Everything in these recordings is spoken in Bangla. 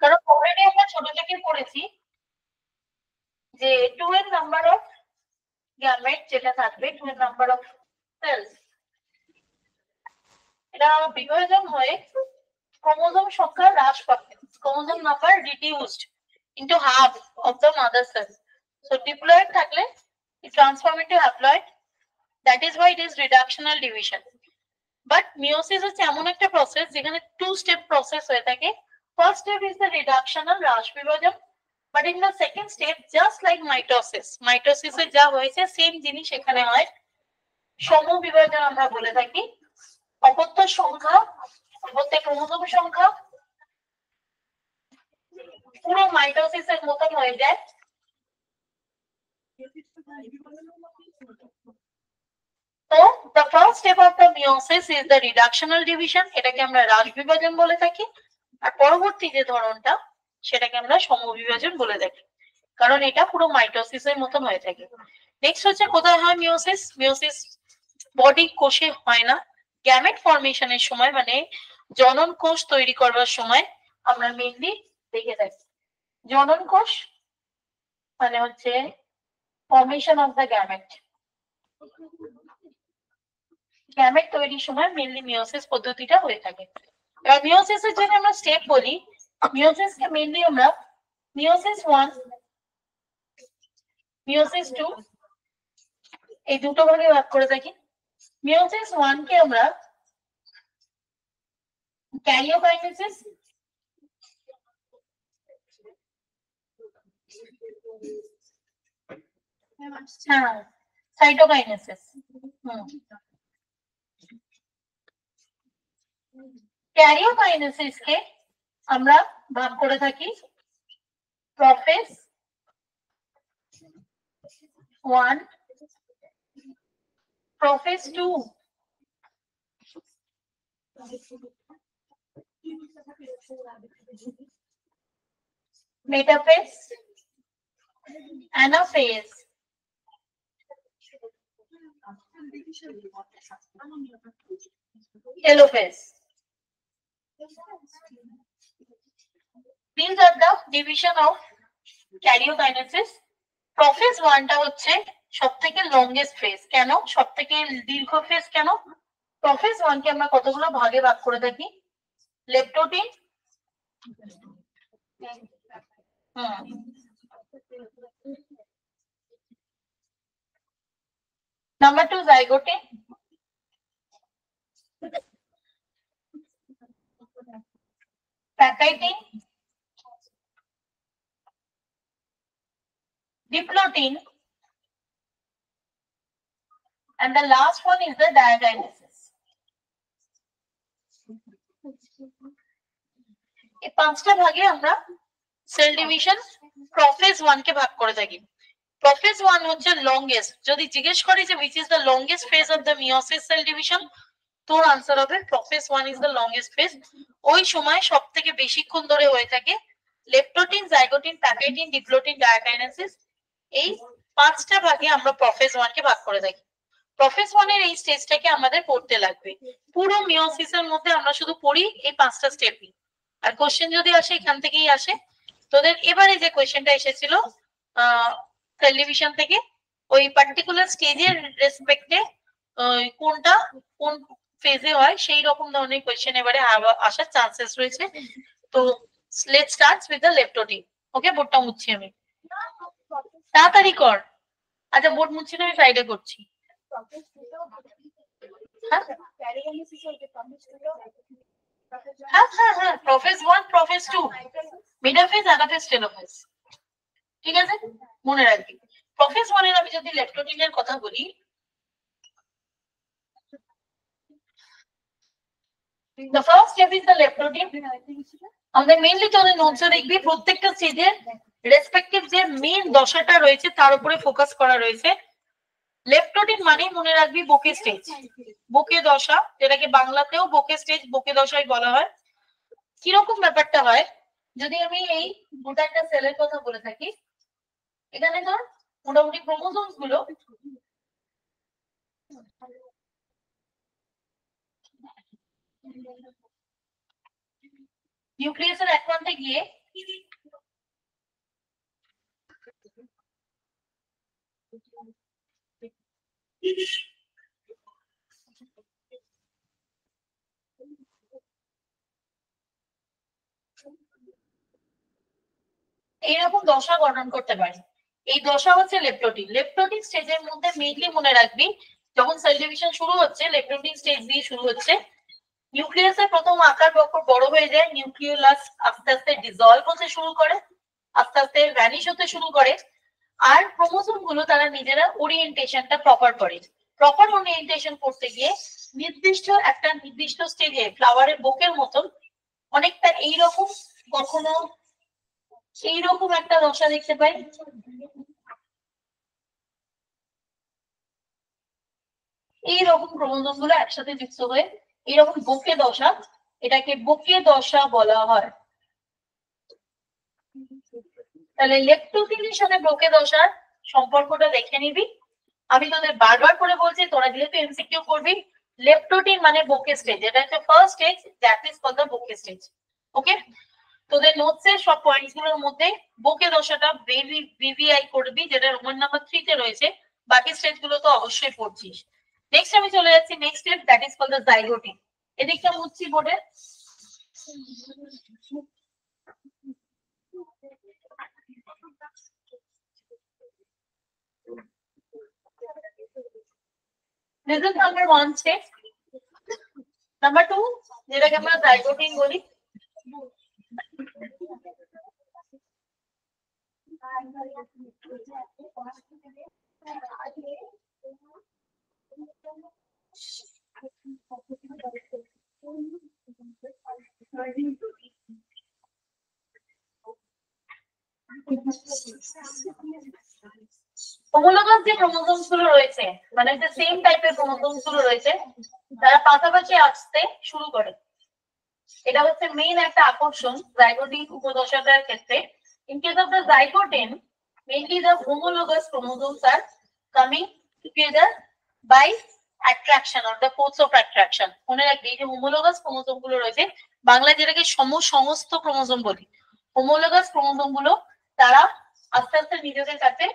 কারণ অলরেডি আমরা ছোট থেকে পড়েছি যে 2 এর নাম্বার অফ গ্যামেট যেটা থাকবে, 2 এর নাম্বার অফ সেলস, এটা বিভাজন হয়ে ক্রোমোজোম সংখ্যা হ্রাস পাবে, chromosome number reduced into half of the mother cell. So diploid থাকলে transform into haploid, that is why it is reductional division. But meiosis হচ্ছে এমন একটা প্রসেস যেখানে 2 স্টেপ প্রসেস হয়ে থাকে। First step is the reductional হ্রাস বিভাজন, but in the second step just like mitosis, মাইটোসিসে যা হয়েছে সেম জিনিস এখানে হয়, সমবিভাজন আমরা বলে থাকি। অপত্য সংখ্যা, অপত্য ক্রোমোজোম সংখ্যা পুরো মাইটোসিসের মতন হয়ে যায়। তো the first step of the meiosis is the reductional division, এটাকে আমরা হ্রাস বিভাজন বলে থাকি। আর পরবর্তী যে ধরনটা সেটাকে আমরা সমবিভাজন বলে থাকি, কারণ এটা পুরো মাইটোসিসের মতন হয়ে থাকে। নেক্সট হচ্ছে কোথায় হয় মিওসিস? মিওসিস বডি কোষে হয় না, গ্যামেট ফরমেশনের সময় মানে জনন কোষ তৈরি করবার সময় আমরা মেইনলি দেখে থাকি। জনন কোষ মানে হচ্ছে formation of the gamete, gamete তৈরির সময় মেইনলি মিওসিস পদ্ধতিটা হয়ে থাকে। এবার মিওসিসের জন্য আমরা স্টেপ বলি, মিওসিসকে মেইনলি আমরা মিওসিস 1, মিওসিস 2 এই দুটো ভাগে ভাগ করে থাকি। মিওসিস 1 কে আমরা ক্যারিওকাইনেসিস, হ্যাঁ সাইটোকাইনেসিস, ক্যারিওকাইনেসিস কে আমরা ভাগ করে থাকি prophase 1, prophase 2, metaphase, anaphase, telophase. These are the division of karyokinesis. Prophase 1 টা হচ্ছে সবথেকে লংগেস্ট ফেজ। কেন সবথেকে দীর্ঘ ফেজ? কেন? প্রোফেজ 1 কে আমরা কতগুলো ভাগে ভাগ করে থাকি, leptotene, number 2 zygotene, pachytene, diplotin, and the last one is the diakinesis. এই পাঁচটা ভাগে আমরা সেল ডিভিশন প্রোফেজ 1 কে ভাগ করে থাকি। প্রোফেজ 1 হচ্ছে লংগেস্ট। যদি জিজ্ঞেস করি যে which is the longest phase of the meiosis cell division, তোর আনসার হবে prophase 1 is the longest phase। ওই সময় সবথেকে বেশিক্ষণ ধরে হয়ে থাকে leptotene, zygotene, pachytene, diplotene, diakinesis. এই পাঁচটা ভাগে আমরা প্রোফেজ 1 কে ভাগ করে থাকি। প্রোফেজ 1 এর এই স্টেজটাকে আমাদের পড়তে লাগবে। পুরো মিওসিসের মধ্যে আমরা শুধু পড়ি এই পাঁচটা স্টেপই, আর কোশ্চেন যদি আসে এখান থেকেই আসে। তোদের এবারে যে কোশ্চেনটা এসেছিল সেল ডিভিশন থেকে, ওই পার্টিকুলার স্টেজের রেসপেক্টে কোনটা কোন ফেজে হয় সেই রকম ধরনের কোশ্চেন এবারে আসার চান্সেস রয়েছে। তো let's start with the leptotene. Okay, বোর্ডটা মুছছি আমি, তাড়াতাড়ি কর। আচ্ছা বোর্ড মুছছি না, আমি সাইডে করছি। হ্যাঁ prophase 1, prophase 2, metaphase, anaphase, telophase. ঠিক আছে, মনে রাখবি। প্রোফেজ 1 এর আমি যদি লেপ্টোটিনের কথা বলি, the first step is the leptotin. আমাদের মেইনলি তোদের নোটসে দেখবি প্রত্যেকটা স্টেজের রেসপেক্টিভ যে মেইন দশাটা রয়েছে তার উপরে ফোকাস করা রয়েছে। লেপ্টোটিন মানে মনে রাখবি বোকে স্টেজ, বোকে দশা, যেটাকে বাংলাতেও বোকে স্টেজ, বোকে দশাই বলা হয়। কিরকম ব্যাপারটা হয়, যদি আমি এই গোটা একটা সেলের কথা বলে থাকি, এখানে ধর মোটামুটি ক্রোমোসোমস গুলো নিউক্লিয়াসের এক প্রান্তে গিয়ে এইরকম দশা গঠন করতে পারে। এই দশা হচ্ছে লেপ্টোটিক। লেপ্টোটিক স্টেজের মধ্যে মেইনলি মনে রাখবি, যখন সেল ডিভিশন শুরু হচ্ছে লেপ্টোটিক স্টেজ দিয়ে শুরু হচ্ছে। নিউক্লিয়াসের প্রথম আকার বড় হয়ে যায়, নিউক্লিওলাস আস্তে আস্তে ডিসলভ হতে শুরু করে, আস্তে আস্তে ভ্যানিশ হতে শুরু করে। আর ক্রোমোসোম গুলো তারা নিজেরা ওরিয়েন্টেশনটা প্রপার করে। প্রপার ওরিয়েন্টেশন করতে গিয়ে নির্দিষ্ট স্টেজে ফ্লাওয়ারের বুকের মতন অনেকটা এইরকম, কখনো এইরকম একটা দশা দেখতে পাই। এইরকম ক্রোমোসোম গুলো একসাথে যুক্ত হয়ে এইরকম বুকে দশা, এটাকে বুকে দশা বলা হয়। তাহলে লেপ্টোটিনের সাথে বুকে দশার সম্পর্কটা দেখে নিবি। আমি তোদের বারবার করে বলছি, তোরা যেহেতু এমসিকিউ করবি, লেপ্টোটিন মানে বুকে স্টেজ, এটা হচ্ছে first stage, that is called the bouquet stage. Okay, তোদের নোটসের সব পয়েন্টস গুলোর মধ্যে বুকে দশাটা ভিভিআই করবি, যেটা রোমান নাম্বার 3 তে রয়েছে। বাকি স্টেজ গুলো তো অবশ্যই পড়ছিস। নেক্সট আমি চলে যাচ্ছি next step, that is called the zygotene. এদিকটা বুঝছি বোর্ডে। This is number 1 step. Number 2, যেটাকে আমরা জাইগোটিন বলি। হোমোলোগাস যে ক্রোমোসোমস গুলো রয়েছে, মানে যে সেম টাইপের ক্রোমোসোমস গুলো রয়েছে, তারা পাশাপাশি আসতে শুরু করে। এটা হচ্ছে মেইন একটা আকর্ষণ জাইগোটিন উপদশাটার ক্ষেত্রে। In case of the zygotene, mainly the homologous chromosomes are coming together by attraction or the force of attraction. মনে রাখবি এই যে হোমোলোগাস ক্রোমোসোম গুলো রয়েছে, বাংলায় যেটাকে সমস্ত ক্রোমোসোম বলি, হোমোলোগাস ক্রোমোসোম গুলো তারা আস্তে আস্তে নিজেদের কাছে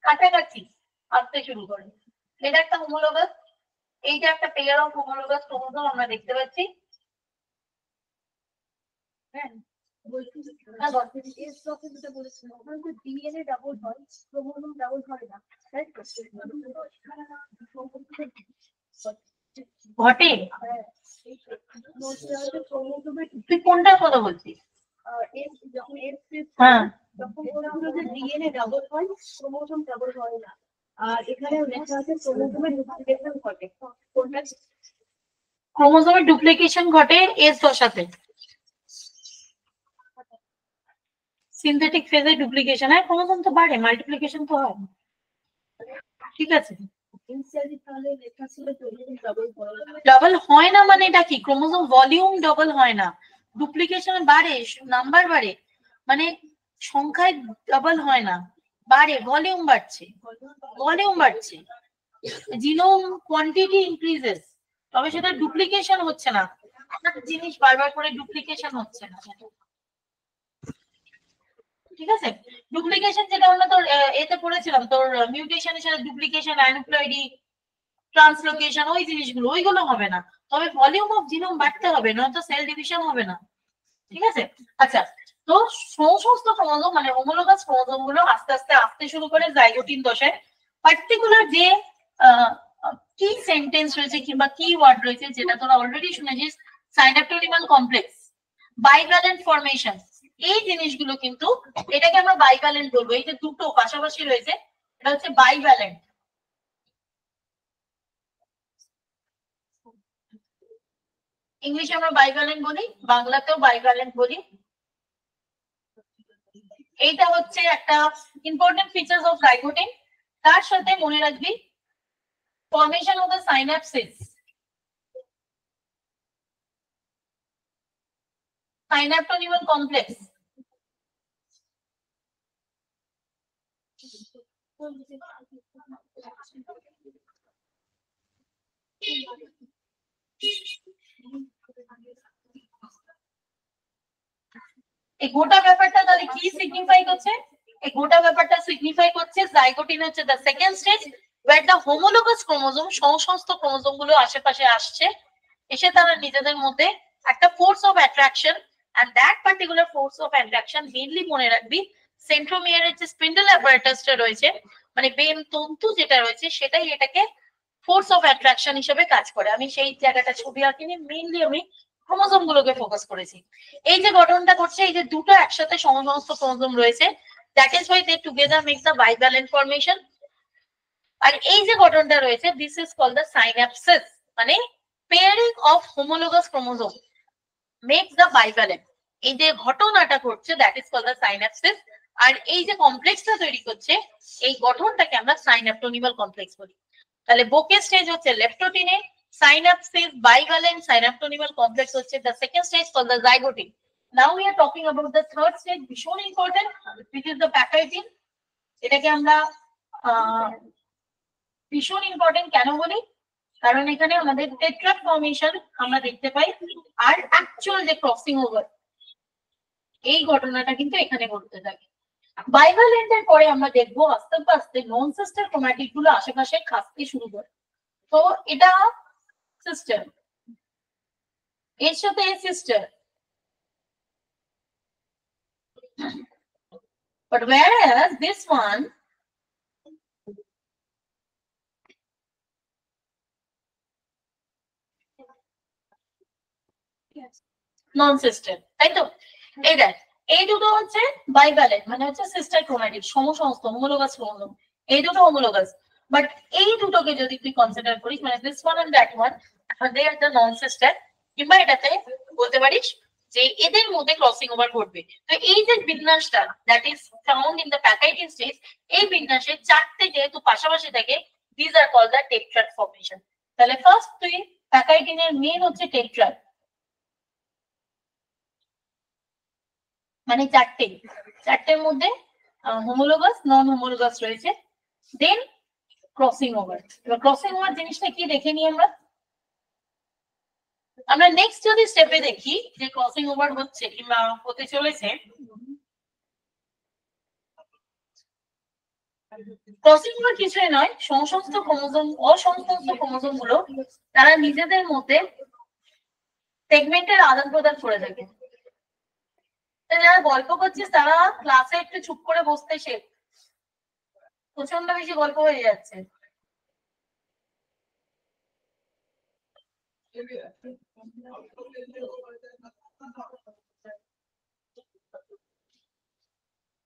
কাছাকাছি আসতে শুরু করে। এটা একটা হোমোলোগাস, এই যে একটা পেয়ার অফ হোমোলোগাস ক্রোমোসোম আমরা দেখতে পাচ্ছি। হ্যাঁ, ডিএনএ ডাবল হয়, ক্রোমোসোম ডাবল হয় না, ঘটে। তুই কোনটার কথা বলছিস? হ্যাঁ, ডিএনএ ডাবল হয়, ক্রোমোসোম ডাবল হয় না। আর এখানে লেখা আছে ক্রোমোসোমের ডুপ্লিকেশন ঘটে। কোনটা? ক্রোমোসোমের ডুপ্লিকেশন ঘটে এস দশাতে। সিনথেটিক ফেজে ডুপ্লিকেশন হয়, ক্রোমোসোম তো বাড়ে, মাল্টিপ্লিকেশন তো হয়। ঠিক আছে, ডাবল হয় না মানে এটা কি? ক্রোমোসোম ভলিউম ডাবল হয় না, ডুপ্লিকেশন বাড়ে, নাম্বার বাড়ে, মানে সংখ্যায় ডাবল হয় না, বাড়ে, ভলিউম বাড়ছে, ভলিউম বাড়ছে, জিনোম কোয়ান্টিটি ইনক্রিজেস, তবে সেটা ডুপ্লিকেশন হচ্ছে না। একটা জিনিস বারবার করে ডুপ্লিকেশন হচ্ছে না, ঠিক আছে। ডুপ্লিকেশন যেটা আমরা তোর এতে পড়েছিলাম, তোর মিউটেশনের সাথে ডুপ্লিকেশন, অ্যানুপ্লয়েডি, ট্রান্সলোকেশন, ওই জিনিসগুলো, ওইগুলো হবে না, তবে ভলিউম অফ জিনোম বাড়তে হবে, নয়তো সেল ডিভিশন হবে না। ঠিক আছে, আচ্ছা। তো সমস্ত ক্রোমোসোম মানে হোমোলোগাস ক্রোমোসোম গুলো আস্তে আস্তে আসতে শুরু করে জাইগোটিন দশায়। পার্টিকুলার যে কি সেন্টেন্স রয়েছে কিংবা কি ওয়ার্ড রয়েছে, যেটা তোরা অলরেডি শুনেছিস, সাইনাপটোনিমাল কমপ্লেক্স, বাইভ্যালেন্ট ফরমেশন, এই জিনিসগুলো কিন্তু, এটাকে আমরা বাইভ্যালেন্ট বলবো। এই যে দুটো পাশাপাশি রয়েছে, এটা হচ্ছে বাইভ্যালেন্ট। ইংলিশে আমরা বাইভ্যালেন্ট বলি, বাংলাতেও বাইভ্যালেন্ট বলি। এইটা হচ্ছে একটা ইম্পর্টেন্ট ফিচার্স অফ জাইগোটিন। তার সাথে মনে রাখবি formation of the synapsis, synaptonemal complex. এই গোটা ব্যাপারটা তাহলে কি সিগনিফাই করছে? এই গোটা ব্যাপারটা সিগনিফাই করছে জাইগোটিন হচ্ছে the second stage where the homologous chromosome সমস্ত ক্রোমোজোম গুলো আশেপাশে আসছে, এসে তারা নিজেদের মধ্যে একটা force of attraction, and that particular force of attraction mainly মনে রাখবি সেন্ট্রোমিয়ারের যে স্পিন্ডল অ্যাপারেটাসটা রয়েছে, মানে বেন তন্তু যেটা রয়েছে, সেটাই এটাকে ফোর্স অফ অ্যাট্রাকশন হিসেবে কাজ করে। আমি সেই জায়গাটা ছবি আঁকিনি, মেইনলি আমি ক্রোমোজোম গুলোকে ফোকাস করেছি। এই যে গঠনটা করছে, এই যে দুটো একসাথে সমস্ত ক্রোমোজোম রয়েছে, that is why they together makes the bivalent formation. আর এই যে গঠনটা রয়েছে, this is called the synapsis, মানে pairing of homologous chromosome makes the bivalent. এই যে ঘটনাটা ঘটছে, that is called the synapsis. আর এই যে কমপ্লেক্সটা তৈরি করছে, এই গঠনটাকে আমরা সাইন্যাপটোনিমাল কমপ্লেক্স বলি। তাহলে বোকে স্টেজ হচ্ছে লেপ্টোটিনে, সাইন্যাপসিস বাইভ্যালেন্ট সাইন্যাপটোনিমাল কমপ্লেক্স হচ্ছে the second stage called the zygotene. Now we are talking about the third stage, ভীষণ important, which is the pachytene. এটাকে আমরা ভীষণ ইম্পর্টেন্ট কেন বলি? কারণ এখানে আমাদের টেট্রাড ফর্মেশন আমরা দেখতে পাই, আর অ্যাকচুয়াল যে ক্রসিং ওভার, এই ঘটনাটা কিন্তু এখানে ঘটতে থাকে। বাইভ্যালেন্টের পরে আমরা দেখবো আস্তে আস্তে নন সিস্টার ক্রোম্যাটিড গুলো আশেপাশে খাসতে শুরু করে। তো এটা সিস্টার, এর সাথে sister, but whereas this one non sister, তাই তো? এই দেখ, এই দুটো হচ্ছে বাইভ্যালেন্ট, মানে হচ্ছে সিস্টার ক্রোম্যাটিড, সমস্ত হোমোলোগাস ক্রোমোজোম, এই দুটো হোমোলোগাস। বাট এই দুটোকে যদি তুই কনসিডার করিস, মানে this one and that one, they are the non sister, কিংবা এটাতে বলতে পারিস যে এদের মধ্যে ক্রসিং ওভার ঘটবে। তো এই যে বিন্যাসটা that is found in the pachytene stage, এই বিন্যাসে চারটে যেহেতু পাশাপাশি থাকে, this are called the tetrad formation. তাহলে ফার্স্ট তুই প্যাকাইটিনের মেইন হচ্ছে টেট্রাড, মানে চারটের মধ্যে হোমোলোগাস নন হোমোলোগাস রয়েছে, দেন ক্রসিং ওভার। এবার ক্রসিং ওভার জিনিসটা কি দেখে নিই আমরা। আমরা নেক্সট যদি স্টেপে দেখি যে ক্রসিং ওভার হচ্ছে কিংবা হতে চলেছে, ক্রসিং ওভার কিছুই নয়, সমস্ত ক্রোমোজোম অসমস্ত ক্রোমোজোম গুলো তারা নিজেদের মধ্যে সেগমেন্টের আদান প্রদান করে থাকে। যারা গল্প করছিস তারা ক্লাসে একটু চুপ করে বসতে শেখ, প্রচন্ড বেশি গল্প হয়ে যাচ্ছে।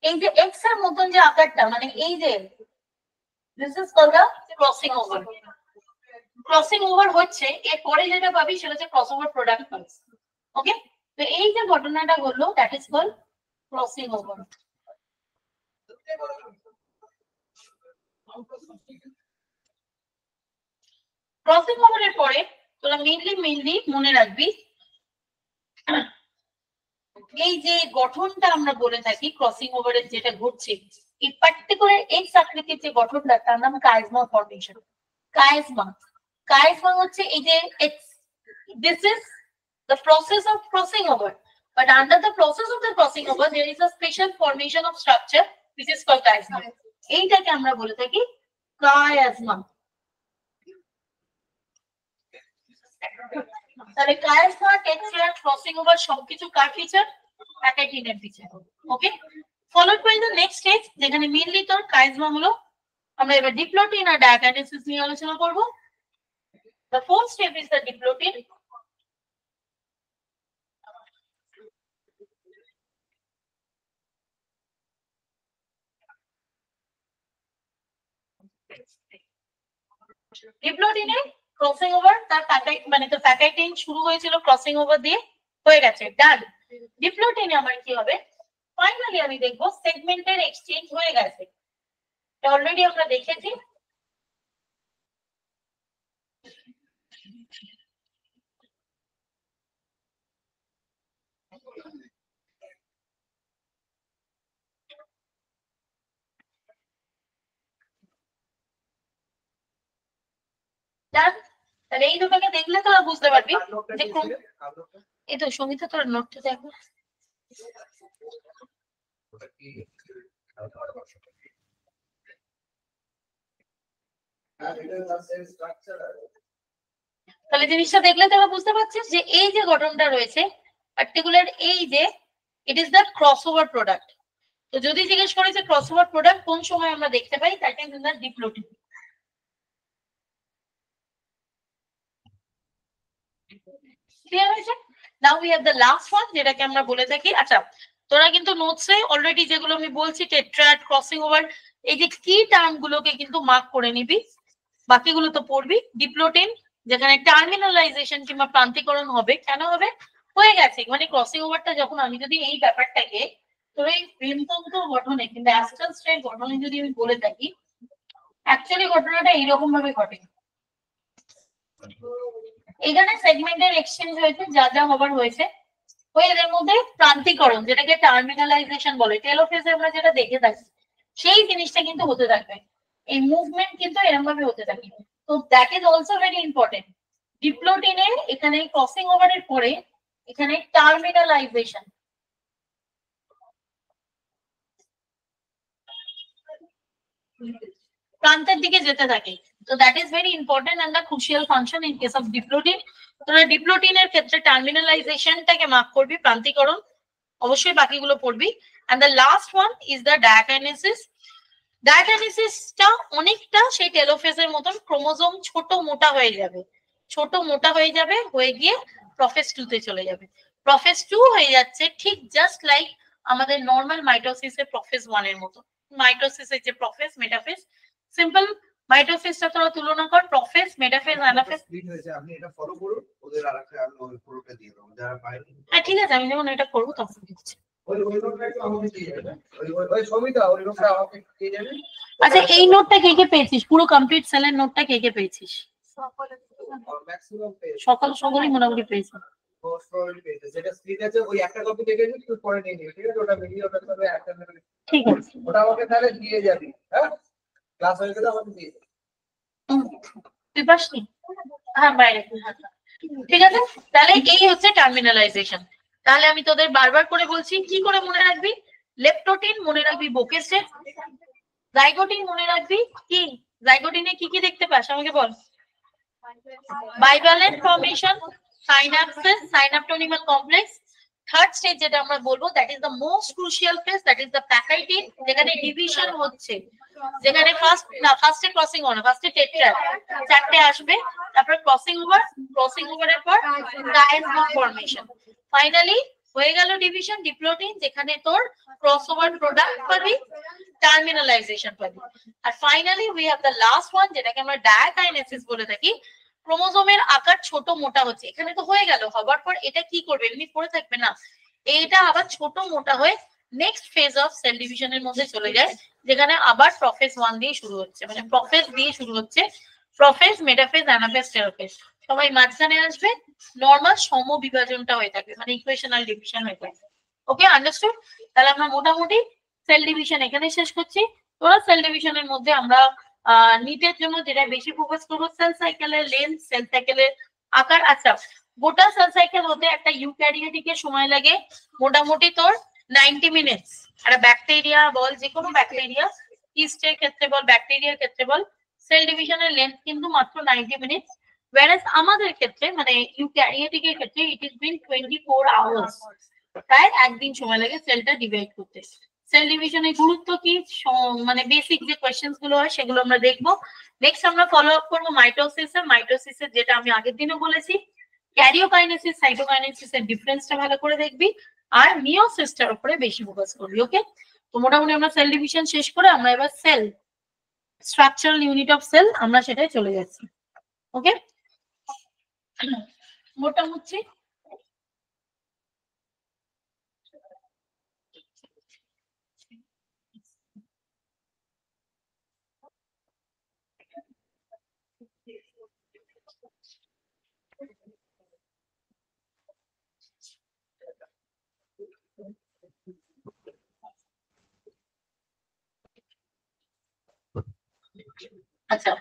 এই যে এক্স এর মতন যে আকারটা, মানে এই যে this is called the crossing over. Crossing over হচ্ছে, এরপরে যেটা পাবি সেটা হচ্ছে ক্রস ওভার প্রোডাক্ট পাবি। ওকে, তো এই যে ঘটনাটা ঘটলো that is called crossing over. Crossing ওভারের পরে তোরা মেইনলি মনে রাখবি, এই যে গঠনটা আমরা বলে থাকি ক্রসিং ওভারের যেটা ঘটছে, এই পার্টিকুলার এক্স আকৃতির যে গঠনটা, তার নাম কাইজমা ফর্মেশন। কাইজমা হচ্ছে এই যে x, this is the process of crossing over, but under the process of the crossing over there is a special formation of structure which is called chiasma. এইটাকে আমরা বলে থাকি chiasma। তাহলে chiasma, texture, crossing over সবকিছু কার ফিচার? প্যাকাইটিনের feature. Okay, followed by the next stage, যেখানে মেইনলি তোর chiasma হলো। আমরা এবার ডিপ্লোটিন আর ডায়াকাইনেসিস নিয়ে আলোচনা করব। The fourth step is the diplotin. ডিপ্লোটিনে ক্রসিং ওভার, তার প্যাকাইট মানে তো প্যাকাইটিন শুরু হয়েছিল ক্রসিং ওভার দিয়ে, হয়ে গেছে, ডান। ডিপ্লোটিনে আমার কি হবে? ফাইনালি আমি দেখবো সেগমেন্টের এক্সচেঞ্জ হয়ে গেছে, অলরেডি আমরা দেখেছি। ডান, তাহলে এই দুটোকে দেখলে তোরা বুঝতে পারবি যে এই তো সঙ্গীতা তোর নোটটা দেখো। তাহলে জিনিসটা দেখলে তোরা বুঝতে পারছিস যে এই যে গঠনটা রয়েছে পার্টিকুলার এই যে it is the crossover product. তো যদি জিজ্ঞেস করে যে ক্রসওভার প্রোডাক্ট কোন সময় আমরা দেখতে পাই, that is in the diplotene. Clear হয়েছে? Now we have the last one, যেটাকে আমরা বলে থাকি, আচ্ছা তোরা কিন্তু নোটসে অলরেডি যেগুলো আমি বলছি টেট্রাড, ক্রসিং ওভার, এই যে কি টার্ম গুলোকে কিন্তু মার্ক করে নিবি, বাকিগুলো তো পড়বি। ডিপ্লোটিন যেখানে টার্মিনালাইজেশন কিংবা প্রান্তিকরণ হবে, কেন হবে? হয়ে গেছে, মানে ক্রসিং ওভারটা যখন আমি যদি এই ব্যাপারটাকে তোর এই প্রেমতন্ত্র গঠনে কিংবা অ্যাস্ট্রাল স্ট্রেট গঠনে যদি আমি বলে থাকি, অ্যাকচুয়ালি ঘটনাটা এইরকম ভাবে ঘটে। এখানে সেগমেন্টের এক্সচেঞ্জ হয়েছে, যা যা হবার হয়েছে, ওই এদের মধ্যে প্রান্তিকরণ যেটাকে টার্মিনালাইজেশন বলে, টেলোফেজে আমরা যেটা দেখে থাকি সেই জিনিসটা কিন্তু হতে থাকবে। এই মুভমেন্ট কিন্তু এরকম ভাবে হতে থাকে। তো that is also very important. ডিপ্লোটিনে এখানে ক্রসিং ওভারের পরে এখানে টার্মিনালাইজেশন, প্রান্তের দিকে যেতে থাকে। তো that is very important and the crucial function in case of diplotene. তোরা ডিপ্লোটিনের ক্ষেত্রে টার্মিনালাইজেশনটাকে মার্ক করবি, প্রান্তিকরণ অবশ্যই বাকিগুলো পড়বি। And the last one is the diakinesis. ডায়াকাইনেসিসটা অনেকটা সেই টেলোফেজের মতন, ক্রোমোজোম ছোট মোটা হয়ে যাবে, ছোট মোটা হয়ে যাবে, হয়ে গিয়ে প্রফেজ 2 তে চলে যাবে। প্রফেজ 2 হয়ে যাচ্ছে ঠিক জাস্ট লাইক আমাদের নর্মাল মাইটোসিসের প্রফেজ 1 এর মতো। মাইটোসিসের যে প্রফেজ মেটাফেজ, সিম্পল মাইটোসিসটা তোরা তুলনা কর, প্রফেজ মেটাফেজ অ্যানাফেজ। আপনি এটা ফলো করুন, ওদের আরেকটা আমি ওই পুরোটা দিয়ে দেবো যারা পায়নি। হ্যাঁ ঠিক আছে, আমি যখন এটা করবো তখন দিচ্ছি। আচ্ছা এই নোটটা কে কে পেয়েছিস? পুরো কমপ্লিট সেলের নোটটা কে কে পেয়েছিস? সকলেই মোটামুটি পেয়েছে। যেটা স্ক্রিন আছে ওই একটা কপি দেখে নিবি, তুই পরে নিয়ে নিবি, ঠিক আছে? ওটা ভিডিওটা তবে একটা ঠিক আছে, ওটা আমাকে তাহলে দিয়ে যাবি। হ্যাঁ, ক্লাস হয়ে গেলে আমাকে দিয়ে যাবি। তুই পাসনি? হ্যাঁ বাইরে, ঠিক আছে। তাহলে এই হচ্ছে টার্মিনালাইজেশন। তাহলে আমি তোদের বারবার করে বলছি, কি করে মনে রাখবি? লেপটোটিন মনে রাখবি বোকেসে, জাইগোটিন মনে রাখবি কি, জাইগোটিনে কি কি দেখতে পাস আমাকে বল? Bivalent formation, synapses, synaptonemal complex. Third stage যেটা আমরা বলবো, that is the most crucial phase, that is the pachytene, যেখানে ডিভিশন হচ্ছে, যেখানে ফার্স্টে ক্রসিং ওভার, ফার্স্টে টেট্রাড চারটে আসবে, তারপর ক্রসিং ওভার, ক্রসিং ওভারের পর ট্রায়াঙ্গল ফর্মেশন, ফাইনালি হয়ে গেল ডিভিশন ডিপ্লোটিন, যেখানে তোর ক্রসওভার প্রোডাক্ট পাবি, টার্মিনালাইজেশন পাবি। আর finally we have the last one, যেটাকে আমরা ডায়াকাইনেসিস বলে থাকি। ক্রোমোজোমের আকার ছোট মোটা হচ্ছে, এখানে তো হয়ে গেল, হবার পর এটা কি করবে? এমনি পড়ে থাকবে না, এইটা আবার ছোট মোটা হয়ে নেক্সট ফেজ অফ সেল ডিভিশনের মধ্যে চলে যায়, যেখানে আবার প্রফেজ 1 দিয়ে শুরু হচ্ছে, মানে প্রফেজ দিয়ে শুরু হচ্ছে, প্রফেজ, মেটাফেজ, অ্যানাফেজ, টেলোফেজ, সবাই মাঝখানে আসবে, নর্মাল সম বিভাজনটা হয়ে থাকবে, মানে ইকুয়েশনাল ডিভিশন হয়ে থাকবে। ওকে, আন্ডারস্টুড? তাহলে আমরা মোটামুটি সেল ডিভিশন এখানে শেষ করছি। তোরা সেল ডিভিশনের মধ্যে আমরা নিটের জন্য যেটা বেশি ফোকাস করবো, সেল সাইকেলের লেন্থ, সেল সাইকেলের আকার। আচ্ছা, গোটা সেল সাইকেল হতে একটা ইউক্যারিওটিকের সময় লাগে মোটামুটি তোর 90 মিনিটস। একটা ব্যাকটেরিয়া বল, যে কোনো ব্যাকটেরিয়া, ইস্টের ক্ষেত্রে বল, ব্যাকটেরিয়ার ক্ষেত্রে বল, সেল ডিভিশনের লেন্থ কিন্তু মাত্র 90 মিনিটস। whereas আমাদের ক্ষেত্রে মানে ইউক্যারিওটিকের ক্ষেত্রে ইট ইজ বিন 24 আওয়ার্স, প্রায় একদিন সময় লাগে সেলটা ডিভাইড করতে। সেল ডিভিশনের গুরুত্ব কি, মানে বেসিক যে কোয়েশ্চেন্স গুলো হয় সেগুলো আমরা দেখবো। নেক্সট আমরা ফলো আপ করবো মাইটোসিসের, যেটা আমি আগের দিনও বলেছি। ক্যারিওকাইনেসিস, সাইটোকাইনেসিসের ডিফারেন্সটা ভালো করে দেখবি, আর মিওসিসটার উপরে বেশি ফোকাস করবি। ওকে, তো মোটামুটি আমরা সেল ডিভিশন শেষ করে আমরা এবার cell structural unit of cell আমরা সেটাই চলে যাচ্ছি। ওকে, মোটামুটি আচ্ছা,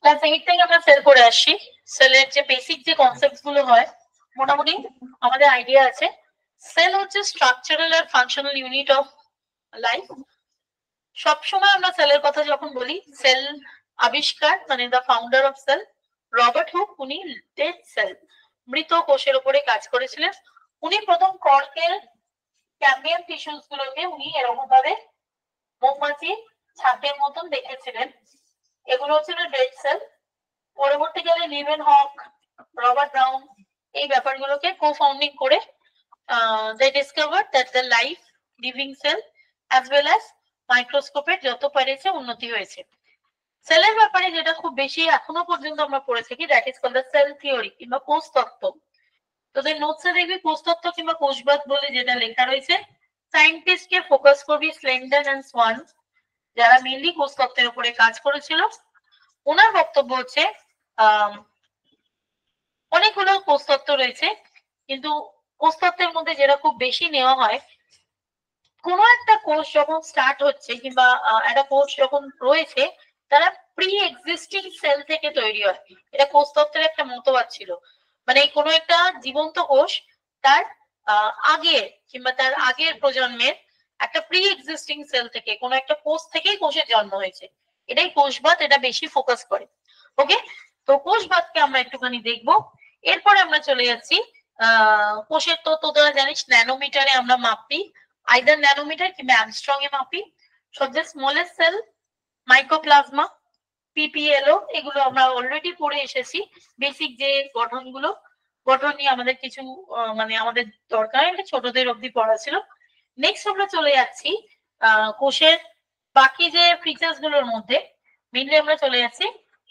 ক্লাস 8 থেকে আমরা সেল করে আসছি। সেলের যে বেসিক যে কনসেপ্ট গুলো হয় মোটামুটি আমাদের আইডিয়া আছে। সেল হচ্ছে স্ট্রাকচারাল আর ফাংশনাল ইউনিট অফ লাইফ। সবসময় আমরা সেলের কথা যখন বলি, সেল আবিষ্কার মানে the founder of cell Robert Hooke, উনি ডেড সেল মৃত কোষের উপরে কাজ করেছিলেন। উনি প্রথম কর্কের ক্যাম্বিয়াম টিস্যুস গুলোকে উনি এরকম ভাবে মৌমাছি ছাপের মতন দেখেছিলেন, এগুলো হচ্ছিল ডেড সেল। পরবর্তীকালে লিভেন হক, রবার্ট ব্রাউন এই ব্যাপারগুলোকে কো-ফাউন্ডিং করে they discovered that the life living cell as well as মাইক্রোস্কোপের যত পেরেছে উন্নতি হয়েছে। সেলের ব্যাপারে যেটা খুব বেশি এখনো পর্যন্ত আমরা পড়ে থাকি, that is called the cell theory কিংবা কোষ তত্ত্ব। তোদের নোটসে দেখবি কোষ তত্ত্ব কিংবা কোষবাদ বলে যেটা লেখা রয়েছে। সায়েন্টিস্টকে ফোকাস করবি স্লেন্ডার এন্ড সোয়ান, যারা মেইনলি কোষ তত্ত্বের উপরে কাজ করেছিল। ওনার বক্তব্য হচ্ছে অনেকগুলো কোষ তত্ত্ব রয়েছে, কিন্তু কোষ তত্ত্বের মধ্যে যেটা খুব বেশি নেওয়া হয়, কোনো একটা কোষ যখন স্টার্ট হচ্ছে কিংবা একটা কোষ যখন রয়েছে, তারা প্রি এক্সিস্টিং সেল থেকে তৈরি হয়। এটা কোষ তত্ত্বের একটা মতবাদ ছিল। মানে কোনো একটা জীবন্ত কোষ তার আগের কিংবা তার আগের প্রজন্মের একটা প্রি এক্সিস্টিং সেল থেকে, কোনো একটা কোষ থেকেই কোষের জন্ম হয়েছে। এটাই কোষবাদ, এটা বেশি ফোকাস করে। ওকে, তো কোষবাদকে আমরা একটুখানি দেখবো। এরপরে আমরা চলে যাচ্ছি কোষের তো তোরা জানিস ন্যানোমিটারে আমরা মাপি, আইদার ন্যানোমিটার কিংবা অ্যাংস্ট্রং এ মাপি। সবচেয়ে স্মলেস্ট সেল মাইক্রোপ্লাজমা, পিপিএলও, এগুলো আমরা অলরেডি পড়ে এসেছি। বেসিক যে গঠনগুলো, গঠন নিয়ে আমাদের কিছু মানে আমাদের দরকার, এটা ছোটদের অবধি পড়া ছিল। নেক্সট আমরা চলে যাচ্ছি কোষের বাকি যে ফিচার্স গুলোর মধ্যে মেইনলি আমরা চলে যাচ্ছি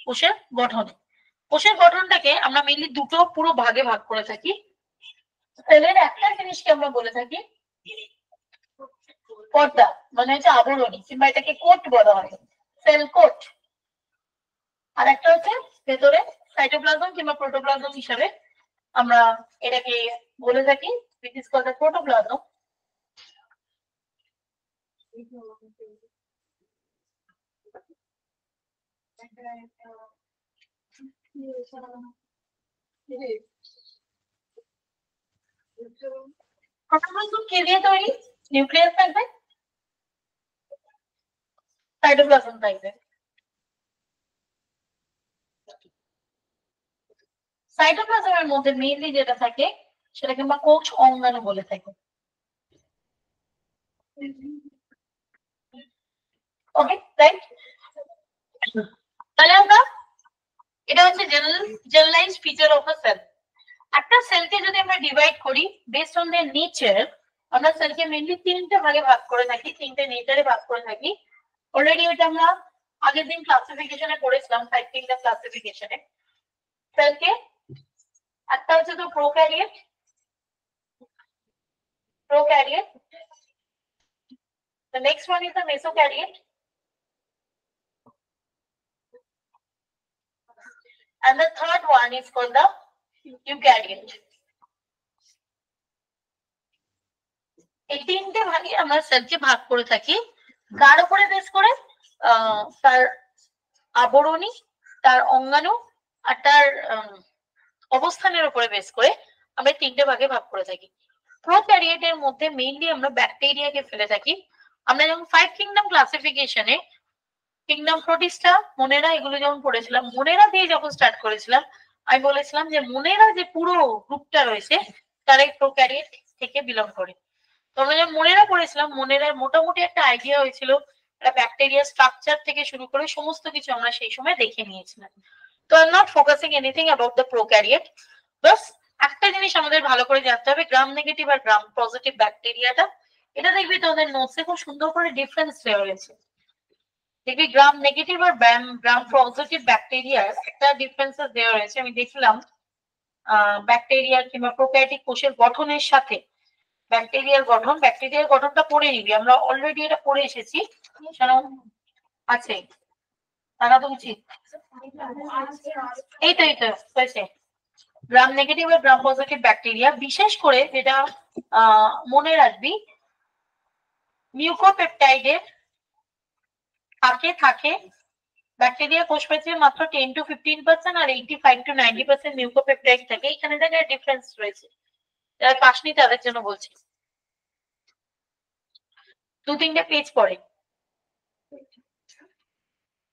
কোষের গঠনে। কোষের গঠনটাকে আমরা মেইনলি দুটো পুরো ভাগে ভাগ করে থাকি। সেলের একটা জিনিসকে আমরা বলে থাকি পর্দা, মানে হচ্ছে আবরণী কিংবা এটাকে কোট বলা হয়, সেল কোট। আর একটা হচ্ছে ভেতরে সাইটোপ্লাজম কিংবা প্রোটোপ্লাজম হিসাবে আমরা এটাকে বলে থাকি, which is called the protoplasm. Protoplasm কি দিয়ে তৈরি? নিউক্লিয়াস থাকবে, সাইটোপ্লাজম থাকবে। সাইটোপ্লাজমের মধ্যে মেইনলি যেটা থাকে সেটা কিংবা কোষ অঙ্গাণু বলে থাকে। Okay, right. তাহলে আমরা এটা হচ্ছে generalised feature of a cell. একটা সেলকে যদি আমরা ডিভাইড করি বেসড অন দেয়ার নেচার, আমরা সেলকে মেইনলি তিনটে ভাগে ভাগ করে থাকি, তিনটে নেচারে ভাগ করে থাকি। অলরেডি এটা আমরা আগের দিন ক্লাসিফিকেশনে পড়েছিলাম, 5 কিংডম ক্লাসিফিকেশনে। সেলকে একটা হচ্ছে তো prokaryote, the next one is the mesokaryote, and the third one is called the eukaryote. এই তিনটে ভাগে আমরা সেলকে ভাগ করে থাকি। কার উপরে বেস করে? তার আবরণী, তার অঙ্গাণু আর তার অবস্থানের উপরে বেস করে আমরা তিনটে ভাগে ভাগ করে থাকি। প্রোক্যারিওটের মধ্যে মেইনলি আমরা ব্যাকটেরিয়াকে ফেলে থাকি। আমরা যেমন 5 কিংডম ক্লাসিফিকেশনে কিংডম প্রোটিস্টা, মোনেরা এগুলো যেমন পড়েছিলাম, মোনেরা দিয়ে যখন স্টার্ট করেছিলাম আমি বলেছিলাম যে মোনেরা যে পুরো গ্রুপটা রয়েছে তারা এই প্রোক্যারিওট থেকে বিলং করে। তো আমরা যখন মোনেরা পড়েছিলাম, মোনেরার মোটামুটি একটা আইডিয়া হয়েছিল, একটা ব্যাকটেরিয়া স্ট্রাকচার থেকে শুরু করে সমস্ত কিছু আমরা সেই সময় দেখে নিয়েছিলাম। তো I am not focusing anything about the prokaryote. বাস একটা জিনিস আমাদের ভালো করে জানতে হবে, গ্রাম নেগেটিভ আর গ্রাম পজিটিভ ব্যাকটেরিয়াটা, এটা দেখবি তোদের নোটসে খুব সুন্দর করে ডিফারেন্স দেওয়া রয়েছে। দেখবি গ্রাম নেগেটিভ আর গ্রাম পজিটিভ ব্যাকটেরিয়ার একটা ডিফারেন্সেস দেওয়া রয়েছে। আমি দেখলাম ব্যাকটেরিয়া কিংবা প্রোক্যারিওটিক কোষের গঠনের সাথে ব্যাকটেরিয়ার গঠনটা পড়ে নিবি, আমরা অলরেডি এটা পড়ে এসেছি। আছে থাকা তো উচিত। এই তো হয়েছে। গ্রাম নেগেটিভ আর গ্রাম পজিটিভ ব্যাকটেরিয়া, বিশেষ করে যেটা মনে রাখবি, মিউকোপেপটাইডের থাকে ব্যাকটেরিয়া কোষ প্রাচীরে মাত্র 10 to 15% আর 85 to 90% মিউকোপেপটাইড থাকে। এখানে থেকে ডিফারেন্স রয়েছে, যারা পাসনি তাদের জন্য বলছি। 2-3টে পেজ পরে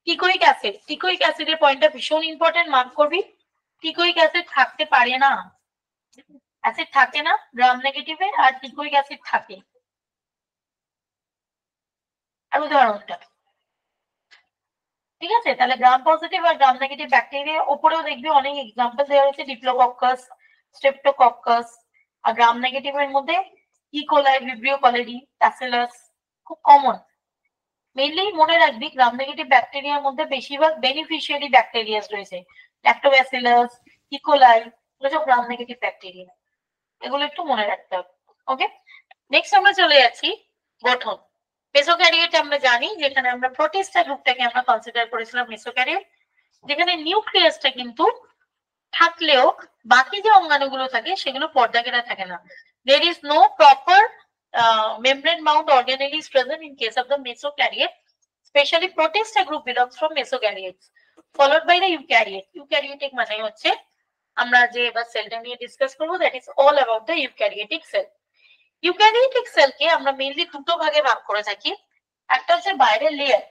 টিকোইক অ্যাসিড, টিকোইক অ্যাসিডের পয়েন্টটা ভীষণ ইম্পর্টেন্ট, মার্ক করবি। টিকোইক অ্যাসিড থাকতে পারে না, অ্যাসিড থাকে না গ্রাম নেগেটিভে, আর টিকোইক অ্যাসিড থাকে। আর উদাহরণটা ঠিক আছে, তাহলে গ্রাম পজিটিভ আর গ্রাম নেগেটিভ ব্যাকটেরিয়ার উপরেও দেখবি অনেক এক্সাম্পল দেওয়া হয়েছে, ডিপ্লোকক্কাস, স্ট্রেপ্টোকক্কাস। আর গ্রাম নেগেটিভের মধ্যে ইকোলাই, ভিব্রিও কলেরি, ব্যাসিলাস খুব কমন। মেইনলি মনে রাখবি গ্রাম নেগেটিভ ব্যাকটেরিয়ার মধ্যে বেশিরভাগ বেনিফিশিয়ারি ব্যাকটেরিয়াস রয়েছে, ল্যাক্টোব্যাসিলাস, ইকোলাই, এগুলো সব গ্রাম নেগেটিভ ব্যাকটেরিয়া, এগুলো একটু মনে রাখতে হবে। ওকে, নেক্সট আমরা চলে যাচ্ছি গঠন। মেসোক্যারিওট আমরা জানি, যেখানে আমরা প্রোটিস্টা গ্রুপটাকে আমরা কনসিডার করেছিলাম মেসোক্যারিওট, যেখানে নিউক্লিয়াসটা কিন্তু থাকলেও বাকি যে অঙ্গাণুগুলো থাকে সেগুলো পর্দা ঘেরা থাকে না। There is no proper membrane bound organelle is present in case of the mesokaryote. Especially protista group belongs from mesokaryotes, followed by the eukaryote. Eukaryotic মানে হচ্ছে আমরা যে এবার সেলটা নিয়ে ডিসকাস করব, that is all about the eukaryotic cell. Eukaryotic সেলকে আমরা মেইনলি দুটো ভাগে ভাগ করে থাকি। একটা হচ্ছে বাইরের লেয়ার,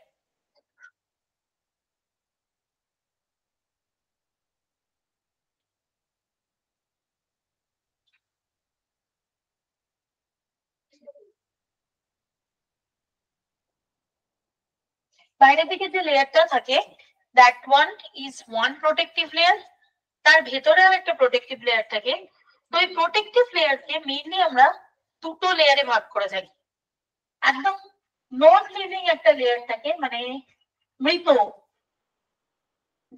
বাইরের দিকে যে লেয়ারটা থাকে, that one is one protective layer, তার ভেতরেও একটা প্রোটেক্টিভ লেয়ার থাকে। তো এই প্রোটেক্টিভ লেয়ারকে মেইনলি আমরা দুটো লেয়ারে ভাগ করে থাকি। একদম নন লিভিং একটা লেয়ার থাকে, মানে মৃত,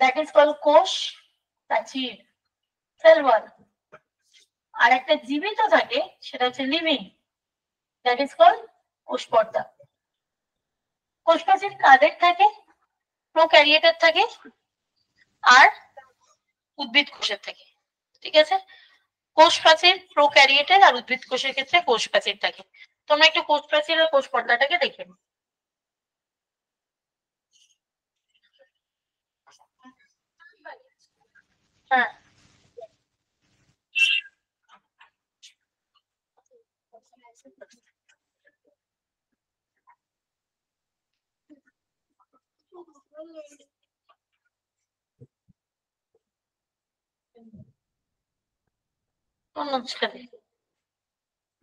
দ্যাট ইজ কল কোষ প্রাচীর, সেল ওয়াল। আর একটা জীবিত থাকে, সেটা হচ্ছে লিভিং, দ্যাট ইজ কল কোষ পর্দা। কোষ প্রাচীর কাদের থাকে? প্রোক্যারিওটের থাকে আর উদ্ভিদ কোষের থাকে। ঠিক আছে, কোষ প্রাচীর প্রোক্যারিওটের আর উদ্ভিদ কোষের ক্ষেত্রে কোষ প্রাচীর থাকে। তোমরা একটু কোষ প্রাচীর আর কোষ পর্দাটাকে দেখে নাও। হ্যাঁ,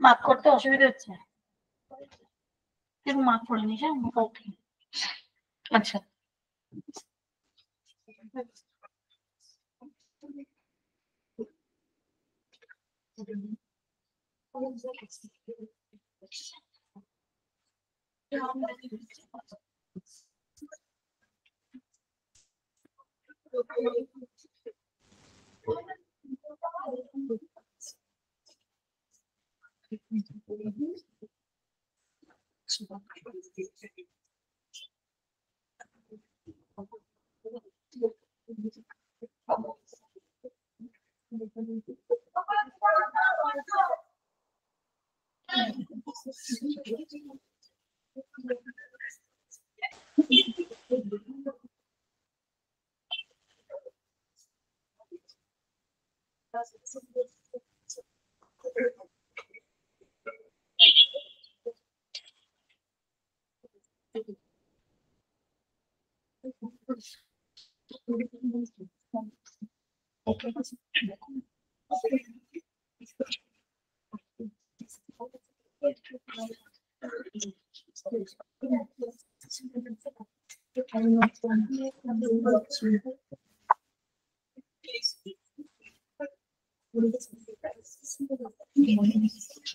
মার্ক করতে অসুবিধা হচ্ছে, কিন্তু মার্ক করে নিস। আচ্ছা,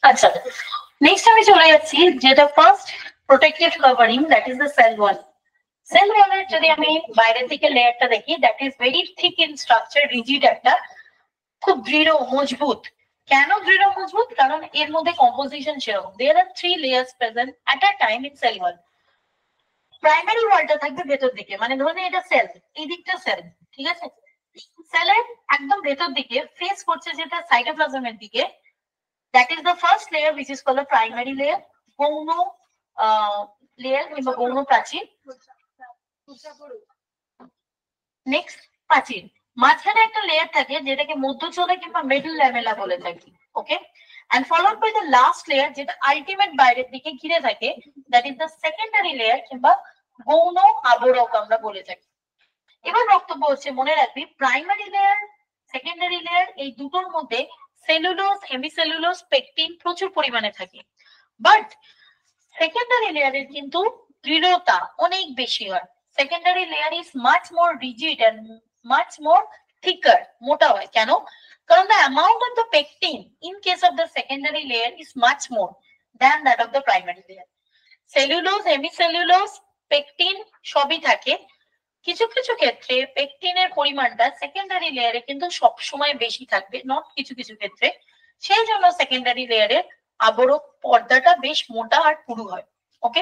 আচ্ছা, নেক্সট আমি চলে যাচ্ছি যেটা first protective covering, that is the cell wall. Cell ওয়ালের যদি আমি বাইরের দিকে লেয়ারটা দেখি, that is very thick in structure, rigid, একটা খুব দৃঢ় মজবুত। কেন দৃঢ় মজবুত? কারণ এর মধ্যে কম্পোজিশন সেরকম। There are 3 layers present at a time in cell wall. Primary ওয়ালটা থাকবে ভেতর দিকে, মানে ধরুন এটা সেল, এই দিকটা সেল, ঠিক আছে। সেলের একদম ভেতর দিকে ফেস করছে যেটা সাইটোপ্লাজমের দিকে, that is the first layer which is called a primary layer, গৌণ layer কিংবা গৌণ প্রাচীর। নেক্সট প্রাচীর, মাঝখানে একটা লেয়ার থাকে যেটাকে মধ্যচ্ছদা কিংবা মিডল ল্যামেলা বলে থাকি। ওকে, and followed by the last layer যেটা আলটিমেট বাইরের দিকে ঘিরে থাকে, that is the secondary layer কিংবা গৌণ আবরক আমরা বলে থাকি। এবার বক্তব্য হচ্ছে, মনে রাখবি প্রাইমারি লেয়ার সেকেন্ডারি লেয়ার এই দুটোর মধ্যে সেলুলোজ হেমিসেলুলোজ পেকটিন প্রচুর পরিমাণে থাকে, বাট সেকেন্ডারি লেয়ারের কিন্তু দৃঢ়তা অনেক বেশি হয়। Secondary layer is much more rigid and much more thicker, মোটা হয়। কেন? কারণ the amount of the pectin in case of the secondary layer is much more than that of the primary layer. Cellulose hemicellulose pectin সবই থাকে, কিছু কিছু ক্ষেত্রে পেকটিনের পরিমাণটা সেকেন্ডারি লেয়ারে কিন্তু সবসময় বেশি থাকবে, নট কিছু কিছু ক্ষেত্রে। সেই জন্য সেকেন্ডারি লেয়ারের আবরক পর্দাটা বেশ মোটা আর পুরু হয়। ওকে,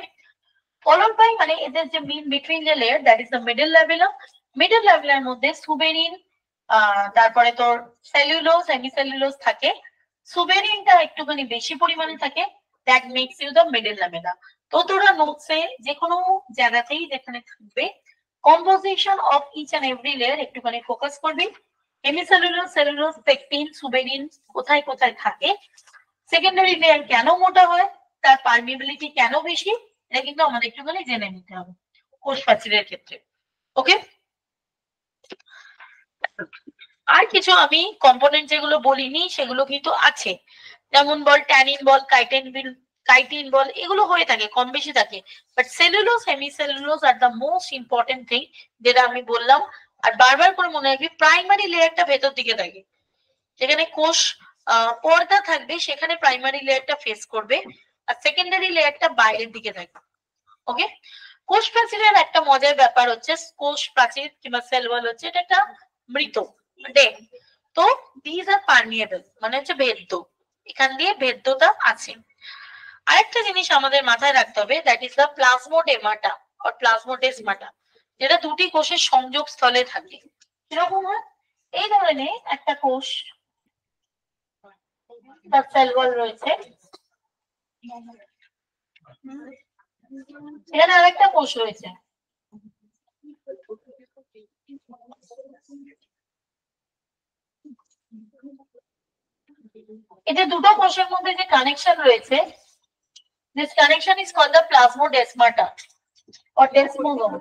ফলোড বাই মানে এদের যে মিন বিটুইন যে layer, that is the middle leveller. Middle লেভেলের মধ্যে সুবেরিন, তারপরে তোর সেলুলোজ হেমিসেলুলোজ থাকে। সুবেরিনটা একটুখানি বেশি পরিমাণে থাকে, that makes you the middle লেভেলা। তো তোরা নোটসে যে কোনো জায়গাতেই যেখানে থাকবে composition of each and every layer একটুখানি ফোকাস করবি। হেমিসেলুলোজ সেলুলোজ পেকটিন সুবেরিন কোথায় কোথায় থাকে, সেকেন্ডারি লেয়ার কেন মোটা হয়, তার পারমিবিলিটি কেন বেশি, এটা কিন্তু আমাদের একটুখানি জেনে নিতে হবে কোষ প্রাচীরের ক্ষেত্রে। ওকে, আর কিছু আমি কম্পোনেন্ট যেগুলো বলিনি সেগুলো কিন্তু আছে, যেমন বল ট্যানিন বল কাইটিন বল, এগুলো হয়ে থাকে, কম বেশি থাকে, but cellulose hemicellulose are the most important thing যেটা আমি বললাম। আর বারবার করে মনে রাখবি প্রাইমারি লেয়ারটা ভেতর দিকে থাকে, যেখানে কোষ পর্দা থাকবে সেখানে প্রাইমারি লেয়ারটা ফেস করবে, আর সেকেন্ডারি লেয়ারটা বাইরের দিকে থাকবে। ওকে, কোষ প্রাচীরের একটা মজার ব্যাপার হচ্ছে, কোষ প্রাচীর কিংবা সেল ওয়াল হচ্ছে এটা একটা মৃত ডেড, তো দিস আর পারমিয়েবল মানে হচ্ছে ভেদ্য, এখান দিয়ে ভেদ্যতা আছে। আরেকটা জিনিস আমাদের মাথায় রাখতে হবে, that is the plasmodesmata or plasmodesmata, যেটা দুটি কোষের সংযোগ স্থলে থাকে। কিরকম হয়? এই ধরনের একটা কোষ, তার সেল ওয়াল রয়েছে, এখানে আরেকটা কোষ রয়েছে, এই যে দুটো কোষের মধ্যে যে কানেকশন রয়েছে, this connection is called the plasmodesmata or desmosome.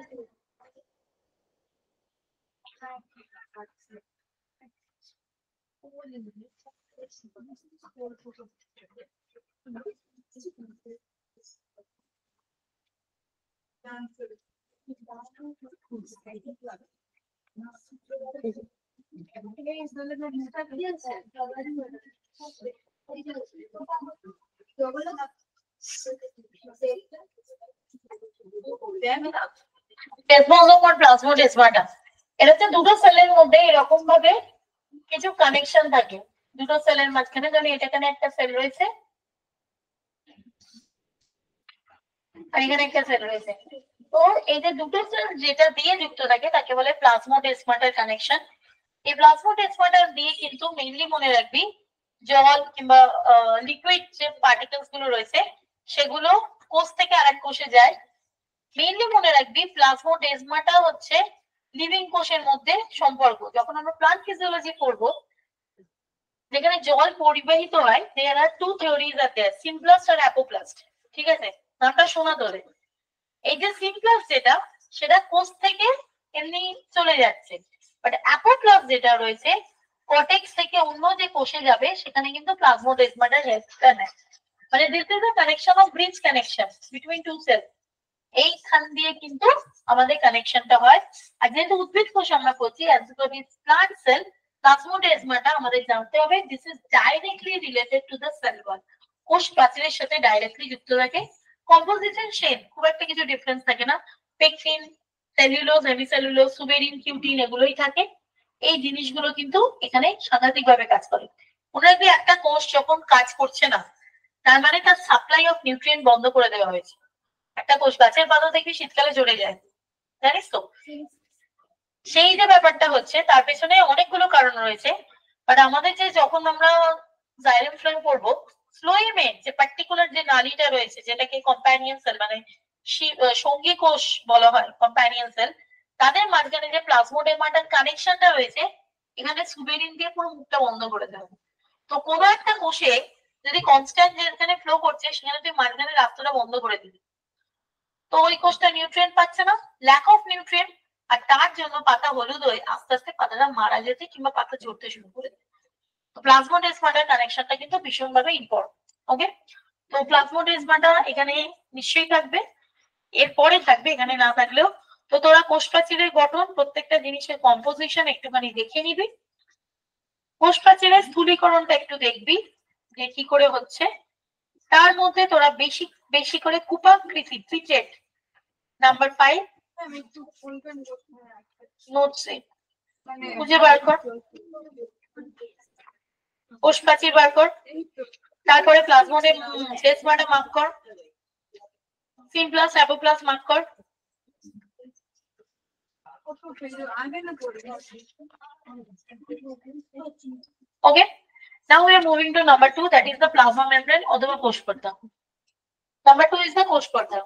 Desmosome আর প্লাজমোডেসমাটা, এটা হচ্ছে দুটো সেলের মধ্যে এরকম ভাবে কিছু কানেকশন থাকে, দুটো সেলের মাঝখানে। যেমন এখানে একটা সেল রয়েছে আর এখানে একটা সেল রয়েছে, তো এই যে দুটো সেল যেটা দিয়ে যুক্ত থাকে তাকে বলে প্লাজমোডেসমাটার কানেকশন। এই প্লাজমোডেসমাটার দিয়ে কিন্তু মেইনলি মনে রাখবি জল কিংবা লিকুইড যে পার্টিকেলস গুলো রয়েছে সেগুলো কোষ থেকে আরেক কোষে যায়। মেইনলি মনে রাখবি প্লাজমোডেসমাটা হচ্ছে লিভিং কোষের মধ্যে সম্পর্ক। যখন আমরা প্লান্ট ফিজিওলজি পড়বো, যেখানে জল পরিবাহিত হয়, দেয়ার আর টু থিওরিজ আর দেয়ার, সিমপ্লাস্ট আর অ্যাপোপ্লাস্ট। ঠিক আছে, নামটা শোনা তোলে। এই যে সিমপ্লাস্ট যেটা, সেটা কোষ থেকে এমনি চলে যাচ্ছে, বাট অ্যাপোপ্লাস্ট যেটা রয়েছে কর্টেক্স থেকে অন্য যে কোষে যাবে সেখানে কিন্তু প্লাজমোডেসমাটার হেল্পটা নেয়। মানে this is a connection of bridge connection between two cells, এইখান দিয়ে কিন্তু আমাদের কানেকশনটা হয়। আর যেহেতু উদ্ভিদ কোষ আমরা করছি, প্লান্ট সেল, প্লাজমোডেসমাটা আমাদের জানতে হবে this is directly related to the cell ওয়াল, কোষ প্রাচীরের সাথে ডাইরেক্টলি যুক্ত থাকে। কম্পোজিশন সেম, খুব একটা কিছু ডিফারেন্স থাকে না, pectin cellulose hemicellulose suberin cutin এগুলোই থাকে। এই জিনিসগুলো কিন্তু এখানে সাংঘাতিক ভাবে কাজ করে। মনে রাখবি একটা কোষ যখন কাজ করছে না, তার মানে তার সাপ্লাই অফ নিউট্রিয়েন্ট বন্ধ করে দেওয়া হয়েছে। একটা কোষ গাছের পাতা দেখবি শীতকালে জ্বলে যায়, জানিস তো? সেই যে ব্যাপারটা হচ্ছে, তার পেছনে অনেকগুলো কারণ রয়েছে, বাট আমাদের যে যখন আমরা জাইলেম ফ্লোয়েম পড়বো, ফ্লোয়েমে যে পার্টিকুলার যে নালীটা রয়েছে যেটাকে কম্প্যানিয়ন সেল মানে সঙ্গী কোষ বলা হয়, কম্প্যানিয়ন সেল, তাদের মাঝখানে যে প্লাজমোডেরমাটার কানেকশনটা রয়েছে, এখানে সুবেরিন দিয়ে পুরো মুখটা বন্ধ করে দেবে। তো কোনো একটা কোষে যদি কনস্ট্যান্ট যেখানে ফ্লো করছে সেখানে তুই মাঝখানে রাস্তাটা বন্ধ করে দিবি, তো ওই কোষটা নিউট্রিয়েন্ট পাচ্ছে না, ল্যাক অফ নিউট্রিয়েন্ট, আর তার জন্য পাতা হলুদ হয়ে আস্তে আস্তে পাতাটা মারা যেতে কিংবা পাতা ঝরতে শুরু করে দেবে। তো প্লাজমোডেরমাটার কানেকশনটা কিন্তু ভীষণভাবে ইম্পর্টেন্ট। ওকে, তো প্লাজমোডেরমাটা এখানে নিশ্চয়ই থাকবে, এরপরে থাকবে, এখানে না থাকলেও। তো তোরা কোষ প্রাচীরের গঠন, প্রত্যেকটা জিনিসের কম্পোজিশন একটুখানি দেখে নিবি। কোষ প্রাচীরের স্থূলীকরণটা একটু দেখবি যে কি করে হচ্ছে। তার মধ্যে তোরা বেশি বেশি করে কুপাকৃতি ট্রিটেড নাম্বার 5 নোটসে খুঁজে বার কর, কোষ প্রাচীর বার কর, তারপরে প্লাজমোডের ডেসমাটা মার্ক কর, সিমপ্লাস অ্যাপোপ্লাস মার্ক কর। Okay, now we are moving to number 2, that is the plasma membrane অথবা কোষ পর্দা। Number 2 is the কোষ পর্দা।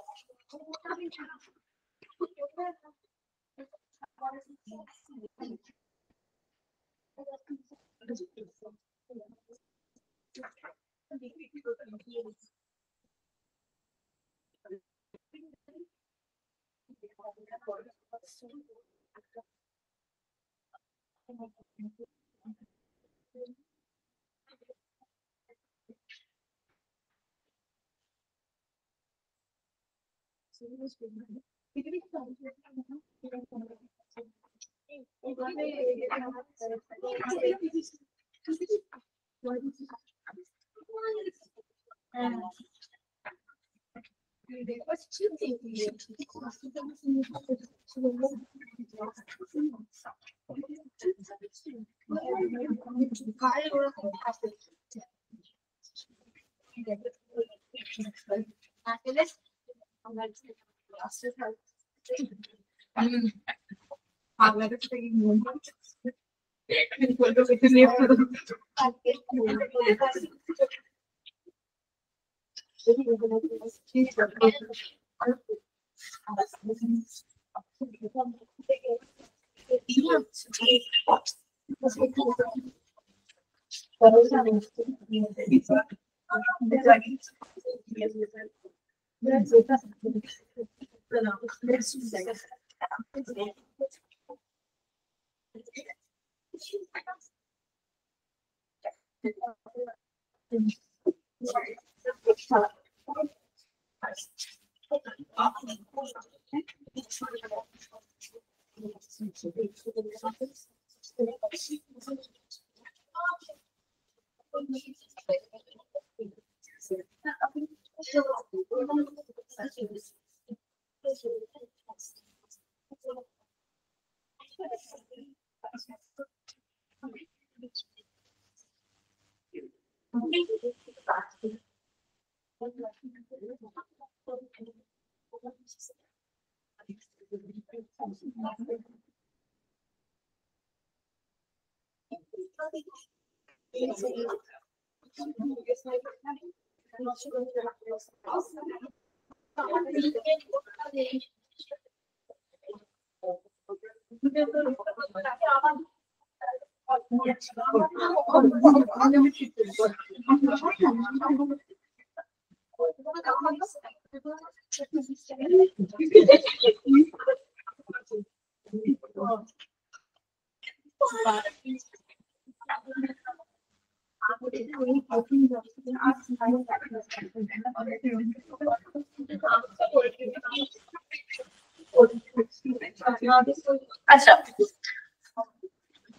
আচ্ছা,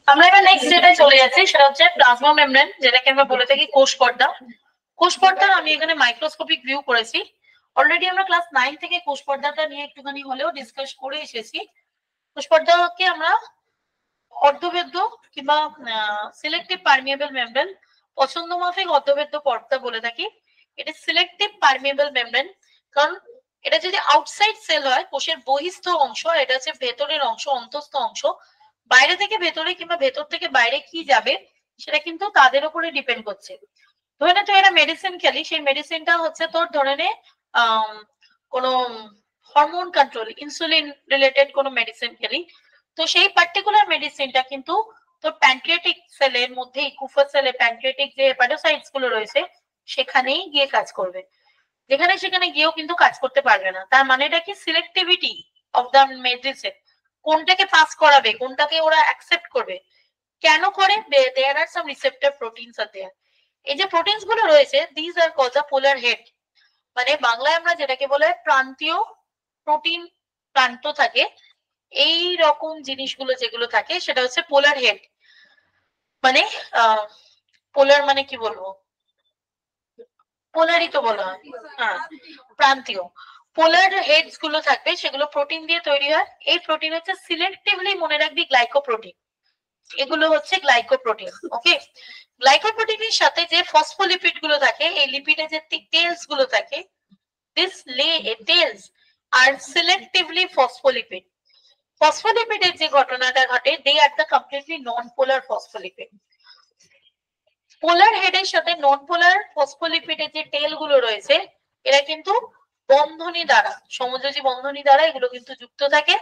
আমরা এবার নেক্সট যেটা চলে যাচ্ছি সেটা হচ্ছে প্লাজমা মেমব্রেন, যেটাকে আমরা বলে থাকি কোষ পর্দা। কোষ পর্দা আমি এখানে মাইক্রোস্কোপিক ভিউ করেছি। অলরেডি আমরা ক্লাস 9 থেকে কোষ পর্দাটা নিয়ে একটুখানি হলেও ডিসকাস করে এসেছি। কোষ পর্দাকে আমরা অর্ধবেদ্য কিংবা সিলেক্টিভ পারমিয়েবল মেমব্রেন, পছন্দ মাফিক অর্ধবেদ্য পর্দা বলে থাকি। এটা সিলেক্টিভ পারমিয়েবল মেমব্রেন, কারণ এটা যদি আউটসাইড সেল হয়, কোষের বহিস্থ অংশ, আর এটা হচ্ছে ভেতরের অংশ, অন্তস্থ অংশ, বাইরে থেকে ভেতরে কিংবা ভেতর থেকে বাইরে কি যাবে সেটা কিন্তু তাদের উপরে ডিপেন্ড করছে। ধরে নে তুই একটা মেডিসিন খেলি, সেই মেডিসিনটা হচ্ছে তোর ধরে নে কোন হরমোন কন্ট্রোল, ইনসুলিন রিলেটেড কোনো মেডিসিন খেলি, তো সেই পার্টিকুলার মেডিসিনটা কিন্তু তোর প্যানক্রিয়াটিক সেলের মধ্যে, কুফা সেলে প্যানক্রিয়াটিক যে হেপাটোসাইটস গুলো রয়েছে সেখানেই গিয়ে কাজ করবে, যেখানে সেখানে গিয়েও কিন্তু কাজ করতে পারবে না। তার মানে এটা কি, সিলেক্টিভিটি অফ দ্য মেডিসিন, কোনটাকে পাস করাবে, কোনটাকে ওরা অ্যাকসেপ্ট করবে, কেন করে, দেয়ার আর সাম রিসেপ্টর প্রোটিনস আর দেয়ার। এই যে প্রোটিনস গুলো রয়েছে, this are called the polar head, মানে বাংলায় আমরা যেটাকে বলে প্রান্তীয় প্রোটিন, প্রান্ত থাকে, এই রকম জিনিসগুলো যেগুলো থাকে সেটা হচ্ছে পোলার হেড। মানে পোলার মানে কি বলবো, পোলারই তো বলা হয়, হ্যাঁ প্রান্তীয়। পোলার হেডস গুলো থাকবে, সেগুলো প্রোটিন দিয়ে তৈরি হয়। এই প্রোটিন হচ্ছে সিলেক্টিভলি, মনে রাখবি, গ্লাইকোপ্রোটিন, এগুলো হচ্ছে গ্লাইকোপ্রোটিন। ওকে, গ্লাইকোপ্রোটিনের সাথে যে ফসফোলিপিড গুলো থাকে, এই লিপিডে যে টেলস গুলো থাকে, this tails are selectively phospholipid. ফসফোলিপিডের যে ঘটনাটা ঘটে, they are the completely non polar phospholipid. Polar হেডের সাথে নন পোলার ফসফোলিপিডের যে টেল গুলো রয়েছে, এরা কিন্তু বন্ধনী দ্বারা, সমযোজী বন্ধনী দ্বারা এগুলো কিন্তু যুক্ত থাকে।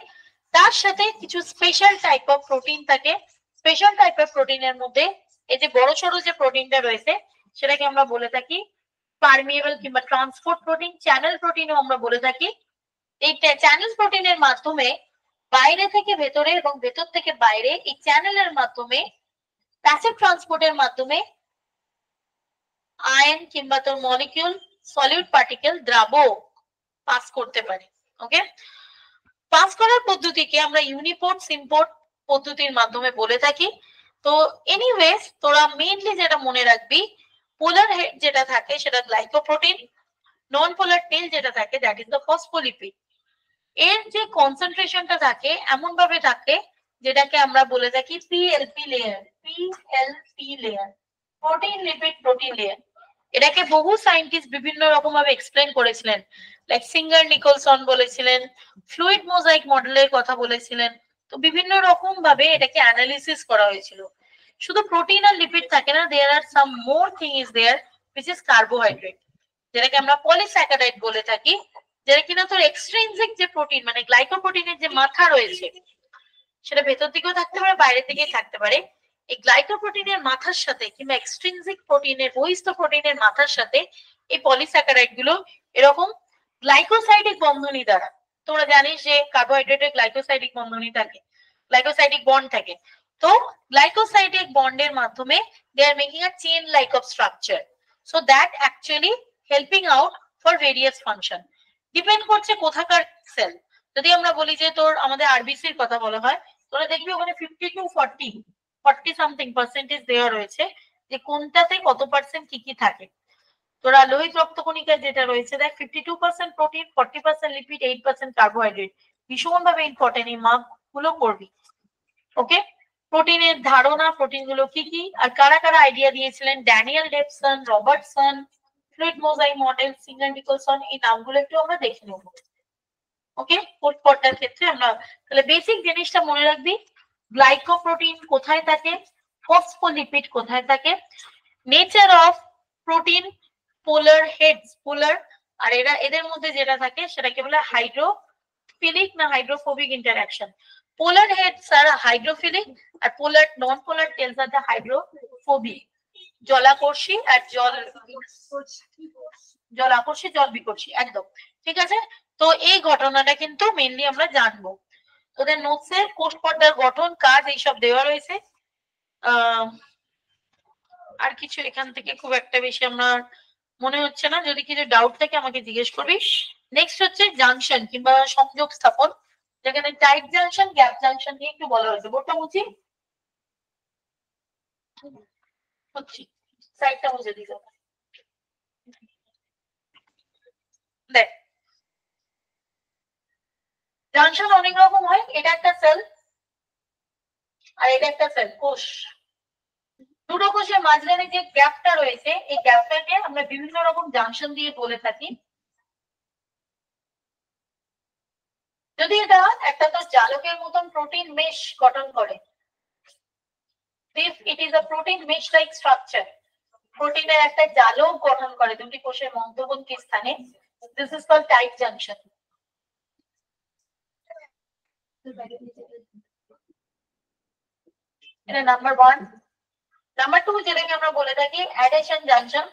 তার সাথে কিছু স্পেশাল টাইপ অফ প্রোটিন থাকে। স্পেশাল টাইপ অফ প্রোটিনের মধ্যে এই যে বড় সড়ো যে প্রোটিনটা রয়েছে সেটাকে আমরা বলে থাকি পারমিয়েবল কিংবা ট্রান্সপোর্ট প্রোটিন, চ্যানেল প্রোটিনও আমরা বলে থাকি। এই চ্যানেল প্রোটিনের মাধ্যমে বাইরে থেকে ভেতরে এবং ভেতর থেকে বাইরে, এই চ্যানেলের মাধ্যমে, প্যাসিভ ট্রান্সপোর্টের মাধ্যমে আয়ন কিংবা তোর মলিকিউল, সলিড পার্টিকেল, দ্রাবক পাস করতে পারে। ওকে, পাস করার পদ্ধতিকে আমরা ইউনিপোর্ট সিম্পোর্ট পদ্ধতির মাধ্যমে বলে থাকি। তো এনিওয়েজ, তোরা মেইনলি যেটা মনে রাখবি, পোলার হেড যেটা থাকে সেটা গ্লাইকোপ্রোটিন, নন পোলার টেল যেটা থাকে দ্যাট ইজ দ্য ফসফোলিপিড। এর যে কনসেন্ট্রেশনটা থাকে এমন ভাবে থাকে যেটাকে আমরা বলে থাকি PLP layer, PLP layer, protein lipid protein layer. এটাকে বহু সায়েন্টিস্ট বিভিন্ন রকম ভাবে এক্সপ্লেন করেছিলেন, লাইক সিঙ্গার নিকলসন বলেছিলেন, ফ্লুইড মোজাইক মডেলের কথা বলেছিলেন। তো বিভিন্ন রকম ভাবে এটাকে অ্যানালিসিস করা হয়েছিল। শুধু প্রোটিন আর লিপিড থাকে না, there are some more thing is there which is carbohydrate, যেটাকে আমরা পলিস্যাকারাইড বলে থাকি, যেটা কিনা তোর এক্সট্রিনসিক যে প্রোটিন, মানে গ্লাইকোপ্রোটিনের যে মাথা রয়েছে, সেটা ভেতর দিকেও থাকতে পারে, বাইরে থেকেই থাকতে পারে। এই গ্লাইকোপ্রোটিনের মাথার সাথে কিংবা এক্সট্রিনসিক প্রোটিনের, বহিস্থ প্রোটিনের মাথার সাথে এই পলিস্যাকারাইড গুলো এরকম গ্লাইকোসাইডিক বন্ধনী দ্বারা, তোমরা জানিস যে কার্বোহাইড্রেটের গ্লাইকোসাইডিক বন্ধনী থাকে, গ্লাইকোসাইডিক বন্ড থাকে। তো গ্লাইকোসাইডিক বন্ডের মাধ্যমে they are making a chain like of structure, so that actually helping out for various function. Depend করছে কোথাকার সেল। যদি আমরা বলি যে তোর আমাদের আরবিসির কথা বলা হয়, তোরা দেখবি ওখানে 50 to 40 সামথিং পার্সেন্টেজ দেওয়া রয়েছে যে কোনটাতে কত পার্সেন্ট কি কি থাকে। তোরা লোহিত রক্তকণিকায় যেটা রয়েছে দেখ, 52% প্রোটিন, 40% লিপিড, 8% কার্বোহাইড্রেট। ভীষণ ভাবে ইম্পর্টেন্ট, এই মার্ক গুলো করবি। ওকে, প্রোটিনের ধারণা, প্রোটিন গুলো কি কি আর কারা কারা আইডিয়া দিয়েছিলেন, Daniel Davson, Robertson, fluid mosaic model, Singer Nicolson, এই নামগুলো একটু আমরা দেখে নেব। ওকে, ফোর্থ পর্যায়ের ক্ষেত্রে আমরা তাহলে বেসিক জিনিসটা মনে রাখবি, গ্লাইকোপ্রোটিন কোথায় থাকে, ফসফোলিপিড কোথায় থাকে, nature of protein, polar heads, polar, আর এরা এদের মধ্যে যেটা থাকে সেটাকে বলে হাইড্রোফিলিক না hydrophobic interaction. Polar heads are hydrophilic, আর polar non polar tails are hydrophobic, জলাকর্ষী আর জল আকর্ষী, জল বিকর্ষী, একদম ঠিক আছে। তো এই ঘটনাটা কিন্তু মেইনলি আমরা জানবো। তোদের নোটসে কোষ পর্দার গঠন, কাজ এইসব দেওয়া রয়েছে। আর কিছু এখান থেকে খুব একটা বেশি আমার মনে হচ্ছে না, যদি কিছু ডাউট থাকে আমাকে জিজ্ঞেস করবি। নেক্সট হচ্ছে জাংশন কিংবা সংযোগ স্থাপন, যেখানে টাইট জাংশন, গ্যাপ জাংশন নিয়ে একটু বলা হয়েছে। বোর্ডটা মুছি, সাইডটা মুছে দিতে দেখ। জাংশন অনেক রকম হয়, এটা একটা সেল আর এটা একটা সেল, কোষ। দুটো কোষের মাঝখানে যে গ্যাপটা রয়েছে, এই গ্যাপটাকে আমরা বিভিন্ন রকম জাংশন দিয়ে বলে থাকি। যদি এটা একটা তো জালকের মতন প্রোটিন মেশ গঠন করে, if it is a protein mesh like structure, প্রোটিনের একটা জালক গঠন করে দুটি কোষের মধ্যবর্তী স্থানে, this is called tight junction. এটা নাম্বার 1। নাম্বার 2 যেটাকে আমরা বলে থাকি অ্যাডেশন জাংশন।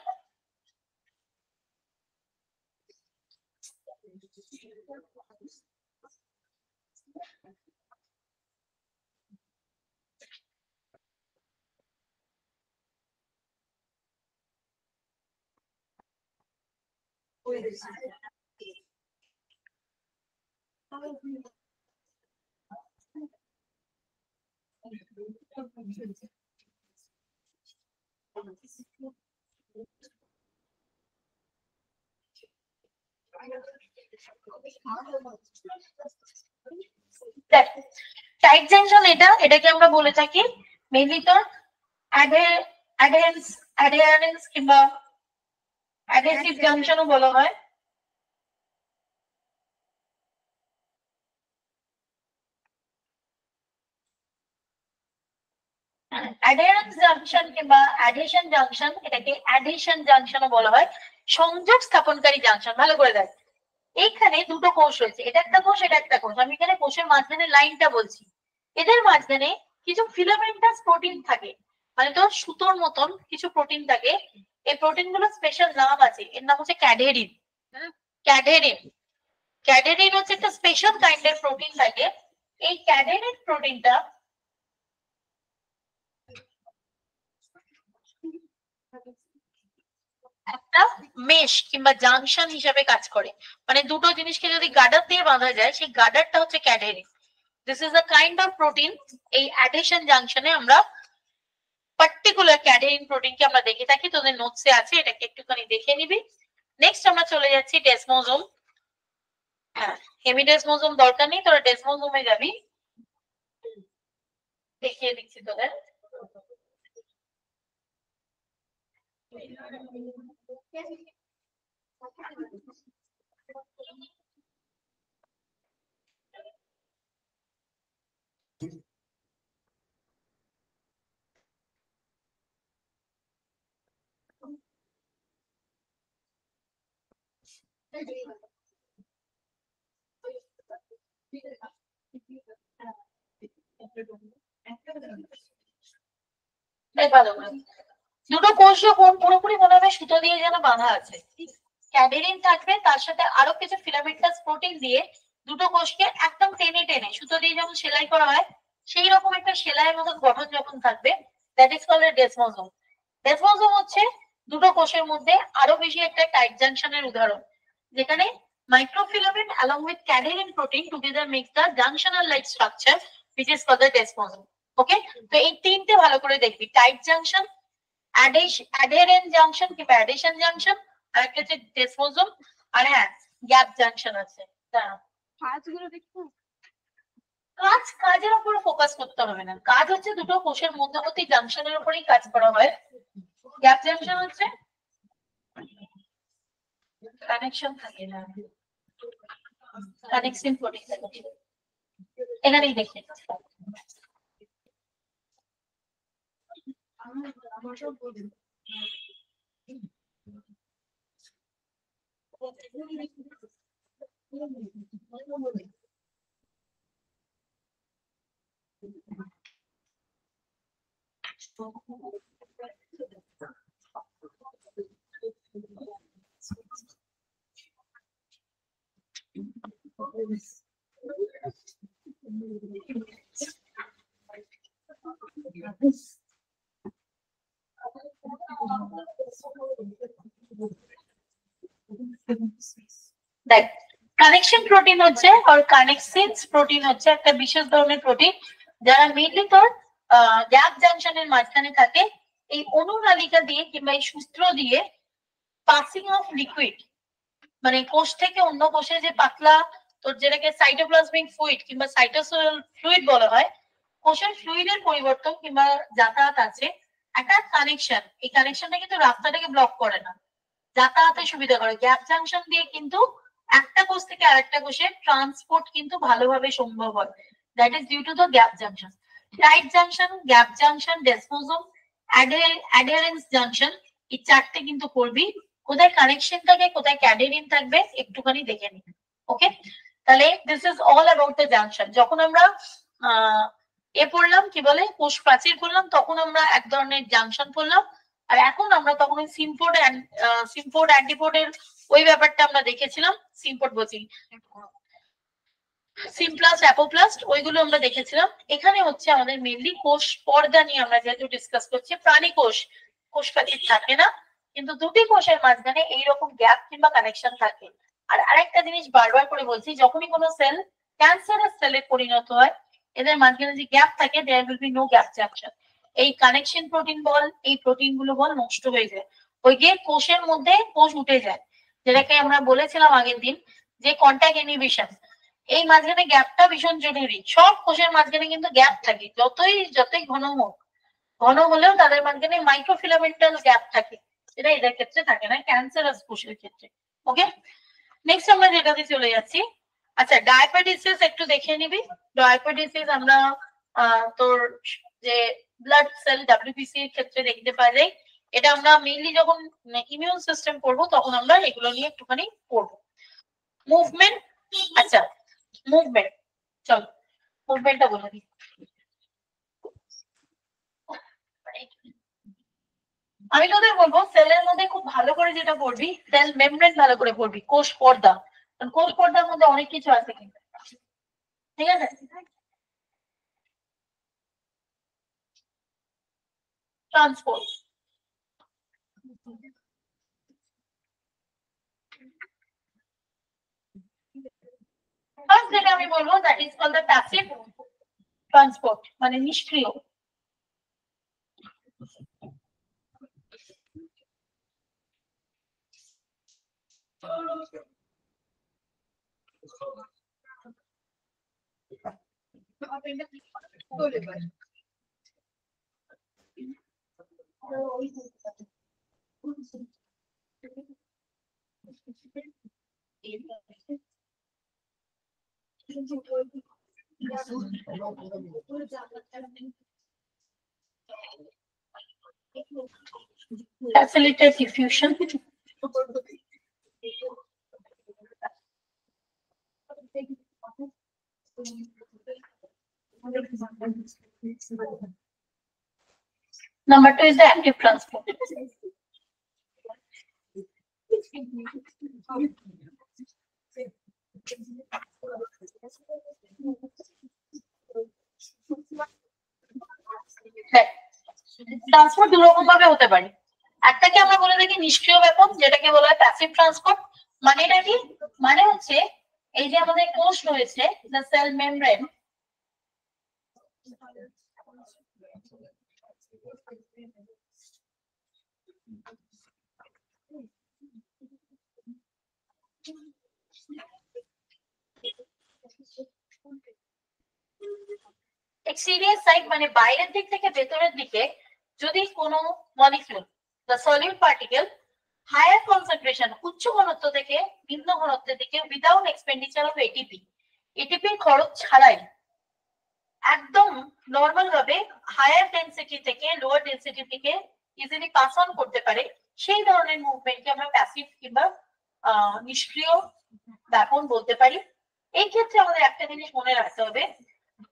টাইট জাংশন এটাকে আমরা বলে থাকি মেইনলি তো অ্যাডহেরেন্স কিংবা অ্যাডহেসিভ জাংশনও বলা হয়। অ্যাডহেরেন্স জাংশন কিংবা অ্যাডহেশন জাংশন, এটাকে অ্যাডহেশন জাংশনও বলা হয়, সংযোগ স্থাপনকারী জাংশন। ভালো করে দেখ, এইখানে দুটো কোষ রয়েছে, এটা একটা কোষ, এটা একটা কোষ। আমি এখানে কোষের মাঝখানে লাইনটা বলছি, এদের মাঝখানে কিছু ফিলামেন্টাস প্রোটিন থাকে, মানে তো সুতোর মতন কিছু প্রোটিন থাকে। এই প্রোটিন গুলো স্পেশাল নাম আছে, এর নাম হচ্ছে ক্যাডহেরিন। ক্যাডহেরিন ক্যাডহেরিন হচ্ছে একটা স্পেশাল কাইন্ডের প্রোটিন থাকে। এই ক্যাডহেরিন প্রোটিনটা একটা মেশ কিংবা জাংশন হিসেবে কাজ করে, মানে দুটো জিনিসকে যদি গার্ডার দিয়ে বাঁধা যায়, সেই গার্ডারটা হচ্ছে cadherin. This is a kind of protein. এই অ্যাডহেশন জাংশনে আমরা পার্টিকুলার ক্যাডহেরিন প্রোটিনকে আমরা দেখে থাকি, তোদের নোটসে আছে, এটাকে একটুখানি দেখে নিবি। নেক্সট আমরা চলে যাচ্ছি ডেসমোজোম। হ্যাঁ, হেমিডেসমোজোম দরকার নেই, তোরা ডেসমোজোমে যাবি, দেখিয়ে দিচ্ছি তোদের। দুটো কোষ যখন পুরোপুরি মনে হবে সুতো দিয়ে যেন বাঁধা আছে, ক্যাডহেরিন থাকবে, তার সাথে আরো কিছু ফিলামেন্টাস প্রোটিন দিয়ে দুটো কোষকে একদম টেনে টেনে সুতো দিয়ে যেমন সেলাই করা হয়, সেই রকম একটা সেলাইয়ের মতো গঠন যখন থাকবে, দ্যাট ইজ কল্ড ডেসমোজোম। ডেসমোজোম হচ্ছে দুটো কোষের মধ্যে আরো বেশি একটা টাইট জাংশনের উদাহরণ, যেখানে microfilament along with cadherin protein together makes the junctional like structure which is called the desmosome. ওকে, তো এই তিনটে ভালো করে দেখবি, টাইট জাংশন, অ্যাডহেরেন্ট জাংশন কিংবা অ্যাডেশন জাংশন, আর একটা হচ্ছে ডেসমোজোম, আর হ্যাঁ গ্যাপ জাংশন আছে। কাজগুলো দেখো, কাজের উপর ফোকাস করতে হবে না, কাজ হচ্ছে দুটো কোষের মধ্যবর্তী জাংশনের উপরেই কাজ করা হয়। গ্যাপ জাংশন হচ্ছে কানেকশন থাকে না, কানেকশন প্রোটিন থাকে, এখানেই দেখে। দেখ, কানেকশন প্রোটিন হচ্ছে আর কানেকশনস প্রোটিন হচ্ছে একটা বিশেষ ধরনের প্রোটিন, যারা মেইনলি তোর গ্যাপ জাংশনের মাঝখানে থাকে। এই অনুনালিকা দিয়ে কিংবা এই সূত্র দিয়ে পাসিং অফ লিকুইড, মানে কোষ থেকে অন্য কোষে যে পাতলা তোর যেটাকে সাইটোপ্লাজমিক ফ্লুইড কিংবা সাইটোসোয়াল ফ্লুইড বলা হয়, কোষের ফ্লুইডের পরিবর্তন কিংবা যাতায়াত আছে একটা কানেকশন। এই কানেকশনটা কিন্তু রাস্তাটাকে ব্লক করে না, যাতায়াতের সুবিধা করে। গ্যাপ জাংশন দিয়ে কিন্তু একটা কোষ থেকে আরেকটা কোষে ট্রান্সপোর্ট কিন্তু ভালোভাবে সম্ভব হয়, that is due to the gap junction. Tight junction, gap junction, desmosome, adherens junction, এই চারটে কিন্তু করবি। কোথায় কানেকশন থাকে, কোথায় ক্যাডহেরিন থাকবে একটুখানি দেখে নিন। ওকে, তাহলে this is all about the junction. যখন আমরা পড়লাম কি বলে কোষ প্রাচীর পড়লাম, তখন আমরা এক ধরনের জাংশন পড়লাম। আর এখন আমরা তখন ওই সিম্পোর্ট অ্যান্টিপোর্টের ওই ব্যাপারটা আমরা দেখেছিলাম। সিম্পোর্ট বলছি, সিমপ্লাস্ট অ্যাপোপ্লাস্ট, ওইগুলো আমরা দেখেছিলাম। এখানে হচ্ছে আমাদের মেইনলি কোষ পর্দা নিয়ে আমরা যেহেতু ডিসকাস করছি। প্রাণী কোষ প্রাচীর থাকে না, কিন্তু দুটি কোষের মাঝখানে এইরকম গ্যাপ কিংবা কানেকশন থাকে। আর আরেকটা জিনিস বারবার করে বলছি, যখনই কোনো সেল ক্যান্সারাস সেলে পরিণত হয়, এদের মাঝখানে যে গ্যাপ থাকে, there will be no gap junction. এই কানেকশন প্রোটিন বল, এই প্রোটিন গুলো বল নষ্ট হয়ে যায়, ওই গিয়ে কোষের মধ্যে কোষ উঠে যায়, যেটাকে আমরা বলেছিলাম আগের দিন যে কন্ট্যাক্ট ইনহিবিশন। এই মাঝখানে গ্যাপটা ভীষণ জরুরি। সব কোষের মাঝখানে কিন্তু গ্যাপ থাকে, যতই ঘন হোক, ঘন হলেও তাদের মাঝখানে মাইক্রোফিলামেন্টাল গ্যাপ থাকে, যেটা এদের ক্ষেত্রে থাকে না, ক্যান্সারাস কোষের ক্ষেত্রে। ওকে, নেক্সট আমরা যেটাতে চলে যাচ্ছি। আচ্ছা, ডায়াবেটিস একটু দেখে নিবি। ডায়াবেটিস আমরা তোর যে ব্লাড সেল ডাব্লিউবিসি এর ক্ষেত্রে দেখতে পাওয়া যায়। এটা আমরা মেইনলি যখন ইমিউন সিস্টেম পড়বো তখন আমরা এগুলো নিয়ে একটুখানি পড়বো। মুভমেন্ট, আচ্ছা মুভমেন্ট, চলো মুভমেন্টটা বলে দিই। আমি তোদের বলবো সেলের মধ্যে খুব ভালো করে যেটা পড়বি, সেল মেমব্রেন ভালো করে পড়বি, কোষ পর্দা। কোষ পর্দার মধ্যে অনেক কিছু আছে কিন্তু, ঠিক আছে? ট্রান্সপোর্ট, ফার্স্ট যেটা আমি বলবো that is called the passive transport, মানে নিষ্ক্রিয়। Facilitate diffusion. Number 2 is the active transport. Transport দুরকম ভাবে হতে পারে। একটাকে আমরা বলে থাকি নিষ্ক্রিয় ব্যাপক, যেটাকে বলা হয় প্যাসিভ ট্রান্সপোর্ট। মানেটা কি? মানে হচ্ছে এই যে আমাদের কোষ রয়েছে, the cell membrane, exterior side মানে বাইরের দিক থেকে ভেতরের দিকে যদি কোনো molecule, the solid particle, higher concentration উচ্চ ঘনত্ব থেকে নিম্ন ঘনত্বের দিকে উইদাউট এক্সপেন্ডিচার অফ এটিপির খরচ ছাড়াই একদম নর্মাল ভাবে হায়ার ডেন্সিটি থেকে লোয়ার ডেন্সিটি থেকে ইজিলি পাস অন করতে পারে, সেই ধরনের মুভমেন্টকে আমরা প্যাসিভ কিংবা নিষ্ক্রিয় ব্যাপন বলতে পারি। এই ক্ষেত্রে আমাদের একটা জিনিস মনে রাখতে হবে,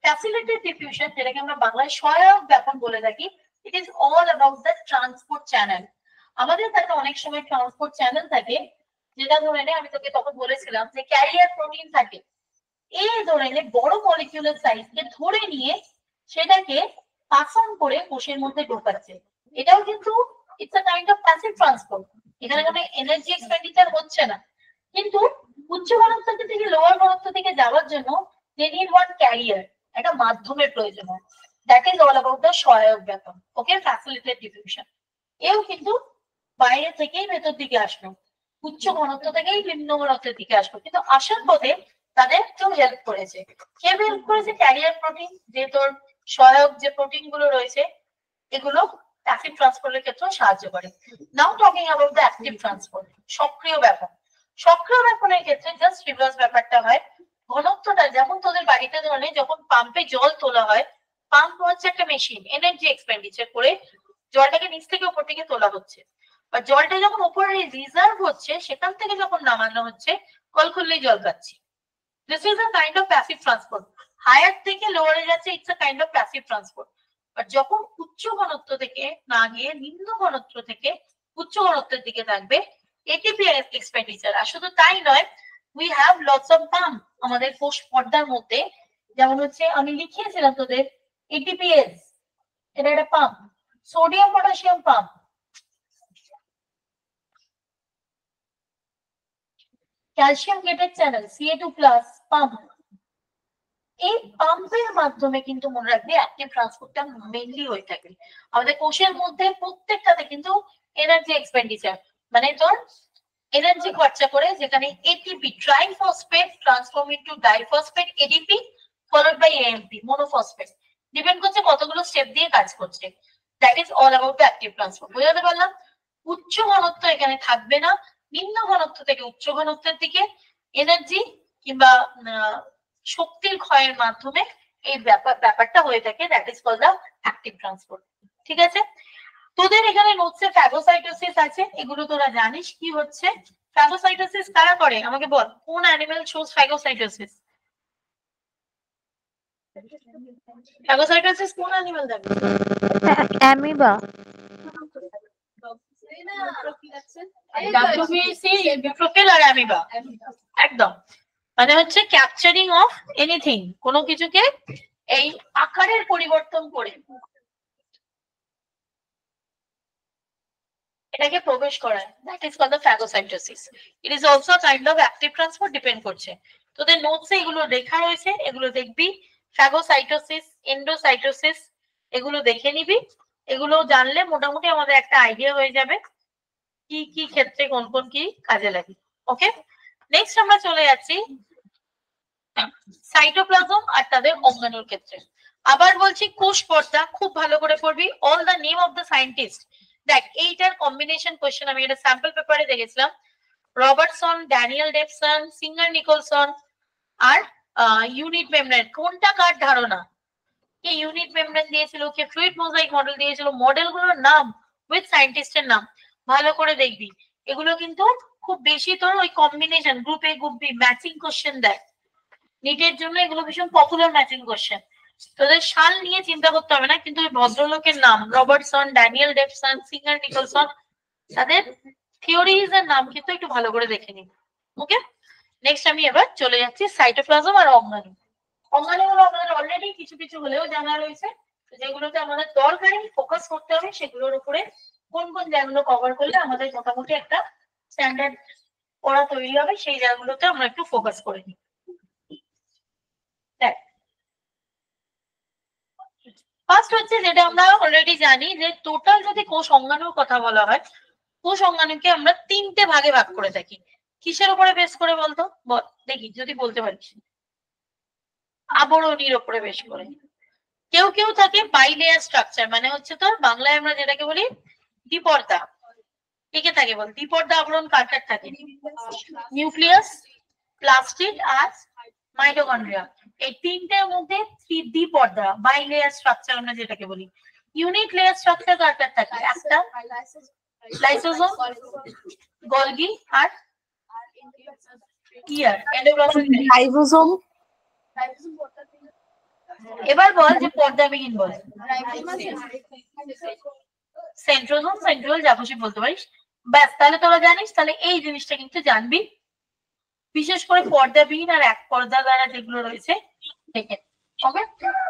ফ্যাসিলিটেড ডিফিউশন, যেটাকে আমরা বাংলায় সহায়ক ব্যাপন বলে থাকি, it is all about the transport channel. আমাদের কাছে অনেক সময় ট্রান্সপোর্ট চ্যানেল থাকে, যেটা ধরে নে আমি তোকে তখন বলেছিলাম যে ক্যারিয়ার প্রোটিন থাকে। এই ধরে নে বড় মলিকিউলার সাইজকে ধরে নিয়ে সেটাকে পাস অন করে কোষের মধ্যে ঢোকাচ্ছে। এটাও কিন্তু it's a kind of passive transport. এখানে কোনো এনার্জি এক্সপেন্ডিচার হচ্ছে না, কিন্তু উচ্চ ঘনত্ব থেকে লোয়ার ঘনত্ব থেকে যাওয়ার জন্য they need one carrier, একটা মাধ্যমের প্রয়োজন হয়। That is all about the সহায়ক ব্যাপন। ওকে, ফ্যাসিলিটেড ডিফিউশন এও কিন্তু বাইরে থেকেই ভেতর দিকে আসলো, উচ্চ ঘনত্ব থেকেই নিম্ন ঘনত্বের দিকে আসলো, কিন্তু আসার পথে তাদের কেউ হেল্প করেছে। কেউ হেল্প করেছে? ক্যারিয়ার প্রোটিন, যে তোর সহায়ক যে প্রোটিন গুলো রয়েছে, এগুলো প্যাসিভ ট্রান্সপোর্টের ক্ষেত্রে সাহায্য করে। Now talking about the active transport, সক্রিয় ব্যাপন। সক্রিয় ব্যাপনের ক্ষেত্রে জাস্ট রিভার্স ব্যাপারটা হয়। ঘনত্বটা যেমন তোদের বাড়িতে ধরে যখন পাম্পে জল তোলা হয়, পাম্প হচ্ছে একটা মেশিন, এনার্জি এক্সপেন্ডিচার করে জলটাকে নিচ থেকে উপর দিকে তোলা হচ্ছে, বা জলটা যখন উপরে রিজার্ভ হচ্ছে সেখান থেকে যখন নামানো হচ্ছে, কল খুললেই জল পাচ্ছি। This is a kind of passive transport. Higher থেকে লোয়ারে যাচ্ছে, it's a kind of passive transport. But যখন উচ্চ ঘনত্ব থেকে না গিয়ে নিম্ন ঘনত্ব থেকে উচ্চ ঘনত্বের দিকে থাকবে, ATP expenditure। আর শুধু তাই নয়, we have lots of pump আমাদের কোষ পর্দার মধ্যে, যেমন হচ্ছে আমি লিখিয়েছিলাম তোদের ATPase, এটা একটা pump, sodium potassium pump, calcium gated channel Ca2+ pump. এই পাম্পের মাধ্যমে কিন্তু মনে রাখবে অ্যাক্টিভ ট্রান্সপোর্টটা মেইনলি হয়ে থাকে। আমাদের কোষের মধ্যে প্রত্যেকটাতে কিন্তু এনার্জি এক্সপেন্ডিচার, মানে তোর এনার্জি খরচা করে, যেখানে ATP triphosphate transform into diphosphate ADP followed by AMP monophosphate, depend করছে কতগুলো স্টেপ দিয়ে কাজ করছে। That is all about the active transport. বুঝতে পারলাম? উচ্চ ঘনত্ব এখানে থাকবে না, নিম্ন ঘনত্ব থেকে উচ্চ ঘনত্বের দিকে এনার্জি কিংবা শক্তির ক্ষয়ের মাধ্যমে এই ব্যাপারটা হয়ে থাকে। That is called the active transport. ঠিক আছে, তোদের এখানে নোটসে ফ্যাগোসাইটোসিস আছে, এগুলো তোরা জানিস কি হচ্ছে। ফ্যাগোসাইটোসিস কারা করে আমাকে বল, কোন অ্যানিমেল শোজ ফ্যাগোসাইটোসিস? ফ্যাগোসাইটোসিস কোন অ্যানিমেল থাকে? অ্যামিবা। WBC, ইউট্রোফিল আর অ্যামিবা, একদম। মানে হচ্ছে ক্যাপচারিং অফ এনিথিং, কোনো কিছুকে এই আকারের পরিবর্তন করে এটাকে প্রবেশ করায়। That is called the phagocytosis. It is also kind of active transport, depend করছে। তোদের নোটসে এগুলো লেখা রয়েছে, এগুলো দেখবি। ফ্যাগোসাইটোসিস, এন্ডোসাইটোসিস, এগুলো দেখে নিবি। এগুলো জানলে মোটামুটি আমাদের একটা আইডিয়া হয়ে যাবে কি কি ক্ষেত্রে কোন কোন কি কাজে লাগে। ওকে, নেক্সট আমরা চলে যাচ্ছি সাইটোপ্লাজম আর তাদের অঙ্গাণুর ক্ষেত্রে। আবার বলছি কোষ পর্দা খুব ভালো করে পড়বি। All the name of the scientist, দেখ এইটার কম্বিনেশন কোশ্চেন আমি এটা স্যাম্পল পেপারে দেখেছিলাম। রবার্টসন, ড্যানিয়েল ডেভসন, সিঙ্গার নিকলসন আর ইউনিট মেমব্রেন। কোনটা কার ধারণা? কে ইউনিট মেমব্রেন দিয়েছিল, কে ফ্লুইড মোজাইক মডেল দিয়েছিল, মডেলগুলোর নাম উইথ সায়েন্টিস্টের নাম ভালো করে দেখবি। এগুলো কিন্তু খুব বেশি তোর ওই combination group A group B matching question দেয় নিটের জন্য, এগুলো ভীষণ পপুলার ম্যাচিং কোশ্চেন। তোদের সাল নিয়ে চিন্তা করতে হবে না, কিন্তু ওই ভদ্রলোকের নাম রবার্টসন, ড্যানিয়েল ডেভসন, সিঙ্গার নিকলসন, তাদের থিওরিজ এর নাম কিন্তু একটু ভালো করে দেখে নিন। ওকে, নেক্সট আমি এবার চলে যাচ্ছি সাইটোপ্লাজম আর অঙ্গাণু। অঙ্গাণুগুলো আমাদের অলরেডি কিছু কিছু হলেও জানা রয়েছে, যেগুলোতে আমাদের দরকারি ফোকাস করতে হবে সেগুলোর উপরে কোন কোন জায়গাগুলো কভার করলে আমাদের মোটামুটি একটা স্ট্যান্ডার্ড পড়া তৈরি হবে, সেই জায়গাগুলোতে আমরা একটু ফোকাস করে নিই। ফার্স্ট হচ্ছে যেটা আমরা অলরেডি জানি যে টোটাল যদি কোষ অঙ্গাণুর কথা বলা হয়, কোষ অঙ্গাণুকে আমরা তিনটে ভাগে ভাগ করে থাকি। কিসের উপরে বেস করে বলতো? বল দেখি যদি বলতে পারিস। আবরণীর উপরে বেশ করে। কেউ কেউ থাকে বাইলেয়ার স্ট্রাকচার, মানে হচ্ছে তোর বাংলায় আমরা যেটাকে বলি দ্বিপর্দা। কে থাকে বল? দ্বিপর্দা আবরণ কার কার থাকে? নিউক্লিয়াস, প্লাস্টিড আর মাইটোকন্ড্রিয়া। এই তিনটের মধ্যে দ্বিপর্দা বাইলেয়ার স্ট্রাকচার আমরা যেটাকে বলি। ইউনিট লেয়ার স্ট্রাকচার কার কার থাকে? একটা লাইসোজোম, গলগি আর ইয়ার এন্ডোপ্লাজমিক রাইবোসোম। এবার বল যে পর্দাবিহীন বল। সেন্ট্রোজোম, সেন্ট্রিওল, যা খুশি বলতে পারিস। ব্যাস, তাহলে তোরা জানিস। তাহলে এই জিনিসটা কিন্তু জানবি, বিশেষ করে পর্দাবিহীন আর এক পর্দা দ্বারা যেগুলো রয়েছে দেখে। ওকে,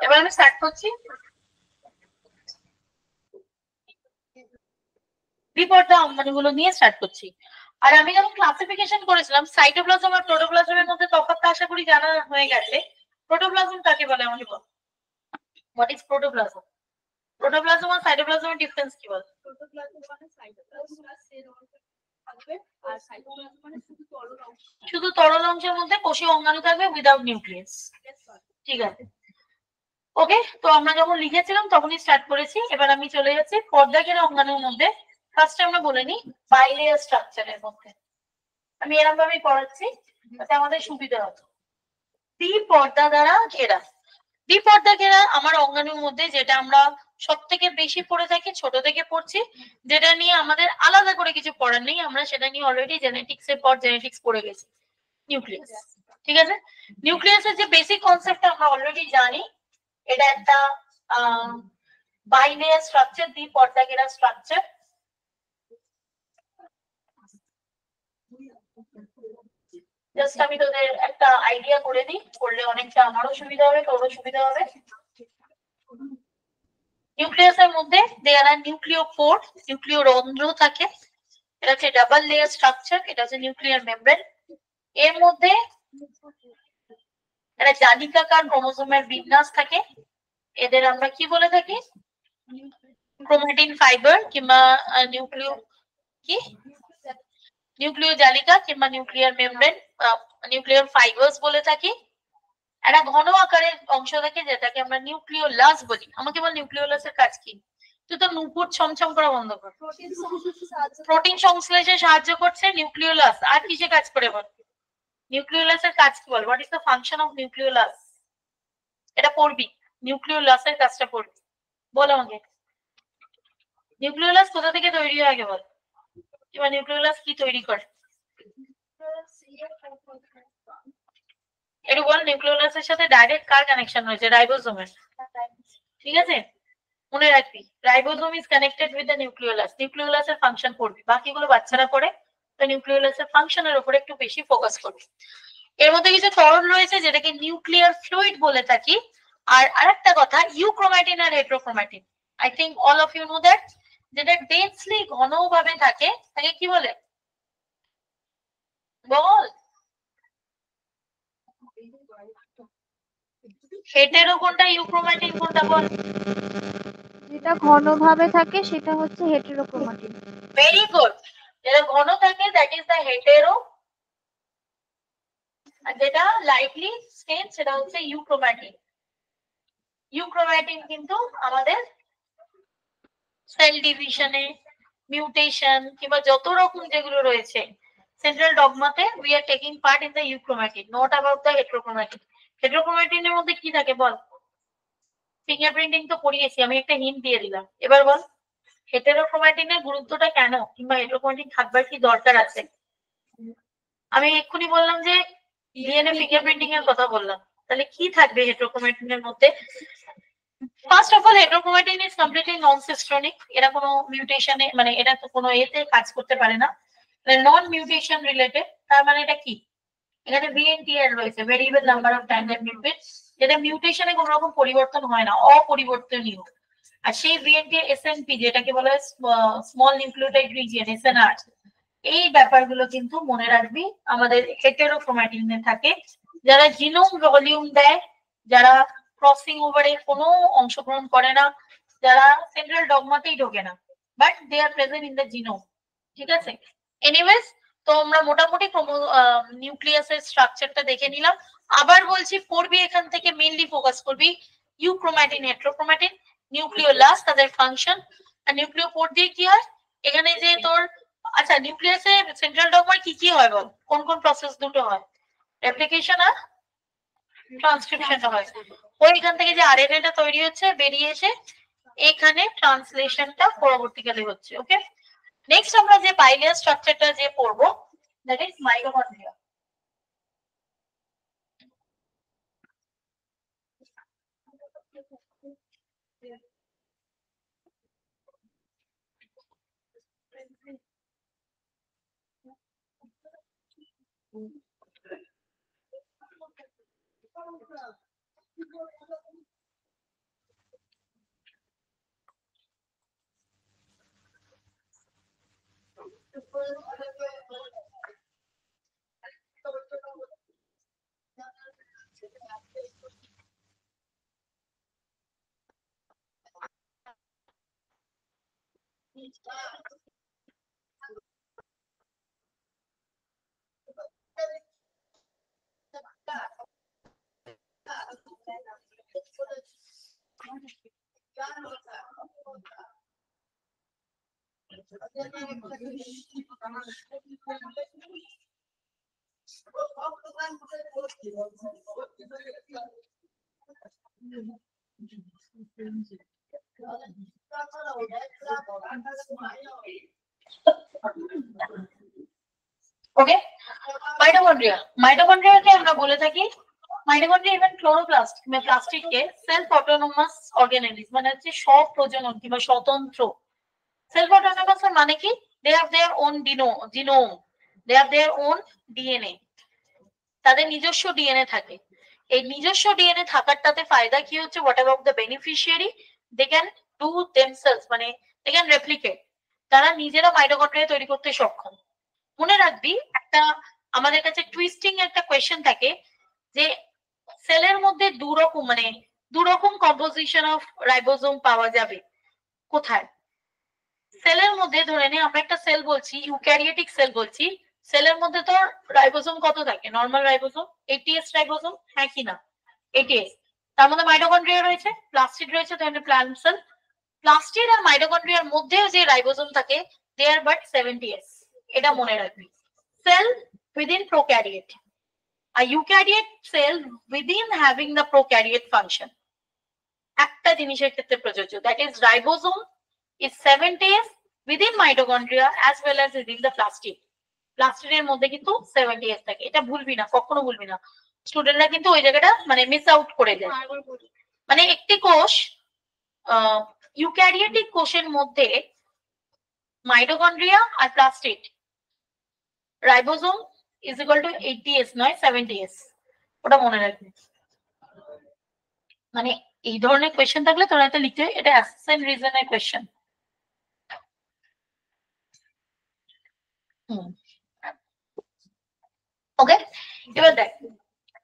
এবার আমি স্টার্ট করছি। দ্বিপর্দা অঙ্গাণুগুলো নিয়ে স্টার্ট করছি। আর আমি যখন ক্লাসিফিকেশন করেছিলাম সাইটোপ্লাজম আর প্রোটোপ্লাজমের মধ্যে তফাৎটা আশা করি জানা হয়ে গেছে। প্রোটোপ্লাজম কাকে বলে আমাকে বল? What is protoplasm? প্রোটোপ্লাজম আর সাইটোপ্লাজমের ডিফারেন্স কি বল? শুধু তরল অংশের মধ্যে কোষীয় অঙ্গাণু থাকবে উইদাউট নিউক্লিয়াস। ঠিক আছে, ওকে। তো আমরা যখন লিখেছিলাম তখনই স্টার্ট করেছি। এবার আমি চলে যাচ্ছি পর্দাঘেরা অঙ্গাণুর মধ্যে। ফার্স্ট আমরা বলে নিই বাইলেয়ার স্ট্রাকচারের মধ্যে। আমি এরকম ভাবেই পড়াচ্ছি যাতে আমাদের সুবিধা হবে। দ্বিপর্দা দ্বারা ঘেরা। দ্বিপর্দা ঘেরা আমার অঙ্গাণুর মধ্যে যেটা আমরা সব থেকে বেশি পড়ে থাকি, ছোট থেকে পড়ছি, যেটা নিয়ে আমাদের আলাদা করে কিছু পড়ার নেই, আমরা সেটা নিয়ে অলরেডি জেনেটিক্স এর পর জেনেটিক্স পড়ে গেছি। নিউক্লিয়াস। ঠিক আছে, নিউক্লিয়াসের যে বেসিক কনসেপ্ট আমরা অলরেডি জানি, এটা একটা বাইলেয়ার স্ট্রাকচার, দ্বি পর্দা ঘেরা স্ট্রাকচার। জাস্ট আমি তোদের একটা আইডিয়া করে দিই, করলে অনেকটা আমারও সুবিধা হবে, তোরও সুবিধা হবে। নিউক্লিয়াসের মধ্যে দেয়ার আর নিউক্লিওপোর, নিউক্লিয় রন্ধ্র থাকে। এটা হচ্ছে ডাবল লেয়ার স্ট্রাকচার, এটা হচ্ছে নিউক্লিয়ার মেমব্রেন। এর মধ্যে একটা জালিকাকার ক্রোমোসোমের বিন্যাস থাকে, এদের আমরা কি বলে থাকি? ক্রোমাটিন ফাইবার কিংবা নিউক্লিয় কি নিউক্লিয় জালিকা কিংবা নিউক্লিয়ার মেমব্রেন, নিউক্লিয়ার ফাইবার্স বলে থাকি। একটা ঘন আকারের অংশ থাকে যেটাকে আমরা নিউক্লিওলাস বলি। আমাকে বল নিউক্লিওলাসের কাজ কি? তুই তো নুপুর ছমছম করা বন্ধ কর। প্রোটিন সংশ্লেষে সাহায্য করছে নিউক্লিওলাস। আর কিসে কাজ করে বল? নিউক্লিওলাসের কাজ কি বল? What is the function of nucleolus? এটা পড়বি, নিউক্লিওলাসের কাজটা পড়বি। বল আমাকে, নিউক্লিওলাস কোথা থেকে তৈরি হয় আগে বল, কিংবা নিউক্লিওলাস কি তৈরি করে? একটু বল, নিউক্লিওলাসের সাথে ডাইরেক্ট কার কানেকশন রয়েছে? রাইবোজোমের। ঠিক আছে, মনে রাখবি, ribosome is connected with the nucleolus. নিউক্লিওলাসের ফাংশন পড়বি, বাকিগুলো বাচ্চারা পড়ে, তো নিউক্লিওলাসের ফাংশনের উপরে একটু বেশি ফোকাস করবি। এর মধ্যে কিছু তরল রয়েছে যেটাকে নিউক্লিয়ার ফ্লুইড বলে থাকি। আর আরেকটা কথা, ইউক্রোম্যাটিন আর heterochromatin, I think all of you know that, যেটা ডেন্সলি ঘনভাবে থাকে তাকে কি বলে বল? হেটেরো কোনটা, ইউক্রোম্যাটিন কোনটা বল? যেটা ঘনভাবে থাকে সেটা হচ্ছে হেটেরোক্রোমাটিন। ভেরি গুড, যেটা ঘন থাকে দ্যাট ইজ দ্য হেটেরো, আর যেটা লাইটলি স্টেন সেটা হচ্ছে ইউক্রোম্যাটিন। ইউক্রোম্যাটিন কিন্তু আমাদের সেল ডিভিশনে, মিউটেশন কিংবা যত রকম যেগুলো রয়েছে সেন্ট্রাল ডগমাতে, we are taking part in the euchromatin, not about the heterochromatin. হেটারোক্রোম্যাটিনের মধ্যে কি থাকে বল? ফিঙ্গারপ্রিন্টিং তো পড়িয়েছি, আমি একটা হিন্ট দিয়ে দিলাম, এবার বল হেটারোক্রোম্যাটিনের গুরুত্বটা কেন, কিংবা হেটারোক্রোম্যাটিন থাকবার কি দরকার আছে? আমি এক্ষুনি বললাম যে ডিএনএ ফিঙ্গারপ্রিন্টিং এর কথা বললাম, তাহলে কি থাকবে হেটারোক্রোম্যাটিনের মধ্যে? First of all, heterochromatin is completely non cistronic. এরা কোনো মিউটেশনে, মানে এটা তো কোনো এতে কাজ করতে পারে না, নন মিউটেশন রিলেটেড। তার মানে এটা কি? এখানে VNTR রয়েছে, variable number of tangent nucleotide, যেটা মিউটেশনে কোনো রকম পরিবর্তন হয় না, অপরিবর্তনীয়। আর সেই VNTR SNP, যেটাকে বলা হয় স্মল নিউক্লিওটাইড রিজিয়ন, SNR, এই ব্যাপারগুলো কিন্তু মনে রাখবি আমাদের হেটেরোক্রোম্যাটিনে থাকে। যারা জিনোম ভলিউম দেয়, যারা ক্রসিং ওভারে কোনো অংশগ্রহণ করে না, যারা সেন্ট্রাল ডগমাতেই ঢোকে না, but they are present in the genome. ঠিক আছে, এনিওয়েজ, তো আমরা মোটামুটি নিউক্লিয়াসের স্ট্রাকচারটা দেখে নিলাম। আবার বলছি, পড়বি এখান থেকে মেইনলি ফোকাস করবি ইউক্রোম্যাটিন, হেটারোক্রোম্যাটিন, নিউক্লিওলাস, তাদের ফাংশন। আর নিউক্লিওপোর দিয়ে কি হয় এখানে যে তোর, আচ্ছা নিউক্লিয়াসে সেন্ট্রাল ডগমার কি কি হয় বল? কোন কোন প্রসেস দুটো হয়? রেপ্লিকেশন আর ট্রান্সক্রিপশনটা হয়। ওইখান থেকে যে আরএনএ টা তৈরি হচ্ছে, বেরিয়ে এসে এখানে ট্রান্সলেশনটা পরবর্তীকালে হচ্ছে। ওকে, নেক্সট আমরা যে বাইলেয়ার স্ট্রাকচারটা যে পড়বো, দ্যাট ইজ মাইটোকন্ড্রিয়া। ওকে, মাইটোকন্ড্রিয়াকে আমরা বলে থাকি মাইটোকন্ড্রিয়া ইভেন ক্লোরোপ্লাস্ট প্লাস্টিককে সেলফ অটোনোমাস অর্গানেলিস মানে হচ্ছে স্বপ্রজনন কিংবা স্বতন্ত্র। সেলফ অটোনোমাস মানে কি? They have their own genome, they have their own DNA, তাদের নিজস্ব ডিএনএ থাকে। এই নিজস্ব ডিএনএ থাকারটাতে ফায়দা কি হচ্ছে? What about the beneficiary? They can do themselves মানে দে ক্যান রেপ্লিকেট, তারা নিজেরা মাইটোকন্ড্রিয়া তৈরি করতে সক্ষম। মনে রাখবি একটা আমাদের কাছে টুইস্টিং একটা কোয়েশ্চেন থাকে যে সেলের মধ্যে দুরকম কম্পোজিশন অফ রাইবোজোম পাওয়া যাবে কোথায়? সেলের মধ্যে ধরে নে আমরা একটা সেল বলছি, ইউক্যারিওটিক সেল বলছি, সেলের মধ্যে তো রাইবোজোম কত থাকে? নরমাল রাইবোজোম 80S রাইবোজোম, হ্যাঁ কি না? 80S। তার মধ্যে মাইটোকন্ড্রিয়া রয়েছে, প্লাস্টিড রয়েছে, তাহলে প্ল্যান্ট সেল। প্লাস্টিড আর মাইটোকন্ড্রিয়ার মধ্যেও যে রাইবোজোম থাকে দে আর বাট 70S, এটা মনে রাখবি। Cell within prokaryote, a eukaryote cell within having the prokaryote function, একটা জিনিসের ক্ষেত্রে প্রযোজ্য, that is ribosome is 70S within mitochondria as well as within the plastid। প্লাস্টিডের মধ্যে কিন্তু 70S থাকে, এটা ভুলবি না, কখনো ভুলবি না। স্টুডেন্টরা কিন্তু ওই জায়গাটা মানে মিস আউট করে যায়। মানে একটি কোষ ইউক্যারিওটিক কোষের মধ্যে মাইটোকন্ড্রিয়া আর plastid, ribosome is equal to 80S নয় 70S, ওটা মনে রাখবি। মানে এই ধরনের কোয়েশ্চেন থাকলে তোরা এটা লিখতে, এটা অ্যাসেন্ট রিজনের কোয়েশ্চেন। ওকে, এবার দেখ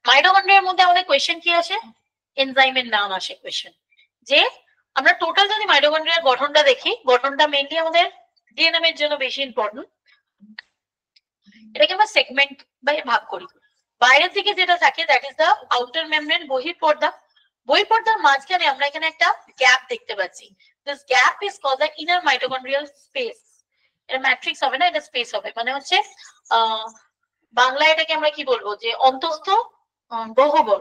মাইটোকন্ড্রিয়ার মধ্যে আমাদের কোয়েশ্চেন কি আসে? এনজাইমের নাম আসে কোয়েশ্চেন। যে আমরা টোটাল যদি মাইটোকন্ড্রিয়ার গঠনটা দেখি, গঠনটা মেইনলি আমাদের ডিএনএম এর জন্য বেশি ইম্পর্টেন্ট। এটাকে আমরা সেগমেন্ট বাই ভাগ করি। বাইরের দিকে যেটা থাকে that is the outer membrane, বহিঃপর্দা। বহিঃপর্দার মাঝখানে আমরা এখানে একটা গ্যাপ দেখতে পাচ্ছি। This gap is called the inner mitochondrial space. এটা ম্যাট্রিক্স হবে না, এটা স্পেস হবে। মানে হচ্ছে বাংলায় এটাকে আমরা কি বলবো? যে অন্তঃস্থ গহ্বর,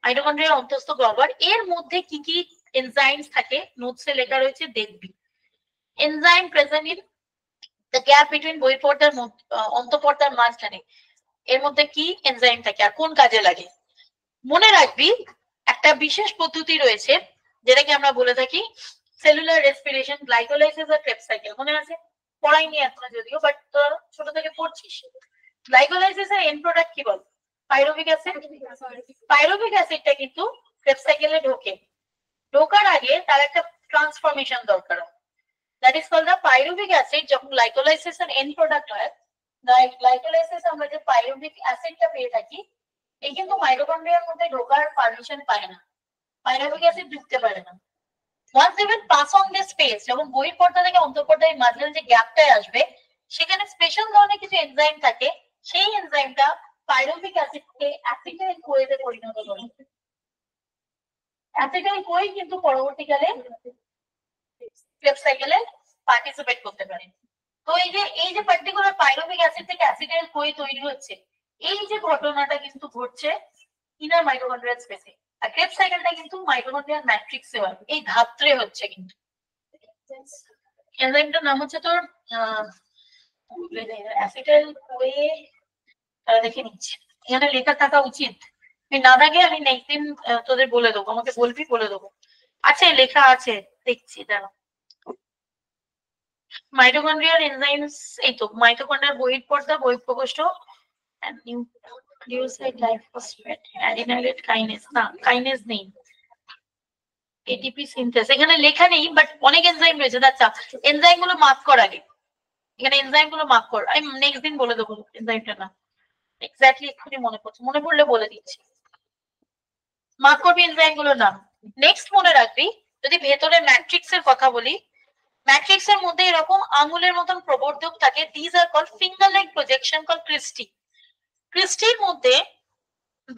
মাইটোকন্ড্রিয়ার অন্তঃস্থ গহ্বর। এর মধ্যে কি কি এনজাইমস থাকে নোটসে লেখা রয়েছে, দেখবি। Enzyme present in the gap between বহিঃপর্দার অন্তঃপর্দার মাঝখানে, এর মধ্যে কি এনজাইম থাকে আর কোন কাজে লাগে? মনে রাখবি একটা বিশেষ পদ্ধতি রয়েছে যেটাকে আমরা বলে থাকি সেলুলার রেসপিরেশন, গ্লাইকোলাইসিস আর ক্রেবস সাইকেল। মনে আছে? পড়াইনি এখনো যদিও, বাট তোরা ছোট থেকে পড়ছিস। গ্লাইকোলাইসিস এর এন্ড প্রোডাক্ট কি বল? Pyruvic acid. পাইরুভিক অ্যাসিডটা কিন্তু ক্রেবস সাইকেলে ঢোকে, ঢোকার আগে তার একটা ট্রান্সফরমেশন দরকার হয়, that is called the pyruvic acid. যখন গ্লাইকোলাইসিস এর এন্ড প্রোডাক্ট হয়, গ্লাইকোলাইসিস আমরা যে পাইরুভিক অ্যাসিডটা পেয়ে থাকি, এই কিন্তু মাইটোকন্ড্রিয়ার মধ্যে ঢোকার পারমিশন পায় না, পাইরুভিক অ্যাসিড ঢুকতে পারে না। Once they will pass on this space, যখন বহিঃপর্দা থেকে অন্তঃপর্দায় মাঝখানে যে গ্যাপটায় আসবে, সেখানে স্পেশাল ধরনের কিছু এনজাইম থাকে। সেই এনজাইমটা পাইরুভিক অ্যাসিডকে অ্যাসিটাইল কোয়েতে পরিণত করে। অ্যাসিটাইল কোয়ে কিন্তু পরবর্তীকালে ক্রেবস সাইকেলে পার্টিসিপেট করতে পারে। তো এই যে পার্টিকুলার পাইরুভিক অ্যাসিড থেকে অ্যাসিটাইল কোয়ে তৈরি হচ্ছে, এই যে ঘটনাটা কিন্তু ঘটছে ইনার মাইটোকন্ড্রিয়াল স্পেসে। আর ক্রেবস সাইকেলটা কিন্তু মাইটোকন্ড্রিয়াল ম্যাট্রিক্সে হয়, এই ধাত্রে হচ্ছে। কিন্তু এনজাইমটার নাম হচ্ছে তোর অ্যাসিটাইল কোয়ে, দেখে নিচ্ছি, এখানে লেখা থাকা উচিত। না থাকে আমি নেক্সট দিন তোদের বলে দেবো, আমাকে বলবি, বলে দেবো। আচ্ছা লেখা আছে, দেখছি দাঁড়া। মাইটোকন্ড্রিয়াল এনজাইমস, এই তো মাইটোকন্ড্রিয়ার বহিঃপর্দা, বহিঃপ্রকোষ্ঠ, নিউক্লিওসাইড, লাইফোসফেট, অ্যাডিনাইলেট কাইনেজ, না কাইনেজ নেই, এটিপি সিনথেস এখানে লেখা নেই, বাট অনেক এনজাইম রয়েছে। আচ্ছা এনজাইম গুলো মার্ক কর আগে, এখানে এনজাইম গুলো মার্ক কর, আমি নেক্সট দিন বলে দেবো এনজাইমটা না এক্স্যাক্টলি এক্ষুনি মনে পড়ছে, মনে পড়লে বলে দিচ্ছি। মার্ক করবি এনজাইম গুলোর নাম। নেক্সট মনে রাখবি যদি ভেতরে ম্যাট্রিক্স এর কথা বলি, ম্যাট্রিক্স এর মধ্যে এরকম আঙুলের মতন প্রবর্ধক থাকে, this are called finger like projection called cristae. ক্রিস্টির মধ্যে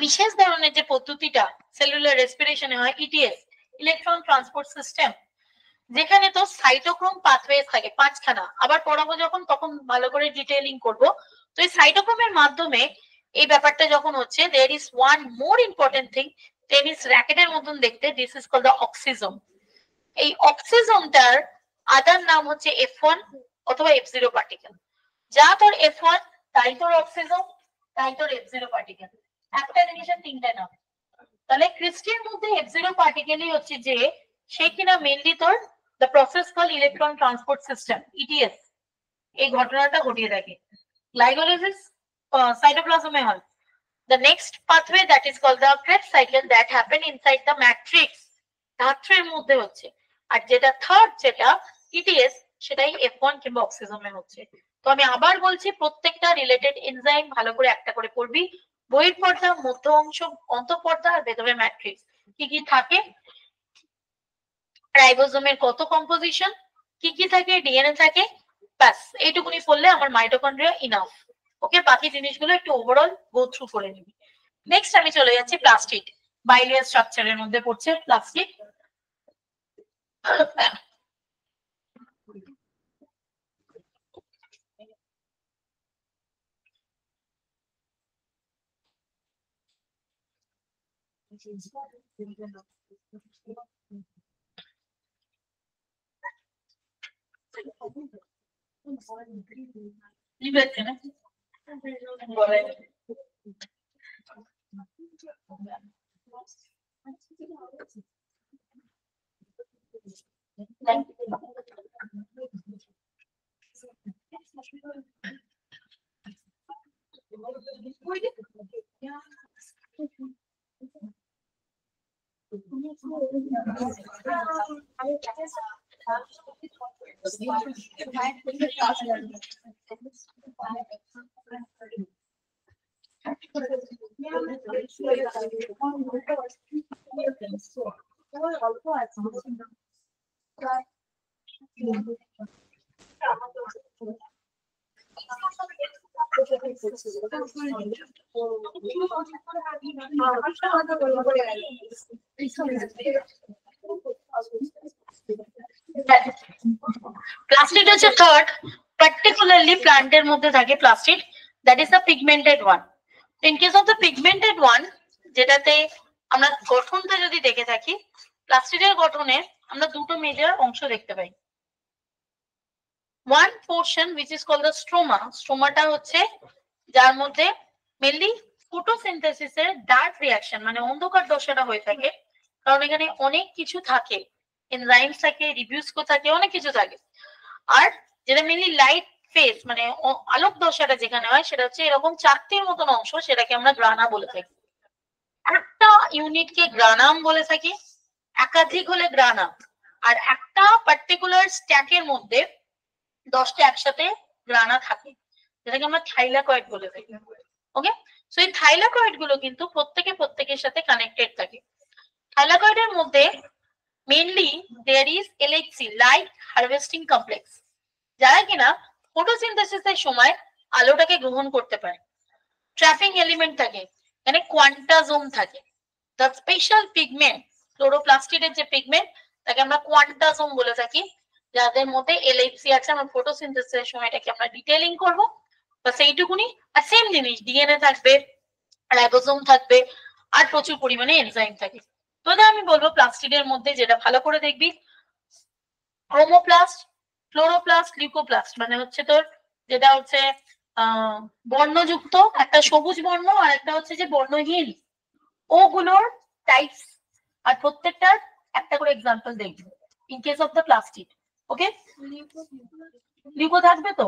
বিশেষ ধরনের যে পদ্ধতিটা সেলুলার রেসপিরেশনে হয়, ইটিএস, ইলেকট্রন ট্রান্সপোর্ট সিস্টেম, যেখানে তো সাইটোক্রোম পাথওয়েজ থাকে 5খানা, আবার পড়াবো যখন তখন ভালো করে ডিটেইলিং করব। তো এই সাইটোক্রোমের মাধ্যমে এই ব্যাপারটা যখন হচ্ছে, there is one more important thing, tennis র্যাকেটের মতন দেখতে, this is called the oxysome. এই অক্সিজোমটার আদার নাম হচ্ছে F1 অথবা F0 পার্টিকেল। যা তোর F1 তাই তোর অক্সিজোম, তাই তোর F0 পার্টিকেল। একটা জিনিসের তিনটা নাম। তাহলে ক্রিস্টির মধ্যে F0 পার্টিকেলই হচ্ছে যে সে কিনা মেইনলি তোর the process call electron transport system ETS এই ঘটনাটা ঘটিয়ে থাকে। গ্লাইকোলাইসিস সাইটোপ্লাজমে হয়। The next pathway that is called the Krebs cycle that happen inside the matrix ধাত্রের মধ্যে হচ্ছে। আর যেটা থার্ড যেটা ETS সেটাই F1 কিংবা অক্সিজমে হচ্ছে। তো আমি আবার বলছি প্রত্যেকটা রিলেটেড এনজাইম ভালো করে একটা করে পড়বি। বহির পর্দা, মধ্য অংশ, অন্তঃপর্দা আর ভেতরে ম্যাট্রিক্স কি কি থাকে, রাইবোজোমের কত কম্পোজিশন, কি কি থাকে, ডিএনএ থাকে, ব্যাস এইটুকুনি পড়লে আমার মাইটোকন্ড্রিয়া ইনাফ। ওকে, বাকি জিনিসগুলো একটু ওভারঅল গো থ্রু করে নিবি। নেক্সট আমি চলে যাচ্ছি প্লাস্টিড। বাইলিয়ার স্ট্রাকচারের মধ্যে পড়ছে প্লাস্টিড। প্লাস্টিড হচ্ছে থার্ড, পার্টিকুলারলি প্লান্টের মধ্যে থাকে plastid, that is the pigmented one. In case of the pigmented one, যেটাতে আমরা গঠনটা যদি দেখে থাকি, প্লাস্টিডের গঠনে আমরা দুটো মেজর অংশ দেখতে পাই। One portion which is called the stroma, স্ট্রোমাটা হচ্ছে যার মধ্যে মেনলি ফটোসিনথেসিসের ডার্ক রিঅ্যাকশন মানে অন্ধকার দশাটা হয়ে থাকে, কারণ এখানে অনেক কিছু থাকে, এনজাইমস থাকে, রিভিউসকো থাকে, অনেক কিছু থাকে। আর যেটা মেনলি লাইট ফেজ মানে আলোক দশাটা যেখানে হয় সেটা হচ্ছে এরকম চারটির মতন অংশ, সেটাকে আমরা গ্রানা বলে থাকি। একটা ইউনিটকে গ্রানাম বলে থাকি, একাধিক হলে গ্রানাম, আর একটা পার্টিকুলার স্ট্যাকের মধ্যে 10টা একসাথে গ্রানা থাকে, যেটাকে আমরা থাইলাকয়েড বলে থাকি। ওকে, সো এই থাইলাকয়েড গুলো কিন্তু প্রত্যেকের সাথে কানেক্টেড থাকে। থাইলাকয়েডের মধ্যে mainly there is LHC, light harvesting complex, যারা কিনা ফটোসিনথেসিসের সময় আলোটাকে গ্রহণ করতে পারে। ট্র্যাপিং এলিমেন্ট থাকে, মানে কোয়ান্টাজোম থাকে। দ্য স্পেশাল পিগমেন্ট, ক্লোরোপ্লাস্টিডের যে পিগমেন্ট তাকে আমরা কোয়ান্টাজোম বলে থাকি, যাদের মধ্যে LHC আছে। আমরা ফটোসিনথেসিসের সময় এটাকে আমরা ডিটেইলিং করব, বাস এইটুকুনি। আর সেম জিনিস ডিএনএ থাকবে, রাইবোজোম থাকবে, আর প্রচুর পরিমাণে এনজাইম থাকে। তো আমি বলবো প্লাস্টিডের মধ্যে যেটা ভালো করে দেখবি, ক্রোমোপ্লাস্ট, ক্লোরোপ্লাস্ট, লিউকোপ্লাস্ট, মানে হচ্ছে তোর যেটা হচ্ছে বর্ণযুক্ত, একটা সবুজ বর্ণ আর একটা হচ্ছে যে বর্ণহীন, ওগুলোর টাইপস আর প্রত্যেকটার একটা করে এক্সাম্পল দেখবি in case of the plastid. Okay, leuco থাকবে তো,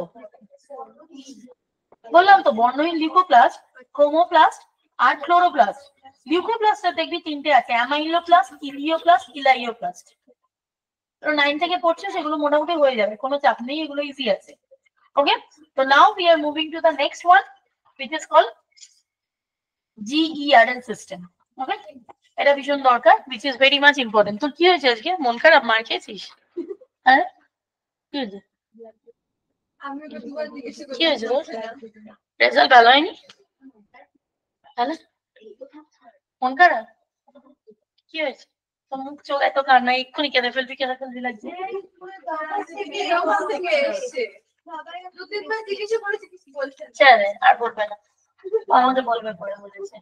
বললাম তো বর্ণহীন লিউকোপ্লাস্ট, ক্রোমোপ্লাস্ট আর ক্লোরোপ্লাস্ট। লিউকোপ্লাস্টটা দেখবি তিনটে আছে, অ্যামাইলোপ্লাস্ট, ইলিওপ্লাস্ট, ইলাইওপ্লাস্ট। 9 থেকে পড়ছে, সেগুলো মোটামুটি হয়ে যাবে, কোনো চাপ নেই, এগুলো ইজি আছে। ওকে, তো now we are moving to the next one which is called GERL system. Okay, এটা ভীষণ দরকার, which is very much important। তো কি হয়েছে আজকে, মন খারাপ, মার খেয়েছিস? হ্যাঁ, কি হয়েছে? কি হয়েছে তোর? রেজাল্ট ভালো হয়নি? তাহলে মন খারাপ, কি হয়েছে? তো মুখ চোখ এত কান্না, এক্ষুনি কেঁদে ফেলবি লাগছে। আর বলবে না, আমাদের বলবে পরে, বলেছে।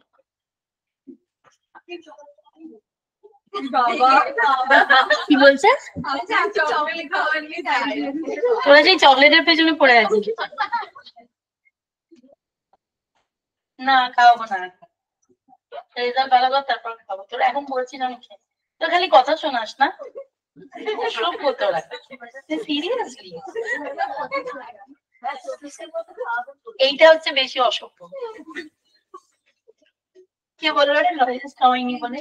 কি বলছে? তোরা সেই চকলেটের পেছনে পড়ে আছিস। না খাওয়াবো না, রেজাল্ট ভালো কর তারপর খাবো। তোরা এখন বলছিস আমি খেয়ে, তো খালি কথা শোনাস না, অসভ্য তোরা সিরিয়াসলি। এইটা হচ্ছে বেশি অসভ্য। কে বললো রে লজেন্স খাওয়াইনি বলে?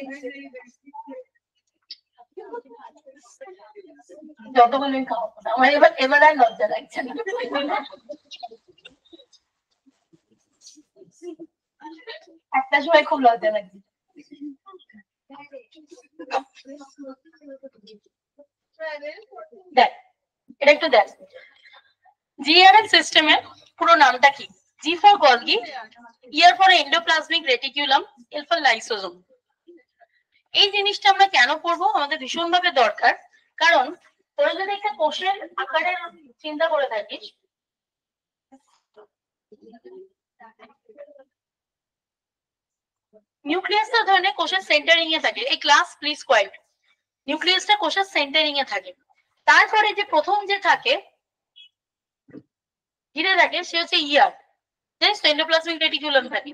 যত বলে খাওয়াবো না, আমার এবার আর লজ্জা লাগছে না। একটা সময় খুব লজ্জা লাগছে। দেখ এটা একটু দেখ, জিআরএল সিস্টেমের পুরো নামটা কি? G for Golgi, year for endoplasmic reticulum, L for lysosome. এই জিনিসটা আমরা কেন পড়বো? আমাদের ভীষণভাবে দরকার, কারণ তোরা যদি একটা কোষের আকারের চিন্তা করে থাকিস, নিউক্লিয়াসটা ধরনের কোষের সেন্টারিং এ থাকে। এই ক্লাস প্লিজ কোয়াইট। নিউক্লিয়াসটা কোষের সেন্টারিং এ থাকে, তারপরে যে প্রথম যে থাকে ঘিরে থাকে সে হচ্ছে ইয়ার, জানিস তো এন্ডোপ্লাজমিক রেটিকুলাম থাকে।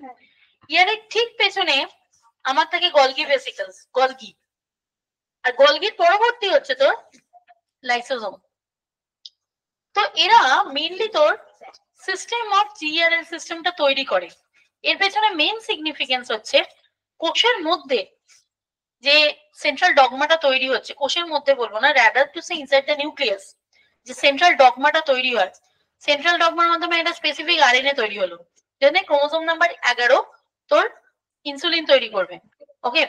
ইয়ারের ঠিক পেছনে আমার থাকে গলগি ভেসিকলস, গলগি, আর গলগির পরবর্তী হচ্ছে তোর লাইসোজোম। তো এরা মেইনলি তোর সিস্টেম অফ জিআরএল সিস্টেমটা তৈরি করে। এর পেছনে মেইন সিগনিফিকেন্স হচ্ছে কোষের মধ্যে যে সেন্ট্রাল ডগমাটা তৈরি হচ্ছে, কোষের মধ্যে বলবো না, rather to say inside the nucleus, যে সেন্ট্রাল ডগমাটা তৈরি হয়, সেন্ট্রাল ডগমার মাধ্যমে একটা স্পেসিফিক আরএনএ তৈরি হলো, যেখানে ক্রোমোজোম নাম্বার 11 তোর ইনসুলিন তৈরি করবে। ওকে,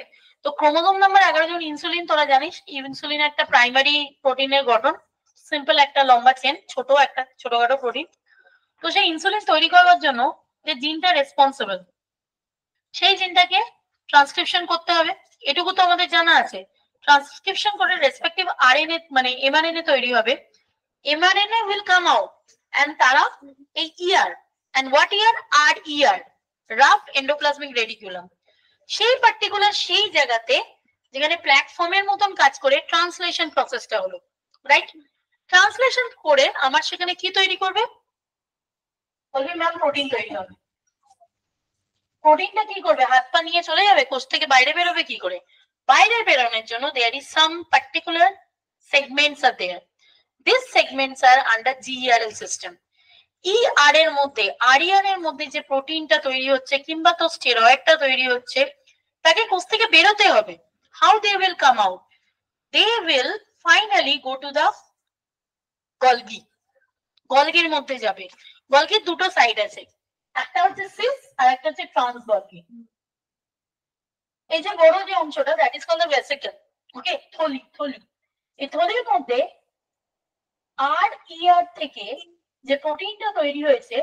তো ক্রোমোজোম নাম্বার 11 জন ইনসুলিন, তোরা জানিস ইনসুলিন একটা প্রাইমারি প্রোটিনের গঠন, সিম্পল একটা লম্বা চেন, ছোট একটা ছোটখাটো প্রোটিন। তো সেই ইনসুলিন তৈরি করার জন্য যে জিনটা রেসপন্সিবল, সেই জিনটাকে ট্রান্সক্রিপশন করতে হবে, এটুকু তো আমাদের জানা আছে। ট্রান্সক্রিপশন করে রেসপেক্টিভ আরএনএ মানে এমআরএনএ তৈরি হবে, mRNA will come out and তারা এই ER, and what ER? R ER, rough endoplasmic reticulum, সেই পার্টিকুলার সেই জায়গাতে যেখানে প্ল্যাটফর্মের মতন কাজ করে ট্রান্সলেশন প্রসেসটা হলো, রাইট? ট্রান্সলেশন করে আমার সেখানে কি তৈরি করবে? বলবে ম্যাম প্রোটিন তৈরি হবে। প্রোটিনটা কি করবে? হাত পা নিয়ে চলে যাবে, কোষ থেকে বাইরে বেরোবে কি করে? বাইরে বেরোনোর জন্য there is some particular segments are there, this segments are under GERL system. ER এর মধ্যে, আরইআর এর মধ্যে যে প্রোটিনটা তৈরি হচ্ছে কিংবা তো স্টেরয়েডটা তৈরি হচ্ছে, তাকে কোষ থেকে বেরোতে হবে। How they will come out? They will finally go to the Golgi, গলগির মধ্যে যাবে। গলগির দুটো সাইড আছে, একটা হচ্ছে সিস আর একটা হচ্ছে ট্রান্স গলগি। এই যে বড় যে অংশটা that is called the vesicle, okay, থলি, থলি। এই থলির মধ্যে আর ইয়ার থেকে যে প্রোটিনটা তৈরি হয়েছে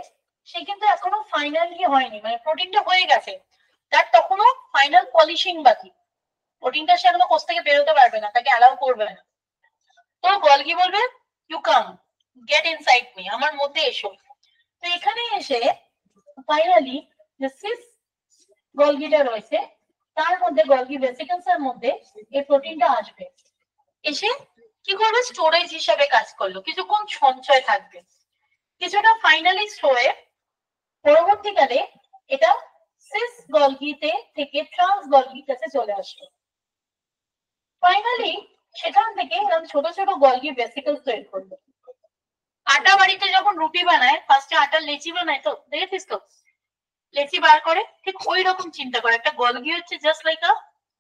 সে কিন্তু এখনো ফাইনালি হয়নি, মানে প্রোটিনটা হয়ে গেছে, তার তখনও ফাইনাল পলিশিং বাকি। প্রোটিনটা সে এখনো কোষ থেকে বেরোতে পারবে না, তাকে অ্যালাউ করবে না। তো গলগি বলবে you come get inside me, আমার মধ্যে এসো। তো এখানে এসে ফাইনালি যে সিস গলগিটা রয়েছে তার মধ্যে, গলগি ভেসিকলস এর মধ্যে এই প্রোটিনটা আসবে, এসে কি করবে? স্টোরেজ হিসাবে কাজ করলো, কিছুক্ষণ সঞ্চয় থাকবে, কিছুটা ফাইনালি হয়ে পরবর্তীকালে এটা সিস গলগিতে থেকে ট্রান্স গলগির কাছে চলে আসলো। ফাইনালি সেখান থেকে এরকম ছোট ছোট গলগি ভেসিকলস তৈরি করবে। আটা বাড়িতে যখন রুটি বানায় ফার্স্টে আটার লেচি বানায়, তো দেখেছিস তো লেচি বার করে, ঠিক ওই রকম চিন্তা করে একটা গলগি হচ্ছে জাস্ট লাইক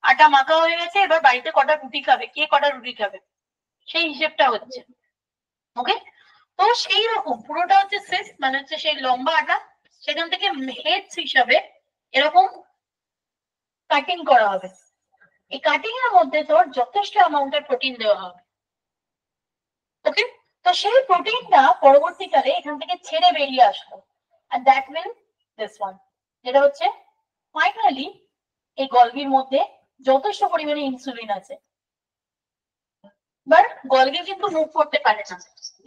আটা মাখা হয়ে গেছে, এবার বাড়িতে কটা রুটি খাবে, কে কটা রুটি খাবে, সেই হিসেবটা হচ্ছে। ওকে, তো সেই রকম পুরোটা হচ্ছে সিস, মানে হচ্ছে সেই লম্বা আটা, সেখান থেকে হেডস হিসাবে এরকম কাটিং করা হবে। এই কাটিং এর মধ্যে তোর যথেষ্ট অ্যামাউন্টের প্রোটিন দেওয়া হবে। ওকে, তো সেই প্রোটিনটা পরবর্তীকালে এখান থেকে ছেড়ে বেরিয়ে আসলো, and that will this one, যেটা হচ্ছে ফাইনালি এই গলগির মধ্যে যথেষ্ট পরিমাণে ইনসুলিন আছে, বাট গলগি কিন্তু মুভ করতে পারে না,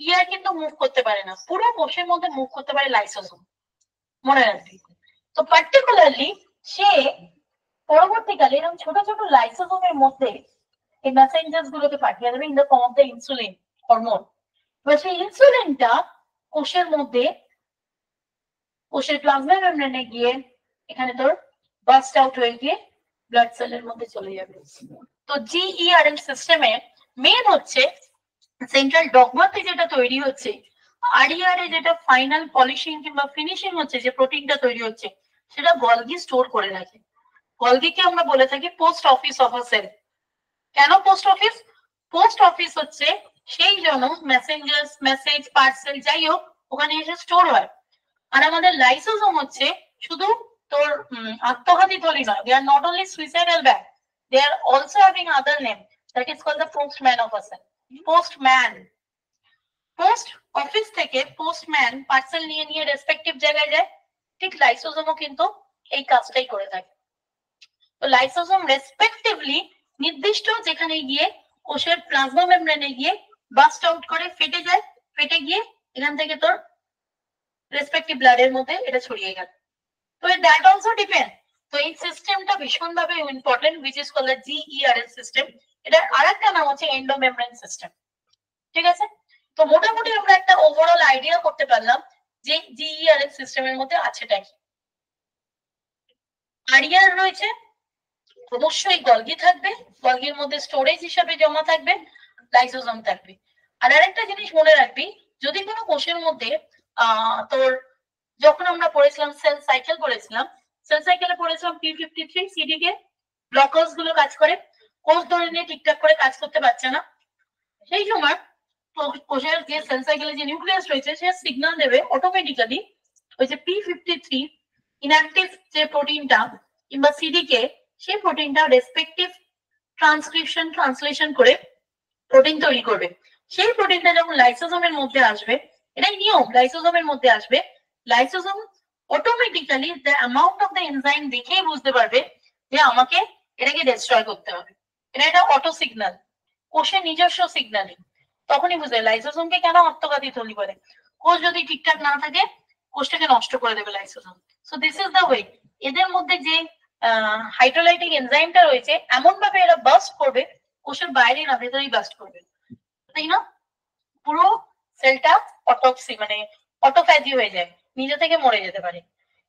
ইয়ার কিন্তু মুভ করতে পারে না, পুরো কোষের মধ্যে মুভ করতে পারে লাইসোসোম, মনে রাখবি। তো পার্টিকুলারলি সে পরবর্তীকালে এরকম ছোট ছোট লাইসোসোমের মধ্যে এই মেসেঞ্জার্স গুলোকে পাঠিয়ে দেবে in the form of the insulin hormone. এবার সেই ইনসুলিনটা কোষের মধ্যে, কোষের প্লাজমা মেমব্রেনে গিয়ে এখানে তোর বাস্ট আউট হয়ে গিয়ে ব্লাড সেলের মধ্যে চলে যাবে। তো জিইআরএল সিস্টেমে মেন হচ্ছে সেন্ট্রাল ডগমাতে যেটা তৈরি হচ্ছে, আরইআর এ যেটা ফাইনাল পলিশিং কিংবা ফিনিশিং হচ্ছে, যে প্রোটিনটা তৈরি হচ্ছে সেটা গলগি স্টোর করে রাখে। গলগিকে আমরা বলে থাকি post office of a cell. কেন পোস্ট অফিস? পোস্ট অফিস হচ্ছে সেই জন্য মেসেঞ্জার্স, মেসেজ, পার্সেল যাই হোক ওখানে এসে স্টোর হয়। আর আমাদের লাইসোসোম হচ্ছে শুধু তোর আত্মঘাতী থলি নয়, they are not only suicidal bag, they are also having other name, that is called the postman of a cell. Postman, post office থেকে পোস্টম্যান পার্সেল নিয়ে নিয়ে রেসপেক্টিভ জায়গায় যায়, ঠিক লাইসোসোমও কিন্তু এই কাজটাই করে থাকে। তো লাইসোসোম রেসপেক্টিভলি নির্দিষ্ট যেখানে গিয়ে কোষের প্লাজমা মেমব্রেনে গিয়ে বাস্ট আউট করে ফেটে যায়, ফেটে গিয়ে এখান থেকে তোর রেসপেক্টিভ ব্লাডের মধ্যে এটা ছড়িয়ে গেল। তো দ্যাট অলসো ডিপেন্ড। তো এই সিস্টেমটা ভীষণভাবে important, which is called the GERL system. এটার আরেকটা নাম হচ্ছে এন্ডোমেমব্রেন সিস্টেম। ঠিক আছে, তো মোটামুটি আমরা একটা ওভারঅল আইডিয়া করতে পারলাম যে জিইআরএল সিস্টেমের মধ্যে আছেটা কি। আরইআর রয়েছে, অবশ্যই গলগি থাকবে, গলগির মধ্যে স্টোরেজ হিসাবে জমা থাকবে, লাইসোসোম থাকবে। আর আরেকটা জিনিস মনে রাখবি, যদি কোনো কোষের মধ্যে তোর যখন আমরা পড়েছিলাম সেল সাইকেল পড়েছিলাম, সেল সাইকেলে পড়েছিলাম P53 সিডিকে ব্লকার্স গুলো কাজ করে, কোষ ধরে নিয়ে ঠিকঠাক করে কাজ করতে পারছে না, সেই সময় কোষের যে সেল সাইকেলে যে নিউক্লিয়াস রয়েছে সে সিগন্যাল দেবে অটোমেটিক্যালি ওই যে P53 ইনঅ্যাক্টিভ যে প্রোটিনটা কিংবা সিডিকে, সেই প্রোটিনটা রেসপেক্টিভ ট্রান্সলেশন করে প্রোটিন তৈরি করবে। সেই প্রোটিনটা যখন লাইসোসোমের মধ্যে আসবে, এটাই নিয়ম, লাইসোসোমের মধ্যে আসবে, lysosome automatically the amount of the enzyme দেখেই বুঝতে পারবে যে আমাকে এটাকে ডিস্ট্রয় করতে হবে। এটা অটো সিগন্যাল, কোষের নিজস্ব সিগন্যালিং। তখনই বুঝবে লাইসোসোমকে কেন আত্মঘাতী থলি বলে। কোষ যদি ঠিকঠাক না থাকে কোষটাকে নষ্ট করে দেবে lysosome. So this is the way. এদের মধ্যে যে হাইড্রোলাইটিক এনজাইমটা রয়েছে এমন ভাবে এরা বাস্ট করবে, কোষের বাইরে না ভেতরেই বাস্ট করবে, তাই না? পুরো সেলটা অটোপসি মানে অটোফ্যাজি হয়ে যায়, নিজে থেকে মরে যেতে পারে।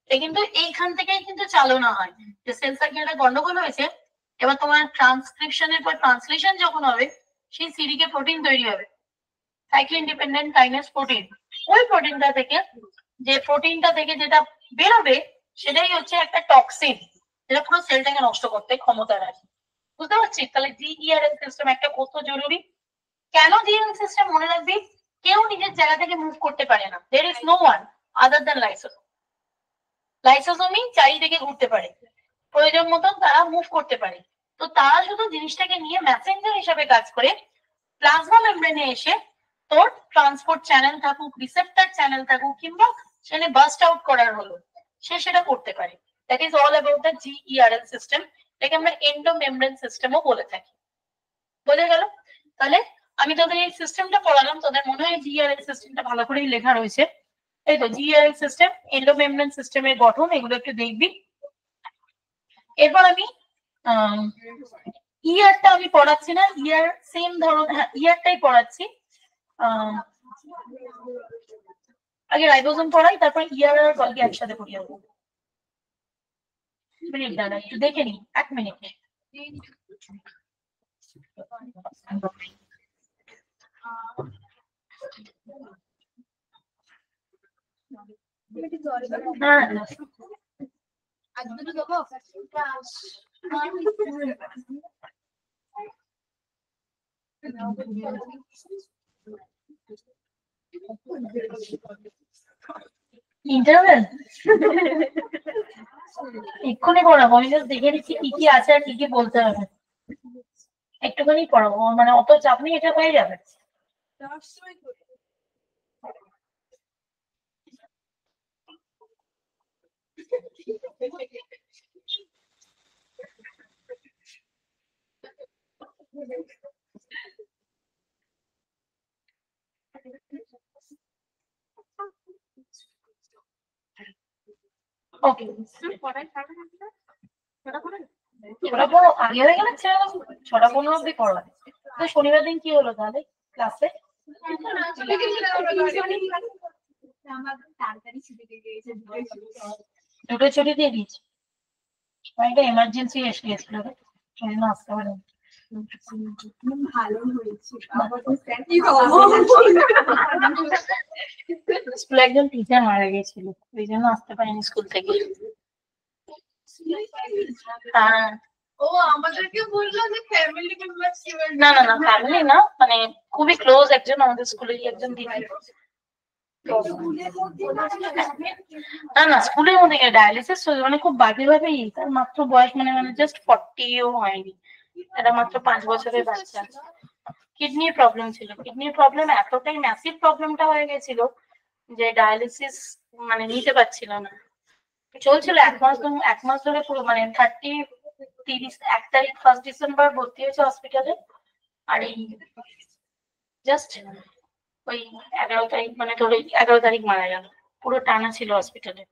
কিন্তু এইখান থেকেই কিন্তু চালনা হয় যে সেল সাইকেলটা গন্ডগোল হয়েছে, এবার তোমার ট্রান্সক্রিপশনের পর ট্রান্সলেশন যখন হবে সেই সিডিকে প্রোটিন তৈরি হবে, সাইক্লিন ডিপেন্ডেন্ট কাইনেজ প্রোটিন। ওই প্রোটিনটা থেকে যেটা বেরোবে সেটাই হচ্ছে একটা টক্সিন, যেটা পুরো সেলটাকে নষ্ট করতে ক্ষমতা রাখে। বুঝতে পারছিস? তাহলে জিইআরএল সিস্টেম একটা কত জরুরি। কেন জিইআরএল সিস্টেম মনে রাখবি, কেউ নিজের জায়গা থেকে মুভ করতে পারে না, there is no one other than lysosome. লাইসোসোমই চারিদিকে ঘুরতে পারে, প্রয়োজন মতন তারা মুভ করতে পারে। তো তারা শুধু জিনিসটাকে নিয়ে মেসেঞ্জার হিসাবে কাজ করে, প্লাজমা মেমব্রেনে এসে তোর ট্রান্সপোর্ট চ্যানেল থাকুক, রিসেপ্টর চ্যানেল থাকুক, কিংবা সেখানে বাস্ট আউট করার হলো, সে সেটা করতে পারে। That is all about the GERL system. এটাকে আমরা এন্ডোমেমব্রেন সিস্টেমও বলে থাকি। বোঝা গেল? তাহলে আমি তোদের এই সিস্টেমটা পড়ালাম, তোদের মনে হয় জিইআরএল সিস্টেমটা ভালো করেই লেখা রয়েছে। এই তো জিইআরএল সিস্টেম, এন্ডোমেমব্রেন সিস্টেমের গঠন, এগুলো একটু দেখবি। এরপর আমি ইয়ারটা আমি পড়াচ্ছি না, ইয়ার সেম ধরন, হ্যাঁ ইয়ারটাই পড়াচ্ছি। আগে রাইবোসোম পড়াই, তারপর ইয়ার আর গলগি একসাথে পড়িয়ে দেবো। মিনিট দাঁড়া, একটু দেখে নি, 1 মিনিট। হ্যাঁ ইন্টারভেল এক্ষুনি পড়াবো, আমি জাস্ট দেখে নিচ্ছি কি কি আছে আর কি কি বলতে হবে। একটুখানি পড়াবো, মানে অত চাপ নেই, এটা হয়ে যাবে। ওকে, ছটা পনেরো আগে হয়ে গেলে ছেড়ে দেবো, 6:15 অব্দি পড়া। তো শনিবার দিন কি হলো তাহলে ক্লাসে? দুটো ছুটি দিয়ে দিয়েছি। একটা এমার্জেন্সি এসে গেছিল, সেই জন্য আসতে পারে। ভালো হয়েছে স্কুলে একজন টিচার মারা গেছিল, ওই জন্য আসতে পারিনি স্কুল থেকে। হ্যাঁ, ও আমাদেরকে বললো যে ফ্যামিলি মেম্বার ছিলেন। না না না, ফ্যামিলি না, মানে খুবই ক্লোজ একজন, আমাদের স্কুলেরই একজন দিদি। না না, স্কুলের মধ্যে ডায়ালিসিস মানে খুব বাজে ভাবে, তার মাত্র বয়স মানে মানে জাস্ট 40ও হয়নি, এটা মাত্র 5 বছরের বাচ্চা। কিডনির প্রবলেম ছিল, কিডনির প্রবলেম এতটাই ম্যাসিভ প্রবলেমটা হয়ে গেছিল যে ডায়ালিসিস মানে নিতে পারছিল না, চলছিল 1 মাস ধরে পুরো, মানে 1 তারিখ 1 ডিসেম্বর ভর্তি হয়েছে হসপিটালে, আর এই জাস্ট ওই 11 তারিখ, মানে ধরো 11 তারিখ মারা গেল, পুরো টানা ছিল হসপিটালে।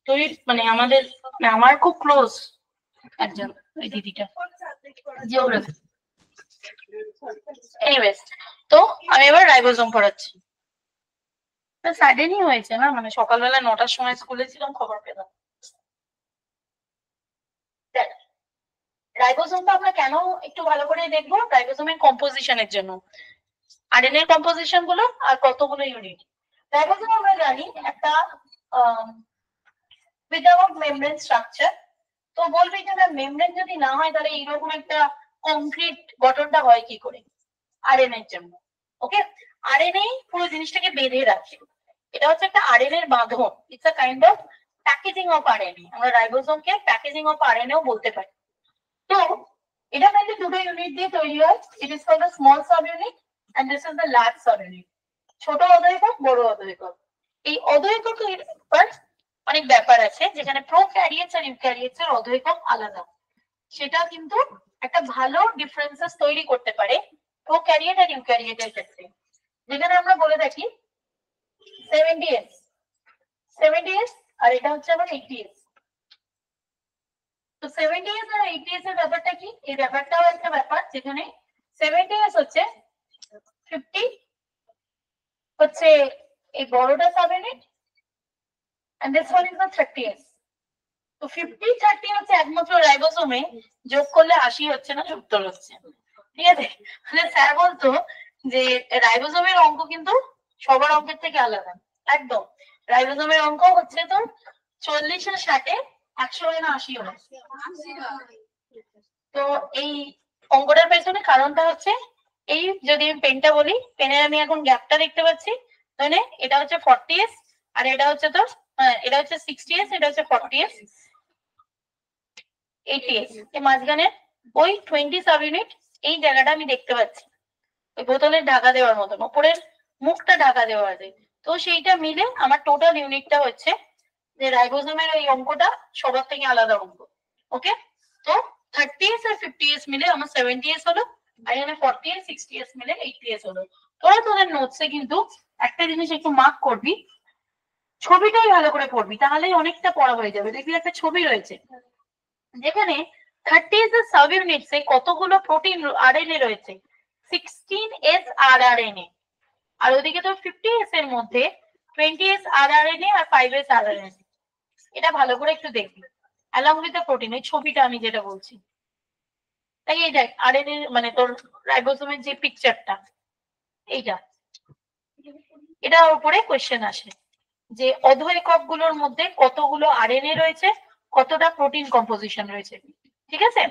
তো মানে আমাদের, মানে আমার খুব ক্লোজ একজন ওই দিদিটা, জিওগ্রাফি। এনিওয়েজ, তো আমি এবার রাইবোজোম পড়াচ্ছি। সাডেনই হয়েছে না, মানে সকালবেলা 9টার সময় স্কুলে ছিলাম, খবর পেলাম। রাইবোজোমটা আমরা কেন একটু ভালো করে দেখবো, রাইবোজোমের কম্পোজিশনের জন্য, আরএনএ এর কম্পোজিশন গুলো আর কতগুলো ইউনিট। রাইবোজোম আমরা জানি একটা উইদাউট মেমব্রেন স্ট্রাকচার। তো বলবে যে না, মেমব্রেন যদি না হয় তাহলে এইরকম একটা কংক্রিট গঠনটা হয় কি করে, আরএনএ এর জন্য। ওকে, আরএনএ পুরো জিনিসটাকে বেঁধে রাখে, এটা হচ্ছে একটা আরএনএ এর বাঁধন। It's a kind of packaging of RNA. আমরা রাইবোজোমকে প্যাকেজিং অফ আরএনএ ও বলতে পারি। তো এটা মেনলি দুটো ইউনিট দিয়ে তৈরি হয়। It is called the small subunit and this is the large subunit. ছোট অধঃএকক, বড় অধঃএকক। এই অধঃএকক অনেক ব্যাপার আছে, যেখানে প্রোক্যারিওটস আর ইউক্যারিওটস এর অধঃএকক আলাদা, সেটা কিন্তু একটা ভালো ডিফারেন্সেস তৈরি করতে পারে প্রোক্যারিওট আর ইউক্যারিওটের ক্ষেত্রে। যেখানে আমরা বলে থাকি 70s আর এটা হচ্ছে আবার 80s। তো 70s আর 80s এর ব্যাপারটা কি, এই ব্যাপারটাও একটা ব্যাপার, যেখানে 70s হচ্ছে 50 হচ্ছে এই বড়টা sub unit and this one is the 30s। তো 50-30 হচ্ছে একমাত্র রাইবোজোমে যোগ করলে 80 হচ্ছে না, 70 হচ্ছে। ঠিক আছে, মানে স্যার বলতো যে রাইবোজোমের অঙ্ক কিন্তু সবার অঙ্কের থেকে আলাদা একদম। রাইবোজোমের অঙ্ক হচ্ছে তো 40 আর 60-এ 100 হয় না 80 হয়। তো এই অঙ্কটার পেছনে কারণটা হচ্ছে এই, যদি আমি পেনটা বলি, পেনে আমি এখন গ্যাপটা দেখতে পাচ্ছি, মানে এটা হচ্ছে 40s আর এটা হচ্ছে তো এটা হচ্ছে 60s, এটা হচ্ছে 40s, 80s, এর মাঝখানে ওই 20 সাব ইউনিট, এই জায়গাটা আমি দেখতে পাচ্ছি, ওই বোতলের ঢাকা দেওয়ার মতন উপরের মুখটা ঢাকা দেওয়া আছে। তো সেইটা মিলে আমার টোটাল ইউনিটটা হচ্ছে যে রাইবোজোমের ওই অঙ্কটা সবার থেকে আলাদা অঙ্ক। ওকে, তো 30s আর 50s মিলে আমার 70s হলো, আর এখানে 40s 60s মিলে 80s হলো। তোরা তোদের নোটসে কিন্তু একটা জিনিস একটু মার্ক করবি, ছবিটাই ভালো করে পড়বি, তাহলেই অনেকটা পড়া হয়ে যাবে। দেখবি একটা ছবি রয়েছে যেখানে 30s এর সাব ইউনিটসে কতগুলো প্রোটিন আরএনএ রয়েছে, 16s rRNA, আর ওদিকে তো 50s এর মধ্যে 20s rRNA আর 5s rRNA। এটা ভালো করে একটু দেখবি along with the protein, এই ছবিটা আমি যেটা বলছি। তাই এই দেখ আরএনএ মানে তোর রাইবোজোমের যে পিকচারটা, এইটা, এটার উপরে কোয়েশ্চেন আসে যে অধঃএকক গুলোর মধ্যে কতগুলো আরএনএ রয়েছে, কতটা প্রোটিন কম্পোজিশন রয়েছে। ঠিক আছে,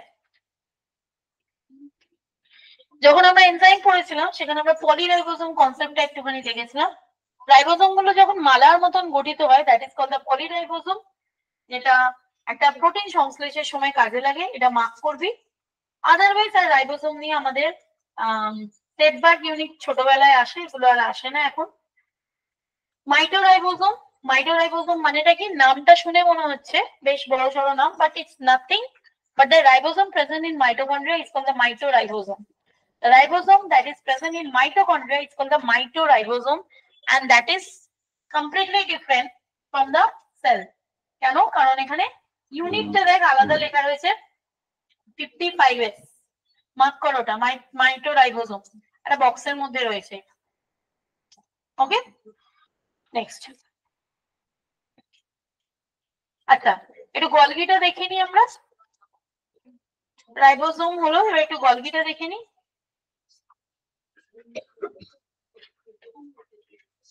যখন আমরা এনজাইম পড়েছিলাম সেখানে আমরা পলিরাইবোজোম কনসেপ্টটা একটুখানি দেখেছিলাম। রাইবোজোম গুলো যখন মালার মতন গঠিত হয়, দ্যাট ইজ কল্ড দ্য পলিরাইবোজোম, যেটা একটা প্রোটিন সংশ্লেষের সময় কাজে লাগে, এটা মার্ক করবি। আদারওয়াইজ আর রাইবোজোম নিয়ে আমাদের সেটবার্গ ইউনিট ছোটবেলায় আসে, এগুলো আর আসে না এখন। মাইটোরাইবোজোম, মাইটোরাইবোজোম মানেটা কি, নামটা শুনে মনে হচ্ছে বেশ বড় সড়ো নাম, but it's nothing but the ribosome present in mitochondria is called the mitoribosome. The ribosome that is present in mitochondria is called the mitoribosome, and that is completely different from the cell. কেন, কারণ এখানে ইউনিটটা দেখ আলাদা লেখা রয়েছে 55s, মার্ক করো ওটা, মাইটোরাইবোজোম একটা বক্সের মধ্যে রয়েছে। ওকে, নেক্সট। আচ্ছা, একটু গলগিটা দেখে নি আমরা, রাইবোসোম হলো, এবার একটু গলগিটা দেখে নি।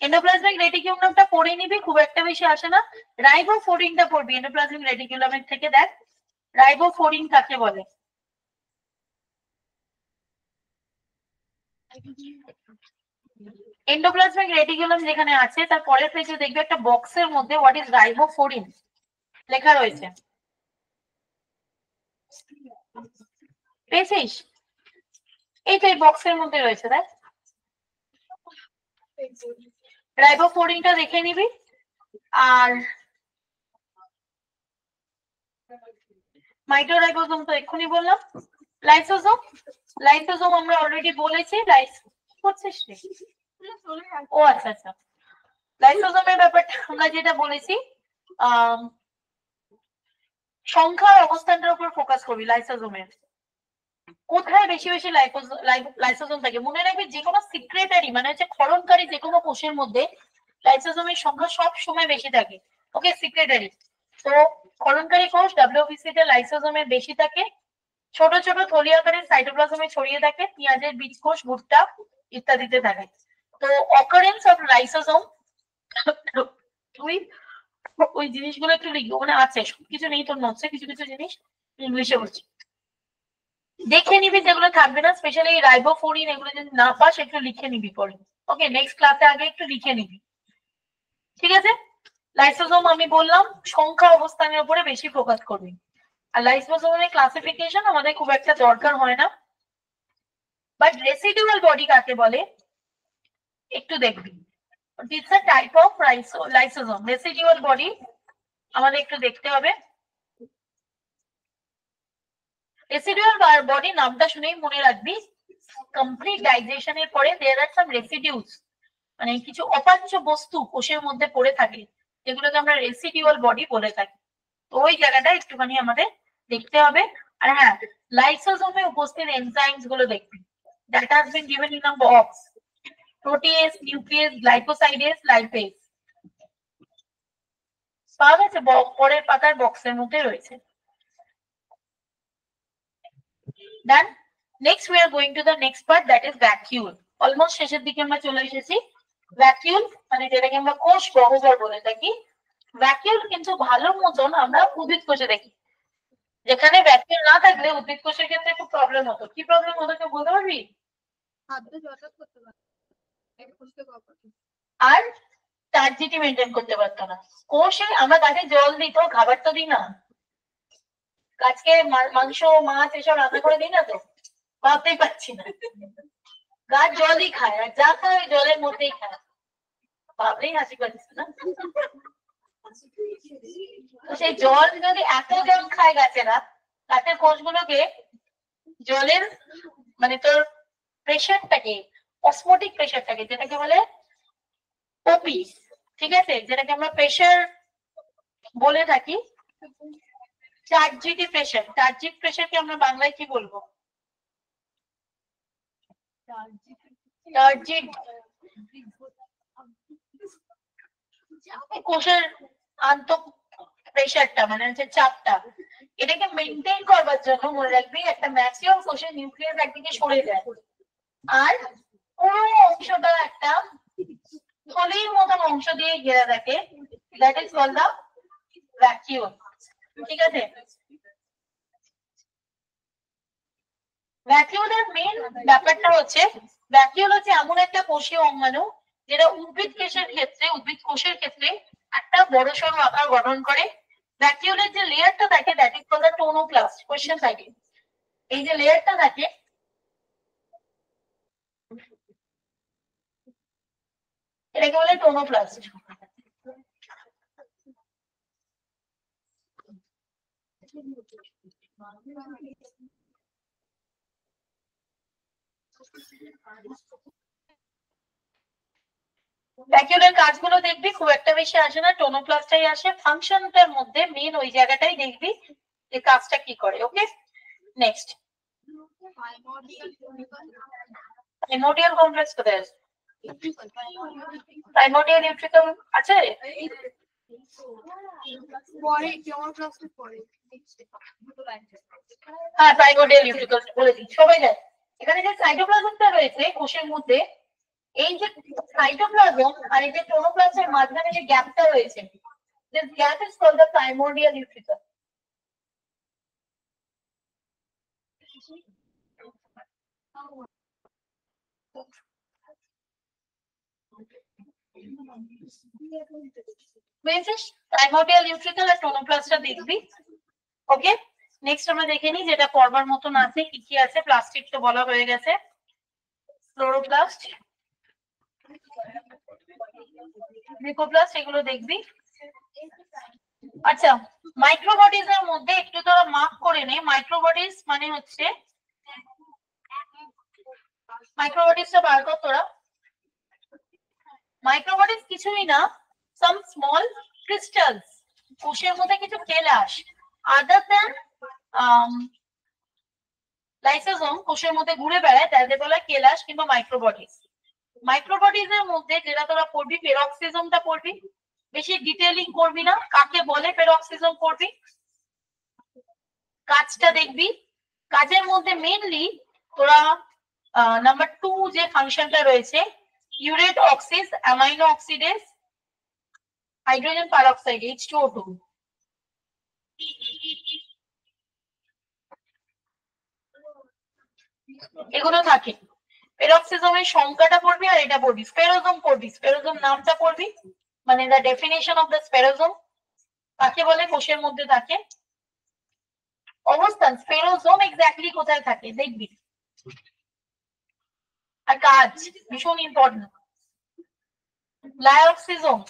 এন্ডোপ্লাজমিক রেটিকুলামটা পড়ে নিবি, খুব একটা বেশি আসে না। রাইবোফোরিনটা পড়বি এন্ডোপ্লাজমিক রেটিকুলামের থেকে। দেখ রাইবোফোরিন কাকে বলে। এন্ডোপ্লাজমিক রেটিকুলাম যেখানে আছে তার পরের পেজে দেখবে একটা বক্সের মধ্যে হোয়াট ইজ রাইবোফোরিন লেখা রয়েছে, পেয়েছিস? এই তো এই বক্সের মধ্যে রয়েছে, দেখ রাইবোফোরিনটা দেখে নিবি। আর মাইক্রোরাইবোসোম তো এক্ষুনি বললাম। লাইসোসোম, লাইসোসোম আমরা অলরেডি বলেছি। করছিস রে? ও আচ্ছা আচ্ছা, লাইসোসোমের ব্যাপারটা আমরা যেটা বলেছি, সংখ্যার অবস্থানটার উপর ফোকাস করবি। লাইসোসোমের কোথায় বেশি বেশি লাইসোসোম থাকে মনে রাখবি, যে কোনো সিক্রেটারি মানে হচ্ছে ক্ষরণকারী যে কোনো কোষের মধ্যে লাইসোসোমের সংখ্যা সব সময় বেশি থাকে। ওকে, সিক্রেটারি। তো ক্ষরণকারী কোষ ডব্লিউবিসি তে লাইসোসোমের বেশি থাকে। ছোট ছোট থলি আকারে সাইটোপ্লাজমে ছড়িয়ে থাকে, পেঁয়াজের বীজ কোষ, ভুট্টা ইত্যাদিতে থাকে। তো অকারেন্স অফ লাইসোসোম, তুই ওই জিনিসগুলো একটু লিখবো, মানে আছে সবকিছু নেই তোর নোটসে, কিছু কিছু জিনিস ইংলিশে বলছি, দেখে নিবি যেগুলো থাকবে না, স্পেশালি রাইবোফোরিন এগুলো যদি না পাস একটু লিখে নিবি পরে। ওকে, নেক্সট ক্লাসে আগে একটু লিখে নিবি, ঠিক আছে? লাইসোসোম আমি বললাম সংখ্যা অবস্থানের উপরে বেশি ফোকাস করবি। আর লাইসোসোমের ক্লাসিফিকেশন আমাদের খুব একটা দরকার হয় না, বাট রেসিডুয়াল বডি কাকে বলে একটু দেখবি। It's a type of lysosome. Residual body আমাদের একটু দেখতে হবে। রেসিডুয়াল বডি নামটা শুনেই মনে রাখবি, কমপ্লিট ডাইজেশনের পরে দেয়ার আর সাম রেসিডিউস, মানে কিছু অপাচ্য বস্তু কোষের মধ্যে পড়ে থাকে, যেগুলোকে আমরা রেসিডিউয়াল বডি বলে থাকি। তো ওই জায়গাটা একটুখানি আমাদের দেখতে হবে। আর হ্যাঁ, লাইসোসোমে উপস্থিত এনজাইমস গুলো দেখবি, that has been given in a box: protease, nuclease, glycosidase, lipase। পাওয়া গেছে, পরের পাতার বক্সের মধ্যে রয়েছে। Done. Next we are going to the next part, that is vacuole. Almost শেষের দিকে আমরা চলে এসেছি। ভ্যাকিউল মানে যেটাকে আমরা কোষ গহ্বর বলে থাকি। ভ্যাকিউল কিন্তু ভালো মতন আমরা উদ্ভিদ কোষে দেখি, যেখানে ভ্যাকিউল না থাকলে উদ্ভিদ কোষের ক্ষেত্রে একটু প্রবলেম হতো। কি প্রবলেম হতো কেউ বলতে পারবি? আর টার্জিটি মেনটেন করতে পারতো না। কোষে আমরা গাছে জল দিই তো, খাবার তো দিই না, গাছকে মাংস মাছ এসব রান্না করে দিই না, তো ভাবতেই পারছি না। গাছ জলই খায়, আর যা খায় জলের মধ্যেই খায়, ভাবলেই হাসি পাচ্ছে না? সেই জল যদি এত জল খায় গাছেরা, গাছের কোষগুলোকে জলের মানে তোর প্রেশারটাকে, অসমোটিক প্রেশারটাকে, যেটাকে বলে ওপি, ঠিক আছে, যেটাকে আমরা প্রেশার বলে থাকি, টার্জিটি প্রেশার। টার্জিট প্রেশারকে আমরা বাংলায় কি বলবো? টার্জিট কোষের আন্ত প্রেশারটা মানে হচ্ছে চাপটা, এটাকে মেনটেন করবার জন্য মনে রাখবি একটা ম্যাক্সিমাম কোষের নিউক্লিয়াস একদিকে সরে যায়, আর পুরো অংশটা একটা থলির মতন অংশ দিয়ে ঘেরা থাকে, that is called the vacuole. ঠিক আছে, ভ্যাকিউলের মেন ব্যাপারটা হচ্ছে, ভ্যাকিউল হচ্ছে এমন একটা কোষীয় অঙ্গাণু যেটা উদ্ভিদ কোষের ক্ষেত্রে একটা বড়সড় আকার গঠন করে। ভ্যাকিউলের যে লেয়ারটা থাকে that is called the tonoplast. Question থাকে, এই যে লেয়ারটা থাকে এটাকে বলে টোনোপ্লাস্ট। ভ্যাকিউলের কাজগুলো দেখবি খুব একটা বেশি আসে না, টোনোপ্লাস্টটাই আসে। ফাংশনটার মধ্যে মেন ওই জায়গাটাই দেখবি যে কাজটা কি করে। ওকে, নেক্সট প্রাইমোর্ডিয়াল কমপ্লেক্স কোথায় আছে? প্রাইমোর্ডিয়াল ইউট্রিকাম আছে? পরে কেমন ক্লাসে পড়ে হ্যাঁ প্রাইমোডিয়াল ইউটিকল বলে দিই সবাই জানে। এখানে যে সাইটোপ্লাজমটা রয়েছে কোষের মধ্যে, এই যে সাইটোপ্লাজম আর এই যে ক্লোরোপ্লাস্টের মাঝখানে যে গ্যাপটা রয়েছে, this gap is called the primordial utricle. বুঝেছিস? প্রাইমোডিয়াল ইউট্রিকাল আর ক্লোরোপ্লাস্টটা দেখবি। ওকে, নেক্সট আমরা দেখে নিই যেটা পড়বার মতন আছে, কি কি আছে। প্লাস্টিক তো বলা হয়ে গেছে, ক্লোরোপ্লাস্ট, গ্লিকোপ্লাস্ট এগুলো দেখবি। আচ্ছা, মাইক্রোবডিজ এর মধ্যে একটু তোরা মার্ক করে নে। মাইক্রোবডিজ মানে হচ্ছে, মাইক্রোবডিজটা বার কর তোরা। মাইক্রোবডিজ কিছুই না, সাম স্মল ক্রিস্টালস, কোষের মধ্যে কিছু কেলাস। আদার দ্যান লাইসোজোম কোষের মধ্যে ঘুরে বেড়ায়, তাদের বলা কেলাস কিংবা মাইক্রোবডিজ। মাইক্রোবডিজ এর মধ্যে যেটা তোরা পড়বি, পেরক্সিজমটা পড়বি, বেশি ডিটেইলিং করবি না। কাকে বলে পেরক্সিজম করবি, কাজটা দেখবি। কাজের মধ্যে মেইনলি তোরা নাম্বার 2 যে ফাংশনটা রয়েছে, urate axis amino oxidase hydrogen peroxide H2O2, এগুলো থাকে। পেরক্সিজমের সংখ্যাটা পড়বি আর এটা পড়বি। স্পেরোজোম পড়বি, স্পেরোজোম নামটা পড়বি, মানে দ্য ডেফিনেশন অফ দ্য স্পেরোজোম, কাকে বলে কোষের মধ্যে থাকে, অবস্থান স্পেরোজোম এক্স্যাক্টলি কোথায় থাকে দেখবি। আর কাজ ভীষণ ইম্পর্টেন্ট। লায়োক্সিজোম,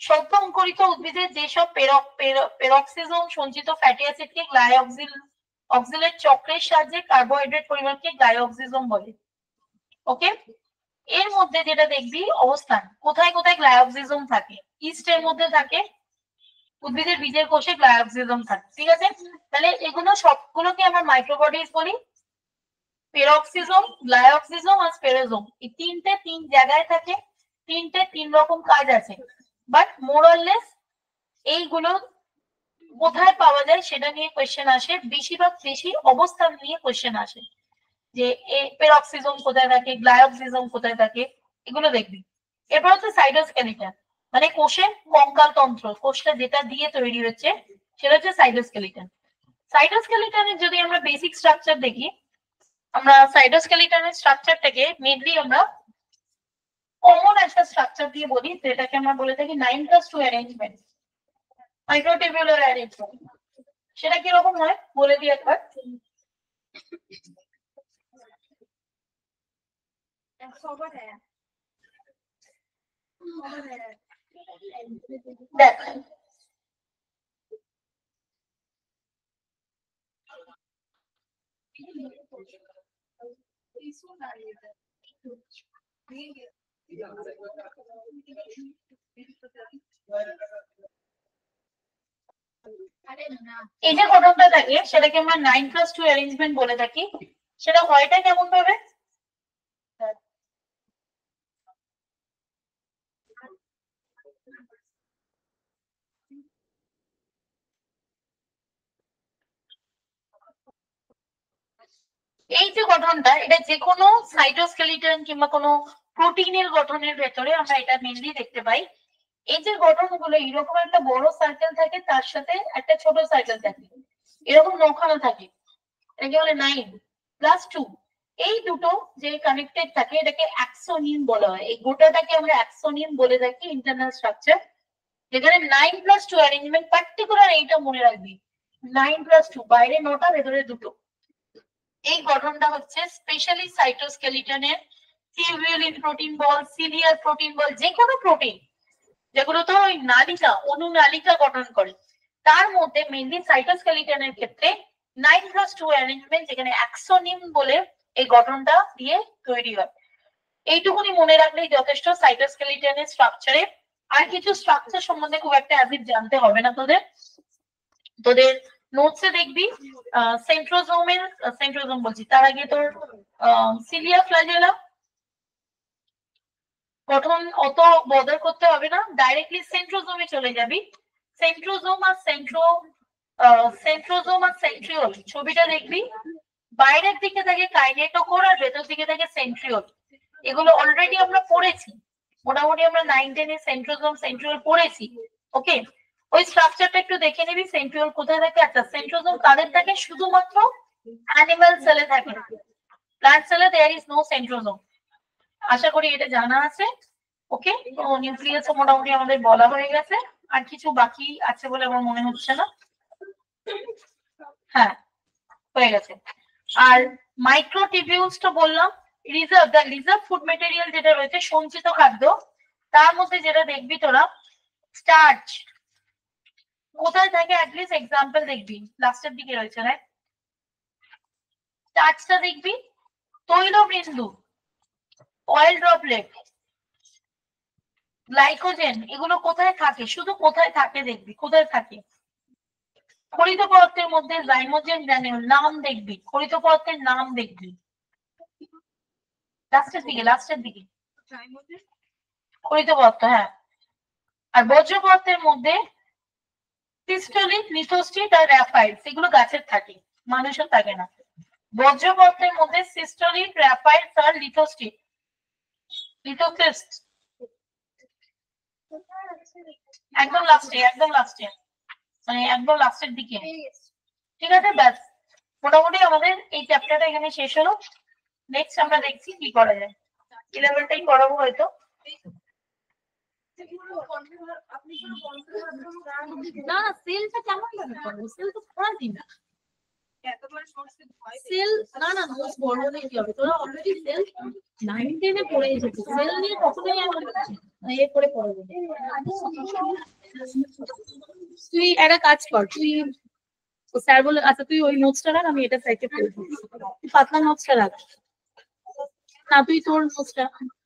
সদ্য অঙ্কুরিত উদ্ভিদের যেসব পেরক্সিজোম সঞ্চিত ফ্যাটি অ্যাসিডকে অক্সিলেট চক্রের সাহায্যে কার্বোহাইড্রেট পরিমাণকে গ্লাইওক্সিজোম বলে। ওকে, এর মধ্যে যেটা দেখবি অবস্থান, কোথায় কোথায় গ্লাইওক্সিজোম থাকে। ইস্টের মধ্যে থাকে, উদ্ভিদের বীজের কোষে গ্লাইওক্সিজোম থাকে। ঠিক আছে, তাহলে এগুলো সবগুলোকে আমরা মাইক্রোবডিজ বলি। পেরক্সিজোম, গ্লাইওক্সিজোম আর স্পেরোজোম, এই তিনটে তিন জায়গায় থাকে, তিনটে তিন রকম কাজ আছে। বাট মোরলেস এইগুলো কোথায় পাওয়া যায় সেটা নিয়ে কোয়েশ্চেন আসে, বেশিরভাগ বেশি অবস্থান নিয়ে কোয়েশ্চেন আসে, যে পেরক্সিজোম কোথায় থাকে, গ্লাইওক্সিজোম কোথায় থাকে, এগুলো দেখবি। এরপর হচ্ছে সাইটোস্কেলিটন, মানে কোষের কঙ্কাল তন্ত্র, কোষটা যেটা দিয়ে তৈরি হচ্ছে সেটা হচ্ছে সাইটোস্কেলিটন। সাইটোস্কেলিটনের যদি আমরা বেসিক স্ট্রাকচার দেখি, আমরা সাইটোস্কেলিটনের স্ট্রাকচারটাকে মেইনলি আমরা কমন একটা স্ট্রাকচার দিয়ে বলি, যেটাকে আমরা বলে থাকি 9+2 অ্যারেঞ্জমেন্ট, মাইক্রোটিবিউলার অ্যারেঞ্জমেন্ট। সেটা কিরকম হয় বলে দিই একবার। দেখ, এই যে গঠনটা থাকে সেটাকে আমরা 9+2 অ্যারেঞ্জমেন্ট বলে থাকি। সেটা হয়টা কেমন ভাবে, এই যে গঠনটা, এটা যে কোনো সাইটোস্কেলিটন কিংবা কোনো প্রোটিনের গঠনের ভেতরে আমরা এটা মেনলি দেখতে পাই। এই যে গঠনগুলো, এরকম একটা বড় সার্কেল থাকে, তার সাথে একটা ছোট সার্কেল থাকে, এরকম নখানো থাকে, এটাকে বলে 9+2। এই দুটো যে কানেক্টেড থাকে এটাকে অ্যাক্সোনিম বলা হয়। এই গোটাটাকে আমরা অ্যাক্সোনিম বলে থাকি, ইন্টারনাল স্ট্রাকচার, যেখানে 9+2 অ্যারেঞ্জমেন্ট। পার্টিকুলার এইটা মনে রাখবি, 9+2, বাইরে 9টা ভেতরে 2টো। এই গঠনটা হচ্ছে স্পেশালি সাইটোস্কেলিটনের টিউবিউলিন প্রোটিন বল, সিলিয়ার প্রোটিন বল, যে কোনো প্রোটিন যেগুলো তো ওই নালিকা অনুনালিকা গঠন করে, তার মধ্যে মেইনলি সাইটোস্কেলিটনের ক্ষেত্রে 9+2 অ্যারেঞ্জমেন্ট, যেখানে অ্যাক্সোনিম বলে এই গঠনটা দিয়ে তৈরি হয়। এইটুকুনি মনে রাখলেই যথেষ্ট সাইটোস্কেলিটনের স্ট্রাকচারে। আর কিছু স্ট্রাকচার সম্বন্ধে খুব একটা অ্যাভিড জানতে হবে না তোদের। তোদের নোটসে দেখবি সেন্ট্রোজোম বলছি, তার আগে তোর সিলিয়া ফ্ল্যাজেলা গঠন অত বদল করতে হবে না, ডাইরেক্টলি সেন্ট্রোজোমে চলে যাবি। সেন্ট্রোজোম আর সেন্ট্রোজোম আর সেন্ট্রিওল ছবিটা দেখবি, বাইরের দিকে থাকে কাইনেটোকোর আর ভেতর দিকে থাকে সেন্ট্রিওল। এগুলো অলরেডি আমরা পড়েছি, মোটামুটি আমরা 9-10 এ সেন্ট্রোজোম সেন্ট্রিওল পড়েছি। ওকে, ওই স্ট্রাকচারটা একটু দেখে নিবি, সেন্ট্রিওল কোথায় থাকে। আচ্ছা, সেন্ট্রোজোম কাদের থাকে? শুধুমাত্র অ্যানিমাল সেলে থাকে, প্লান্ট সেলে দেয়ার ইজ নো সেন্ট্রোজোম। আশা করি এটা জানা আছে। ওকে, তো নিউক্লিয়াসও মোটামুটি আমাদের বলা হয়ে গেছে, আর কিছু বাকি আছে বলে আমার মনে হচ্ছে না। হ্যাঁ, হয়ে গেছে। আর মাইক্রোটিবিউলসটা বললাম, রিজার্ভ ফুড মেটেরিয়াল যেটা রয়েছে সঞ্চিত খাদ্য, তার মধ্যে যেটা দেখবি তোরা স্টার্চ কোথায় থাকে, অ্যাটলিস্ট এক্সাম্পল দেখবি লাস্টের দিকে রয়েছে, রাইট? স্টার্চটা দেখবি, তৈলবিন্দু, অয়েল ড্রপলেট, গ্লাইকোজেন, এগুলো কোথায় থাকে? শুধু কোথায় থাকে দেখবি, কোথায় থাকে। খরিত পদার্থের মধ্যে জাইমোজেন গ্র্যানিউল, নাম দেখবি, খরিত পদার্থের নাম দেখবি লাস্টের দিকে খরিত পদার্থ। হ্যাঁ, আর বর্জ্য পদার্থের মধ্যে সিস্টোলিন, লিথোস্টেট আর গ্রাফাইট, এগুলো গাছের থাকে, মানুষের থাকে না। বর্জ্য পদার্থের মধ্যে সিস্টোলিন, গ্রাফাইট আর লিথোস্টেট, একদম লাস্টে মানে একদম লাস্টের দিকে। ঠিক আছে, ব্যাস মোটামুটি আমাদের এই চ্যাপ্টারটা এখানে শেষ হলো। নেক্সট আমরা দেখছি কি করা যায়, 11টাই করাবো হয়তো। না, সেলটা কেমন ভাবে করবো? সেল তো পড়া দিন না, সেল না না নোটস বড় হলে কি হবে? তোরা অলরেডি সেল 9-10 এ পড়ে এসেছিস, সেল নিয়ে কখনোই আমার করে পড়াবো। তুই একটা কাজ কর, তুই স্যার বলে, আচ্ছা তুই ওই নোটসটা রাখ, আমি এটা সাইডে করে দিই। তুই পাতলা নোটসটা রাখ না, তুই তোর নোটসটা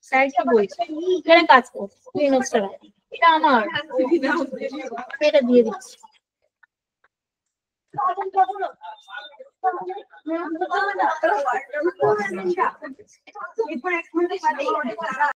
স্যার কি বলছে এখানে কাজ কর, তুই নোটসটা রাখ, এটা আমার, এটা দিয়ে দিচ্ছি।